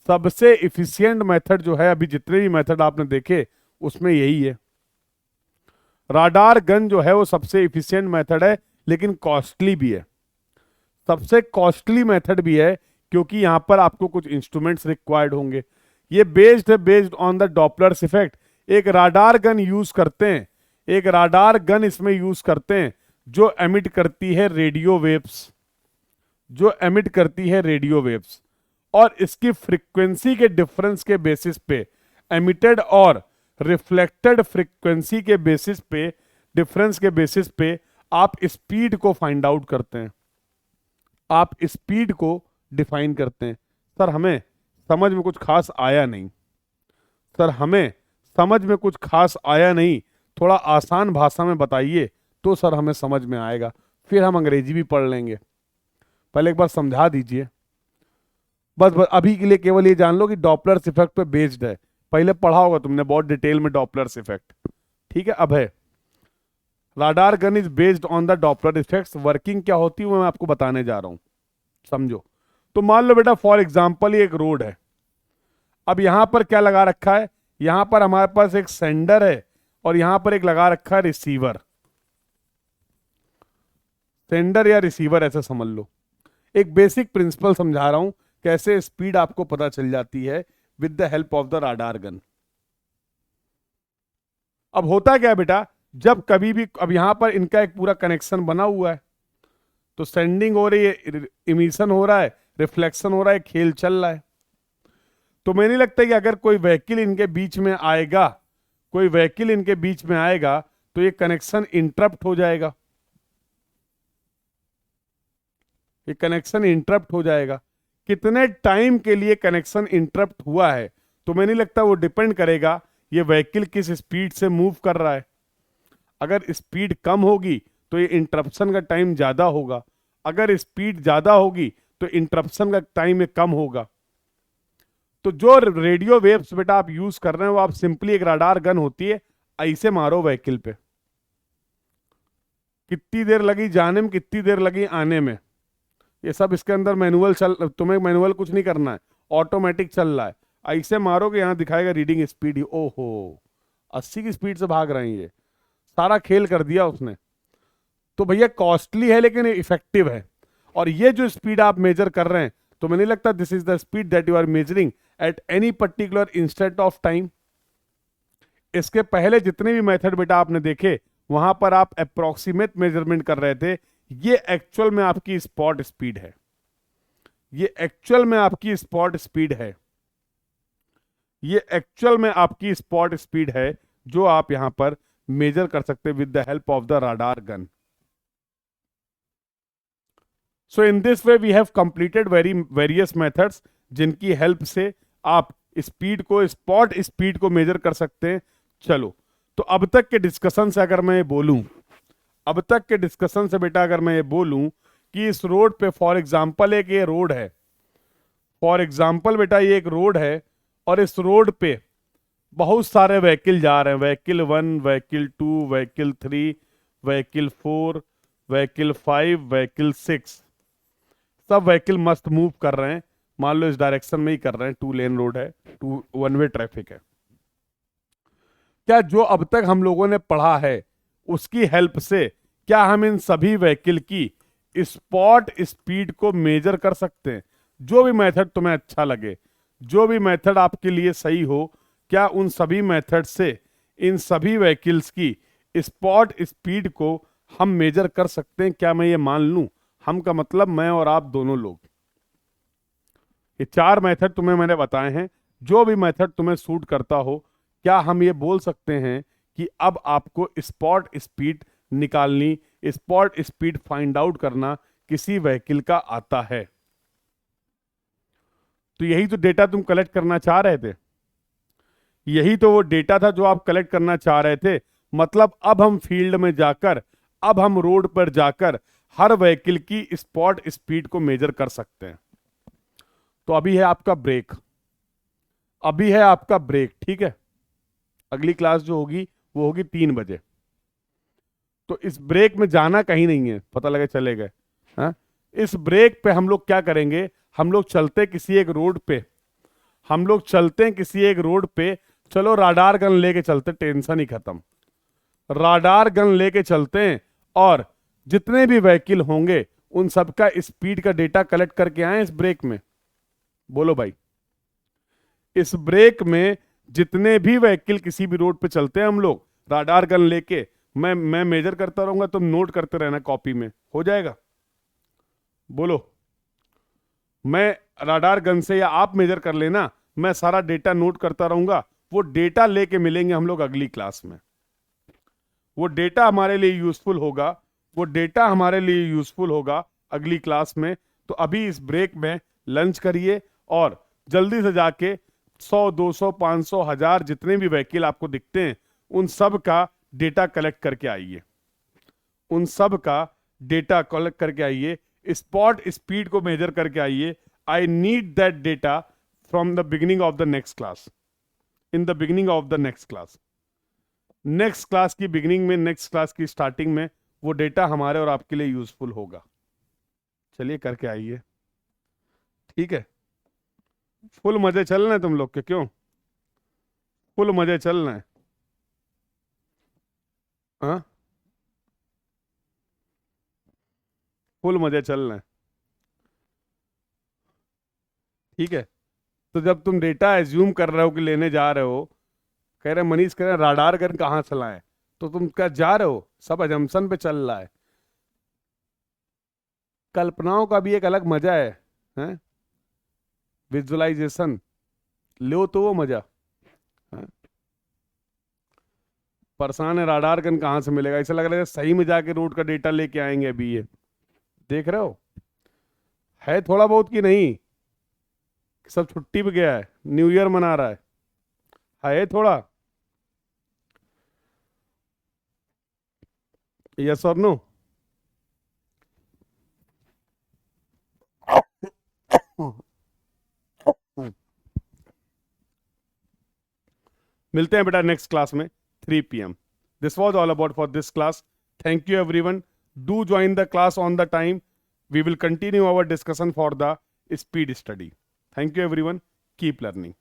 सबसे इफिशियंट मेथड जो है, अभी जितने भी मेथड आपने देखे उसमें यही है। राडार गन जो है वो सबसे इफिशियंट मेथड है, लेकिन कॉस्टली भी है। सबसे कॉस्टली मेथड भी है क्योंकि यहां पर आपको कुछ इंस्ट्रूमेंट्स रिक्वायर्ड होंगे। ये बेस्ड है, based on the Doppler's effect. एक राडार गन यूज करते हैं, एक राडार गन इसमें यूज करते हैं जो एमिट करती है रेडियो वेव्स, जो एमिट करती है रेडियो वेव्स, और इसकी फ्रीक्वेंसी के डिफरेंस के बेसिस पे, एमिटेड और रिफ्लेक्टेड फ्रीक्वेंसी के बेसिस पे, डिफरेंस के बेसिस पे आप स्पीड को फाइंड आउट करते हैं, आप स्पीड को डिफाइन करते हैं। सर हमें समझ में कुछ खास आया नहीं, सर हमें समझ में कुछ खास आया नहीं, थोड़ा आसान भाषा में बताइए तो सर हमें समझ में आएगा, फिर हम अंग्रेजी भी पढ़ लेंगे। पहले एक बार समझा दीजिए। बस अभी के लिए केवल ये जान लो कि डॉपलर्स इफेक्ट पे बेस्ड है। पहले पढ़ा होगा तुमने बहुत डिटेल में डॉपलर्स इफेक्ट, ठीक है। अब है radar gun is based on the Doppler effects. Working क्या होती है वो मैं आपको बताने जा रहा हूं, समझो। तो मान लो बेटा फॉर एग्जांपल ये एक रोड है। अब यहां पर क्या लगा रखा है, यहां पर हमारे पास एक सेंडर है और यहां पर एक लगा रखा है रिसीवर। सेंडर या रिसीवर ऐसे समझ लो। एक बेसिक प्रिंसिपल समझा रहा हूं कैसे स्पीड आपको पता चल जाती है with the help of the radar gun. अब होता क्या है बेटा, जब कभी भी, अब यहां पर इनका एक पूरा कनेक्शन बना हुआ है, तो सेंडिंग हो रही है, इमिशन हो रहा है, रिफ्लेक्शन हो रहा है, खेल चल रहा है। तो मुझे नहीं लगता कि अगर कोई व्हीकल इनके बीच में आएगा, कोई व्हीकल इनके बीच में आएगा तो ये कनेक्शन इंटरप्ट हो जाएगा, ये कनेक्शन इंटरप्ट हो जाएगा। कितने टाइम के लिए कनेक्शन इंटरप्ट हुआ है तो मुझे नहीं लगता, वो डिपेंड करेगा ये व्हीकल किस स्पीड से मूव कर रहा है। अगर स्पीड कम होगी तो ये इंटरप्शन का टाइम ज्यादा होगा, अगर स्पीड ज्यादा होगी तो इंटरप्शन का टाइम कम होगा। तो जो रेडियो वेव्स बेटा आप यूज कर रहे हैं वो आप सिंपली, एक राडार गन होती है, ऐसे मारो व्हीकल पे, कितनी देर लगी जाने में, कितनी देर लगी आने में, ये सब इसके अंदर मैनुअल चल, तुम्हें मैनुअल कुछ नहीं करना है, ऑटोमेटिक चल रहा है। ऐसे मारोगे यहां दिखाएगा रीडिंग स्पीड, ओहो 80 की स्पीड से भाग रहे हैं, ये सारा खेल कर दिया उसने। तो भैया कॉस्टली है लेकिन इफेक्टिव है। और ये जो स्पीड आप मेजर कर रहे हैं, तो मुझे नहीं लगता this is the speed that you are measuring at any particular instant of time. इसके पहले जितने भी मेथड बेटा आपने देखे वहां पर आप अप्रोक्सीमेट मेजरमेंट कर रहे थे, ये एक्चुअल में आपकी स्पॉट स्पीड है, ये एक्चुअल में आपकी स्पॉट स्पीड है, ये एक्चुअल में आपकी स्पॉट स्पीड है जो आप यहां पर मेजर कर सकते with the help of the radar gun. So in this way we have completed various methods जिनकी हेल्प से आप स्पीड को, स्पॉट स्पीड को मेजर कर सकते हैं। चलो, तो अब तक के डिस्कशन से अगर मैं बोलूं, अब तक के डिस्कशन से बेटा अगर मैं ये बोलूं कि इस रोड पे फॉर एग्जांपल एक ये रोड है, फॉर एग्जांपल बेटा ये एक रोड है और इस रोड पे बहुत सारे व्हीकल जा रहे हैं, vehicle 1, vehicle 2, vehicle 3, vehicle 4, vehicle 5, vehicle 6, सब व्हीकल मस्त मूव कर रहे हैं। मान लो इस डायरेक्शन में ही कर रहे हैं, 2 लेन रोड है, 2 वन वे ट्रैफिक है। क्या जो अब तक हम लोगों ने पढ़ा है उसकी हेल्प से क्या हम इन सभी व्हीकल की स्पॉट स्पीड को मेजर कर सकते हैं? जो भी मेथड तुम्हें अच्छा लगे, जो भी मेथड आपके लिए सही हो, क्या उन सभी मेथड से इन सभी व्हीकल्स की स्पॉट स्पीड को हम मेजर कर सकते हैं? क्या मैं ये मान लूं, हम का मतलब मैं और आप दोनों लोग। ये 4 मेथड तुम्हें मैंने बताए हैं, जो भी मेथड तुम्हें सूट करता हो, क्या हम ये बोल सकते हैं कि अब आपको स्पॉट स्पीड निकालनी, स्पॉट स्पीड फाइंड आउट करना किसी व्हीकल का आता है? तो यही तो डेटा तुम कलेक्ट करना चाह रहे थे, यही तो वो डेटा था जो आप कलेक्ट करना चाह रहे थे। मतलब अब हम फील्ड में जाकर, अब हम रोड पर जाकर हर व्हीकल की स्पॉट स्पीड को मेजर कर सकते हैं। तो अभी है आपका ब्रेक, अभी है आपका ब्रेक, ठीक है। अगली क्लास जो होगी वो होगी 3 बजे। तो इस ब्रेक में जाना कहीं नहीं है, पता लगे चले गए। हाँ, इस ब्रेक पे हम लोग क्या करेंगे, हम लोग चलते किसी एक रोड पे, हम लोग चलते हैं किसी एक रोड पे। चलो राडार गन लेके चलते, टेंशन ही खत्म। राडार गन लेके चलते हैं और जितने भी व्हीकल होंगे उन सबका स्पीड का डेटा कलेक्ट करके आए इस ब्रेक में। बोलो भाई, इस ब्रेक में जितने भी व्हीकल किसी भी रोड पे चलते हैं हम लोग राडार गन लेके, मैं मेजर करता रहूंगा, तुम नोट करते रहना कॉपी में, हो जाएगा? बोलो, मैं राडार गन से या आप मेजर कर लेना, मैं सारा डेटा नोट करता रहूंगा। वो डेटा लेके मिलेंगे हम लोग अगली क्लास में, वो डेटा हमारे लिए यूजफुल होगा, वो डेटा हमारे लिए यूजफुल होगा अगली क्लास में। तो अभी इस ब्रेक में लंच करिए और जल्दी से जाके 100, 200, 500, 1000 जितने भी व्हीकल आपको दिखते हैं उन सब का डेटा कलेक्ट करके आइए, उन सब का डेटा कलेक्ट करके आइए, स्पॉट स्पीड को मेजर करके आइए। I need that data from the beginning of the next class, in the beginning of the next class. Next class की बिगिनिंग में, नेक्स्ट क्लास की स्टार्टिंग में वो डेटा हमारे और आपके लिए यूजफुल होगा। चलिए करके आइए, ठीक है। फुल मजे चल रहे हैं तुम लोग के, क्यों फुल मजे चल रहे हैं? हाँ, फुल मजे चल रहे हैं, ठीक है। तो जब तुम डेटा एज्यूम कर रहे हो कि लेने जा रहे हो, कह रहे मनीष कह रहे राडार गन कहाँ चलाएं, तो तुम क्या जा रहे हो, सब अजम्पशन पे चल रहा है। कल्पनाओं का भी एक अलग मजा है? विजुअलाइजेशन लो तो वो मजा है। परेशान है, राडार गन कहाँ से मिलेगा, ऐसा लग रहा है सही में जाके रोड का डेटा लेके आएंगे अभी ये। देख रहे हो, है थोड़ा बहुत कि नहीं? सब छुट्टी पे गया है, न्यू ईयर मना रहा है थोड़ा? यस और नो? मिलते हैं बेटा नेक्स्ट क्लास में 3 PM। This was all about for this class. Thank you everyone. Do join the class on the time. We will continue our discussion for the speed study. Thank you everyone. Keep learning.